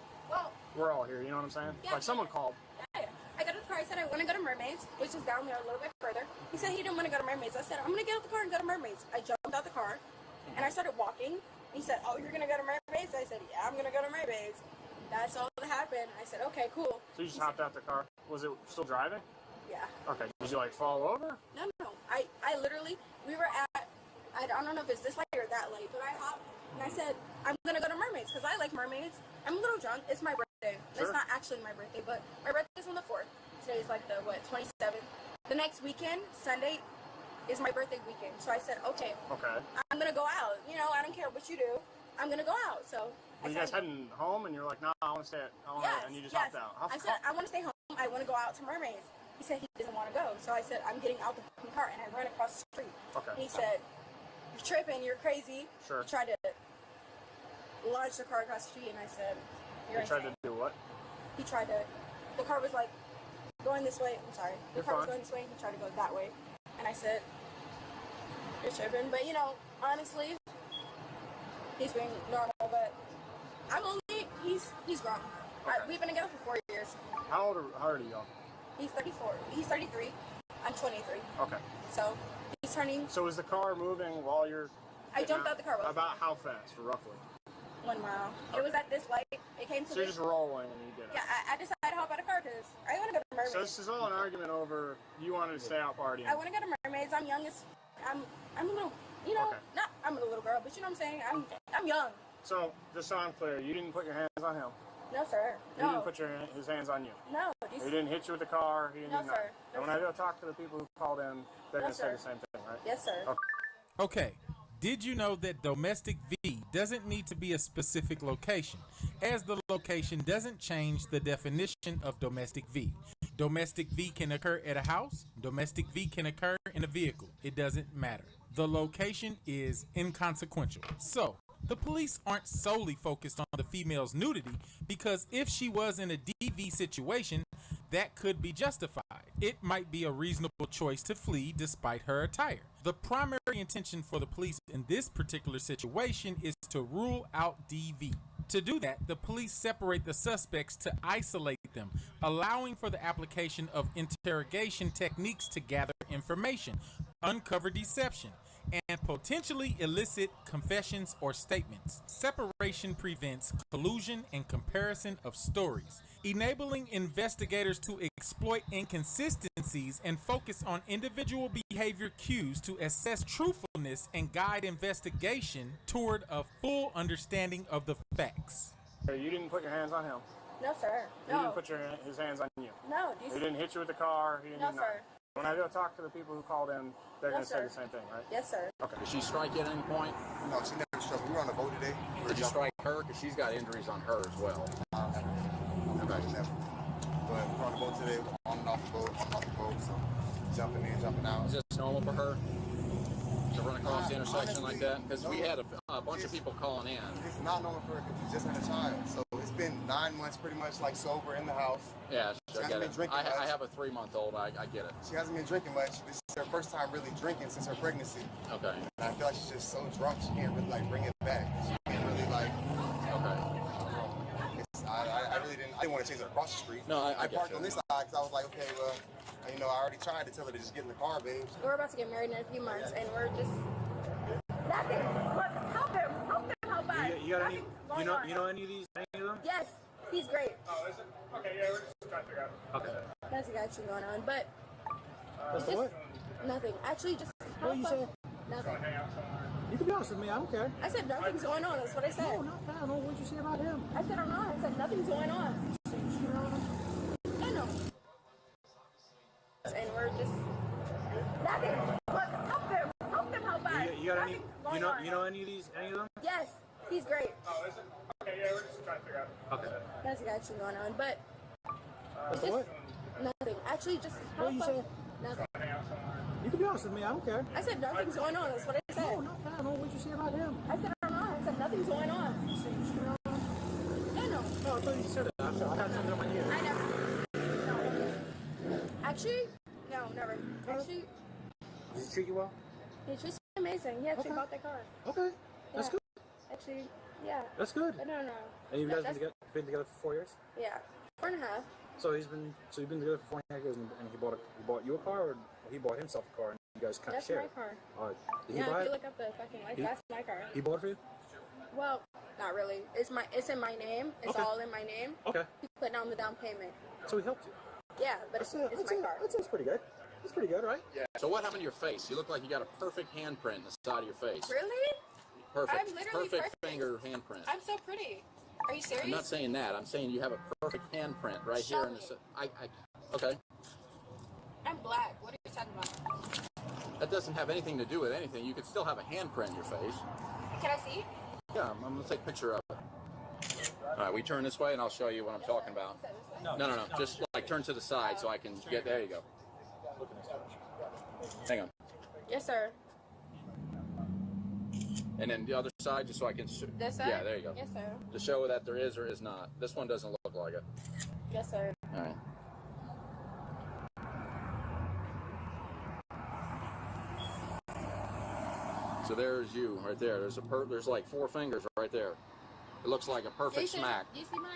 we're all here. You know what I'm saying? Yeah. Like someone called. Yeah. I got out of the car. I said I want to go to Mermaids, which is down there a little bit further. He said he didn't want to go to Mermaids. I said I'm going to get out the car and go to Mermaids. I jumped out the car and I started walking. He said, "Oh, you're going to go to Mermaids?" I said, "Yeah, I'm going to go to Mermaids." That's all that happened. I said, "Okay, cool." So you just hopped out the car. Was it still driving? Yeah. Okay. Did you like fall over? No. I literally, we were at, I don't know if it's this late or that late, but I hopped and I said, I'm going to go to Mermaids because I like mermaids. I'm a little drunk. It's my birthday. Sure. It's not actually my birthday, but my birthday's on the 4th. Today's like the, 27th. The next weekend, Sunday, is my birthday weekend. So I said, okay. I'm going to go out. You know, I don't care what you do. I'm going to go out. So Were you guys heading home and you're like, no, I want to stay and you just hopped out. I said, I want to stay home. I want to go out to Mermaids. He said he doesn't want to go. So I said, I'm getting out the fucking car, and I ran across the street. Okay. And he said, you're tripping, you're crazy. Sure. He tried to launch the car across the street, and I said, you're You tried insane. to do what? He tried to, the car was like going this way. I'm sorry. The You're car was fine. going this way, and he tried to go that way. And I said, you're tripping. But, you know, honestly, He's being normal, but he's grown. We've been together for 4 years. How old are y'all? He's 34. He's 33. I'm 23. Okay. So he's turning. So is the car moving while you're? I jumped out the car. About how fast, roughly? 1 mile. It was at this light. It came to. So you're just rolling and you get out. Yeah, I decided to hop out of the car because I want to go to Mermaids. So this is all an argument over you wanted to stay out partying. I want to go to Mermaids. I'm youngest. I'm a little, not I'm a little girl, but you know what I'm saying. I'm young. So just so I'm clear, you didn't put your hands on him. No, sir. He didn't put his hands on you. No. He didn't hit you with the car. He didn't No, do sir. nothing. No, And when I go talk to the people who called in, they're going to say sir. the same thing, right? Yes, sir. Okay. Okay. Did you know that domestic V doesn't need to be a specific location, as the location doesn't change the definition of domestic V? Domestic V can occur at a house. Domestic V can occur in a vehicle. It doesn't matter. The location is inconsequential. So, the police aren't solely focused on the female's nudity, because if she was in a DV situation, that could be justified. It might be a reasonable choice to flee despite her attire. The primary intention for the police in this particular situation is to rule out DV. To do that, the police separate the suspects to isolate them, allowing for the application of interrogation techniques to gather information, uncover deception, and potentially elicit confessions or statements. Separation prevents collusion and comparison of stories, enabling investigators to exploit inconsistencies and focus on individual behavior cues to assess truthfulness and guide investigation toward a full understanding of the facts. You didn't put your hands on him. No, sir. He didn't put his hands on you. No. He didn't hit you with the car. He didn't No, do nothing. sir. When I go talk to the people who called in, they're No, going to say sir. the same thing, right? Yes, sir. Okay. Did she strike you at any point? No, she never struck me. We were on the boat today. Did you strike her? Because she's got injuries on her as well. Never. But we're on the boat today, on and off the boat, so jumping in, jumping out. Is this normal for her to run across the intersection like that? Because we had a bunch of people calling in. It's not normal for her because she just had a child. So it's been 9 months pretty much like sober in the house. Yeah, She I hasn't get been it. drinking I much. have a 3-month-old. I get it. She hasn't been drinking much. This is her first time really drinking since her pregnancy. Okay. And I feel like she's just so drunk she can't really like bring it back. She can't really like. Okay. I really didn't want to chase her across the street. No, I get parked you. on this side because I was like, okay, well, I already tried to tell her to just get in the car, babe. We're about to get married in a few months, and we're just nothing. Look, help him, help us. You got any? Nothing's You know any of these? Any of them? Yes, he's great. Oh, is it? Okay, yeah, we're just trying to figure out. Okay. That's actually going on, but What's just what? nothing. Actually, just What you help say? us. Nothing. You can be honest with me. I don't care. I said nothing's going on. That's what I said. No, not that. No, what'd you say about him? I said I'm not. I said nothing's going on. I know. And we're just nothing. Look, help him, help us. You got any? Nothing's going on. You know any of these? Any of them? Yes, he's great. Oh, is it? Okay, yeah, we're just trying to figure out. Okay. That's actually going on, but What's just what? nothing. Actually, just What you help say? us. Nothing. You can be honest with me. I don't care. I said nothing's going on. That's what I said. No, not that. No, what'd you say about him? I said I'm not. I said nothing's going on. I know. No, I thought you said that. I had something on my ear. I never. No. Actually, no, never. Actually, Did he treat you well? he treats me amazing. He actually Okay. bought the car. Okay, that's Yeah. good. Actually, yeah. That's good. I don't know. And you That- guys been together for 4 years? Yeah, 4.5. So you've been together for 4.5 years, and he bought you a car, or he bought himself a car, and you guys kind of That's share? my car. Did he Yeah, buy if you it? look up the fucking lights, He- that's my car. He bought it for you? Well, not really. It's in my name. It's Okay. all in my name. Okay. He put down the down payment. So he helped you. Yeah, but it's my car. That's pretty good. That's pretty good, right? Yeah. So what happened to your face? You look like you got a perfect handprint in the side of your face. Really? Perfect. I'm literally perfect perfect. finger handprint. I'm so pretty. Are you serious? I'm not saying that. I'm saying you have a perfect handprint right Show here in the. Okay. I'm black. What are you talking about? That doesn't have anything to do with anything. You could still have a handprint in your face. Can I see? Yeah, I'm gonna take a picture of it. All right, we turn this way and I'll show you what I'm talking about. No. Just like turn to the side so I can get. There you go. Hang on. Yes, sir. And then the other side, just so I can. This side? Yeah, there you go. Yes, sir. To show that there is or is not. This one doesn't look like it. Yes, sir. All right. So there's you right there. There's like 4 fingers right there. It looks like a perfect smack. Do you see mine?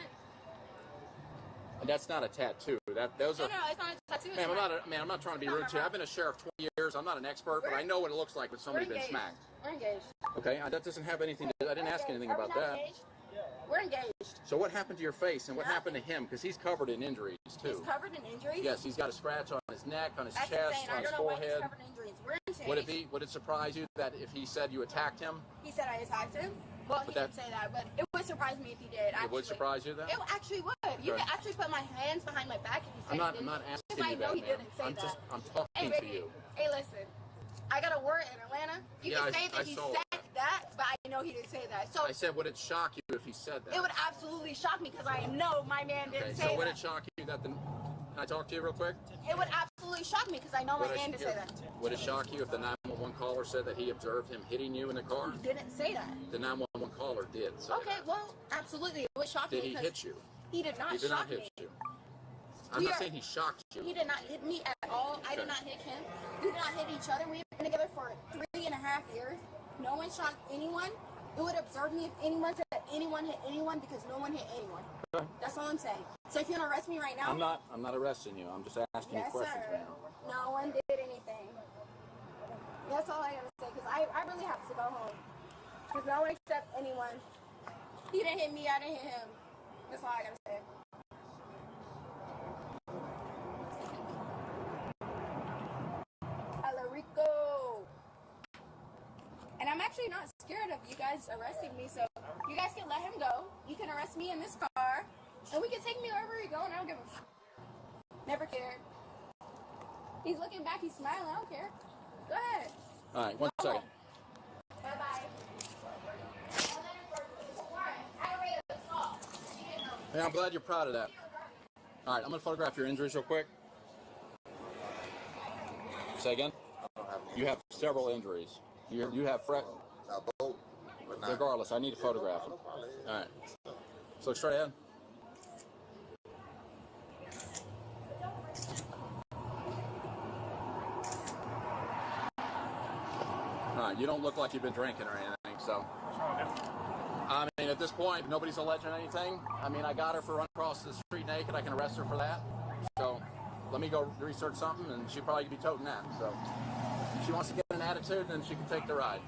And that's not a tattoo. Those are. No, it's not a tattoo. Man, I'm not trying to be rude to you. I've been a sheriff 20 years. I'm not an expert, but I know what it looks like when somebody's been smacked. We're engaged. Okay, that doesn't have anything to do. I didn't ask anything Are we about not that. engaged? We're engaged. So what happened to your face and what happened to him? Because he's covered in injuries too. He's covered in injuries? Yes, he's got a scratch on his neck, on his That's chest, insane. on I his don't know why he's forehead. covered in injuries. We're engaged. Would it surprise you that if he said you attacked him? He said I attacked him. Well, he didn't say that, but it would surprise me if he did. Actually. It would surprise you, then? It actually would. You Okay. could actually put my hands behind my back if he said I'm not it. asking I you know that, he man. didn't say I'm that. I'm talking Hey, to baby. you. Hey, listen. I got a warrant in Atlanta. You Yeah, can say I that he saw said that, but I know he didn't say that. So I said, would it shock you if he said that? it would absolutely shock me because I know my man didn't Okay, say so would that. it shock you that Can I talk to you real quick? It would absolutely shock me because I know my Would it- man didn't say that. Would it shock you if the 911 caller said that he observed him hitting you in the car? He didn't say that. The 911 caller did. So Okay, well, absolutely. It would shock did me he because hit you? he did not He did shock not hit me. you. I'm not saying he shocked you. He did not hit me at all. I did Okay. not hit him. We did not hit each other. We've been together for 3.5 years. No one shocked anyone. It would observe me if anyone said that anyone hit anyone because no one hit anyone. Okay. That's all I'm saying. So if you want to arrest me right now, I'm not arresting you. I'm just asking yes, you questions sir. right now. No one did anything. That's all I gotta say because I really have to go home. Because no one except anyone. He didn't hit me. I didn't hit him. That's all I gotta say. Alarico. And I'm actually not scared of you guys arresting me, so you guys can let him go. You can arrest me in this car, and we can take me wherever you're going. I don't give a f. Never cared. He's looking back, he's smiling. I don't care. Go ahead. All right, one second. Bye-bye. Yeah, I'm glad you're proud of that. All right, I'm going to photograph your injuries real quick. Say again? You have several injuries. You have regardless, I need to photograph them. All right. So look straight ahead. All right, you don't look like you've been drinking or anything, so. I mean, at this point, nobody's alleging anything. I mean, I got her for running across the street naked. I can arrest her for that. So let me go research something, and she'll probably be toting that. So if she wants to get an attitude, then she can take the ride.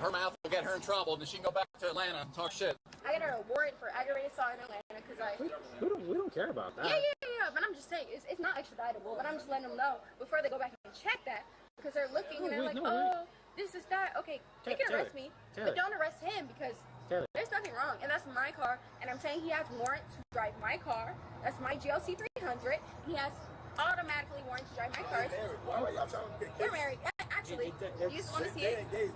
Her mouth will get her in trouble, then she can go back to Atlanta and talk shit. I got her a warrant for aggravated assault in Atlanta because I. We don't care about that. Yeah, but I'm just saying, it's not extraditable, but I'm just letting them know before they go back and check that because they're looking and they're like, oh, this is that. Okay, they can arrest me, but don't arrest him because there's nothing wrong. And that's my car, and I'm saying he has warrant to drive my car. That's my GLC 300. He has automatically warrant to drive my car. We're married. Actually, you just want to see it? We're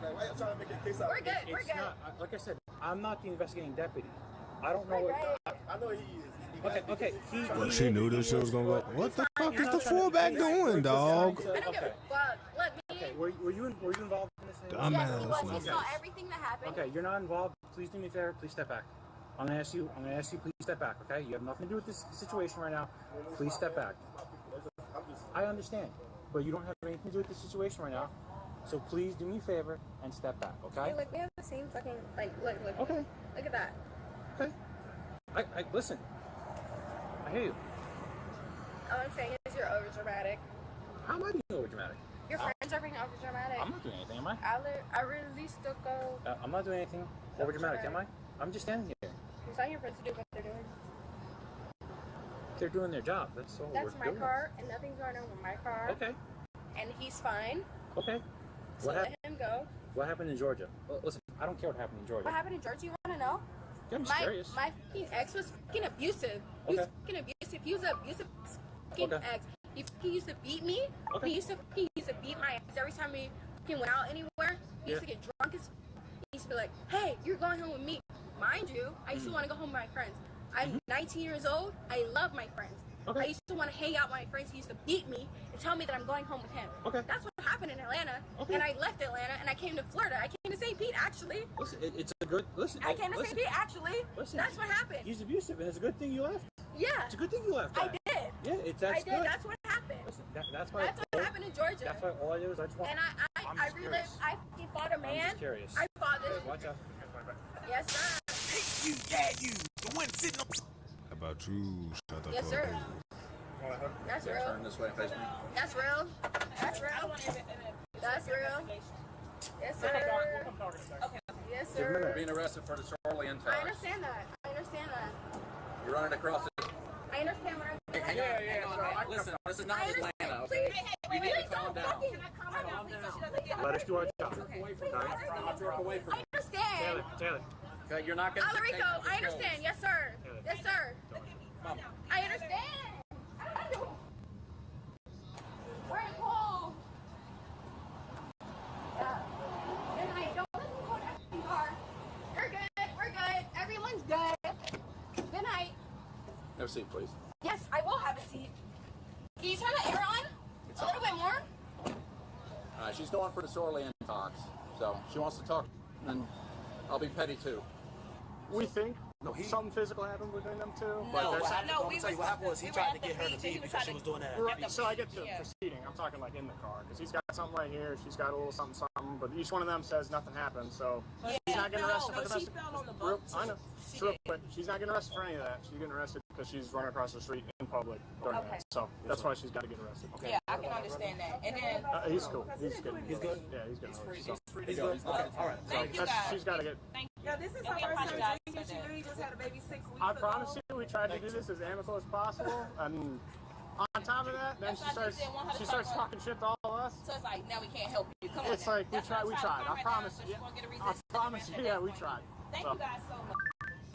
good. We're good. Not, like I said, I'm not the investigating deputy. I don't know what. I know he is. Okay. Well, she knew this shit was gonna go. What the fuck is the fullback doing, dog? I don't give a fuck. Look, me. Okay, were you involved in this? Yes, he was. He saw everything that happened. Okay, you're not involved. Please do me a favor. Please step back. I'm gonna ask you. Please step back. Okay, you have nothing to do with this situation right now. Please step back. I understand, but you don't have anything to do with this situation right now. So please do me a favor and step back. Okay. Hey, look, we have the same fucking look. Okay. Look at that. Okay. I listen. I hear you. All I'm saying is you're over dramatic. How am I being over dramatic? Your friends are being over dramatic. I'm not doing anything, am I? I released the go. I'm not doing anything over dramatic, am I? I'm just standing here. It's not your friends to do what they're doing. They're doing their job. That's all That's we're my doing. car, and nothing's going on with my car. Okay. And he's fine. Okay. So let him go. What happened in Georgia? Well, listen, I don't care what happened in Georgia. What happened in Georgia? You want to know? Yeah, I'm curious. My fucking ex was fucking abusive. He was fucking abusive. He was an abusive fucking ex. He used to beat me. He used to beat my ex every time we fucking went out anywhere. He used to get drunk as. He used to be like, "Hey, you're going home with me." Mind you, I used to want to go home with my friends. I'm 19 years old. I love my friends. I used to want to hang out with my friends. He used to beat me and tell me that I'm going home with him. That's what happened in Atlanta. And I left Atlanta and I came to Florida. I came to St. Pete, actually. Listen, it's a good listen. I came to St. Pete, actually. Listen, that's what happened. He's abusive, and it's a good thing you left. Yeah. It's a good thing you left. I did. Yeah, that's I did. good. That's what happened. Listen, that's why. That's what happened in Georgia. That's why all I do is I just want. And I I relived. I fucking fought a man. curious. I fought this. Watch out. Yes, sir. Hey, you, yeah, you, the one sitting up. How about you? Shut the Yes, fuck sir. up. That's real. Turn this way and face me. That's real. That's real. That's real. Yes, sir. Okay. Yes, sir. Being arrested for disorderly I intox. understand that. I understand that. You're running across the. I understand what I'm Hey, hang on, hang on. Listen, this is not Atlanta, okay? You need to calm down. Let us do our job. Drop away from I understand. Taylor. Okay, you're not going to. Alarico, I understand. Yes, sir. Yes, sir. Mom. I understand. We're in cold. Good night. Don't let me go to the car. You're good. We're good. Everyone's good. Good night. No seat, please. Yes, I will have a seat. Can you turn the air on? A little bit more? She's going for disorderly intox, so she wants to talk, and I'll be petty too. We think something physical happened between them two. No, but what happened was he tried to get her to leave because she was doing that. Right, so I get to proceeding. I'm talking like in the car because he's got something right here. She's got a little something, but each one of them says nothing happened. So he's not getting arrested for domestic. I know. Sure, but she's not getting arrested for any of that. She's getting arrested because she's running across the street in public during that. So that's why she's got to get arrested. Okay. Yeah, I can understand that. And then He's cool. He's good. He's good. Yeah, he's good. He's good. Okay. All right. Thank you, guys. She's got to get. Yeah, this is her first time drinking. She literally just had a baby 6 weeks I ago. promise you, we tried to do this as amicable as possible, and on top of that, then she starts talking shit to all of us. So it's like, now we can't help you. Come on. It's like we tried. I promise you. I promise you, yeah, we tried. Thank you guys so much.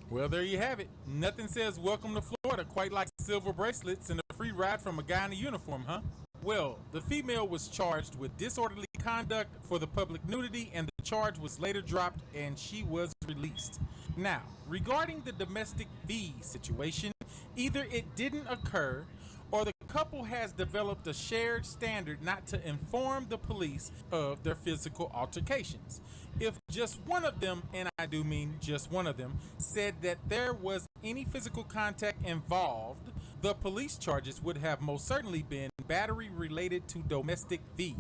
Well, there you have it. Nothing says welcome to Florida quite like silver bracelets and a free ride from a guy in a uniform, huh? Well, the female was charged with disorderly conduct for the public nudity, and the charge was later dropped and she was released. Now, regarding the domestic V situation, either it didn't occur or the couple has developed a shared standard not to inform the police of their physical altercations. If just one of them, and I do mean just one of them, said that there was any physical contact involved, the police charges would have most certainly been battery related to domestic V.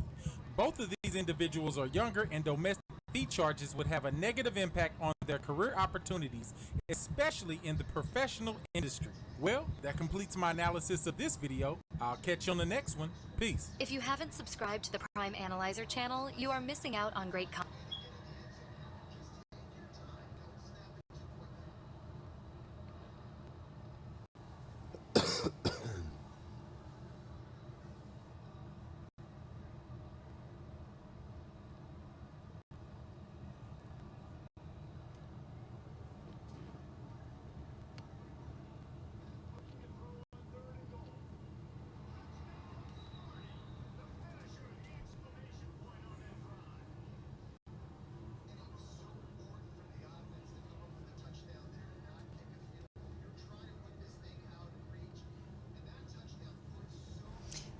Both of these individuals are younger, and domestic V charges would have a negative impact on their career opportunities, especially in the professional industry. Well, that completes my analysis of this video. I'll catch you on the next one. Peace. If you haven't subscribed to the Prime Analyzer channel, you are missing out on great content.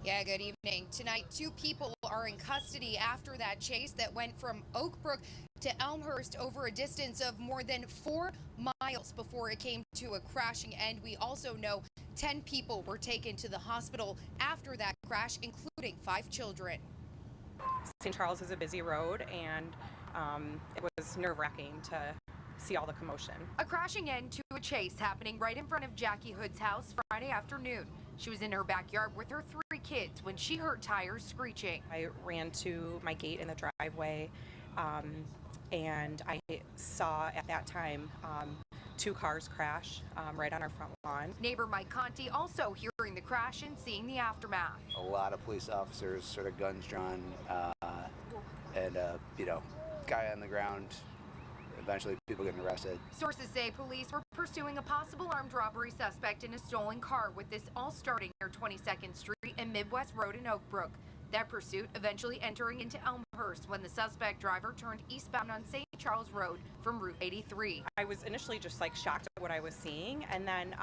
Yeah, good evening. Tonight, 2 people are in custody after that chase that went from Oak Brook to Elmhurst over a distance of more than 4 miles before it came to a crashing end. We also know 10 people were taken to the hospital after that crash, including 5 children. St. Charles is a busy road, and it was nerve-wracking to see all the commotion. A crashing end to a chase happening right in front of Jackie Hood's house Friday afternoon. She was in her backyard with her 3 kids when she heard tires screeching. I ran to my gate in the driveway, and I saw at that time 2 cars crash right on our front lawn. Neighbor Mike Conti also hearing the crash and seeing the aftermath. A lot of police officers, sort of guns drawn, and guy on the ground. Eventually, people getting arrested. Sources say police were pursuing a possible armed robbery suspect in a stolen car, with this all starting near 22nd Street and Midwest Road in Oak Brook. That pursuit eventually entering into Elmhurst when the suspect driver turned eastbound on St. Charles Road from Route 83. I was initially just like shocked at what I was seeing, and then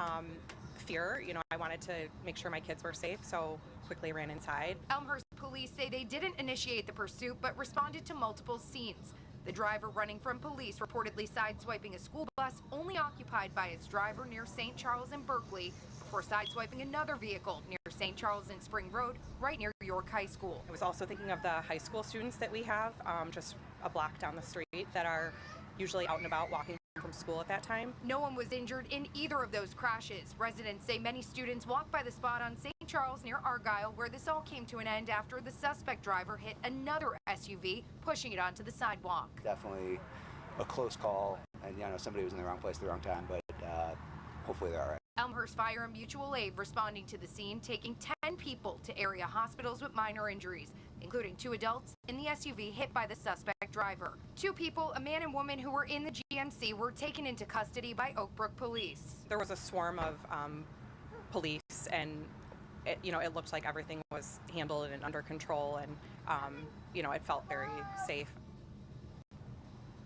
fear. I wanted to make sure my kids were safe, so quickly ran inside. Elmhurst police say they didn't initiate the pursuit, but responded to multiple scenes. The driver running from police reportedly sideswiping a school bus only occupied by its driver near St. Charles and Berkeley before sideswiping another vehicle near St. Charles and Spring Road right near York High School. I was also thinking of the high school students that we have just a block down the street that are usually out and about walking from school at that time. No one was injured in either of those crashes. Residents say many students walked by the spot on St. Charles near Argyle where this all came to an end after the suspect driver hit another SUV, pushing it onto the sidewalk. Definitely a close call, and somebody was in the wrong place at the wrong time, but hopefully they're all right. Elmhurst Fire and Mutual Aid responding to the scene, taking 10 people to area hospitals with minor injuries, including 2 adults in the SUV hit by the suspect driver. 2 people, a man and woman who were in the GMC, were taken into custody by Oak Brook police. There was a swarm of police, and it looked like everything was handled and under control, and it felt very safe.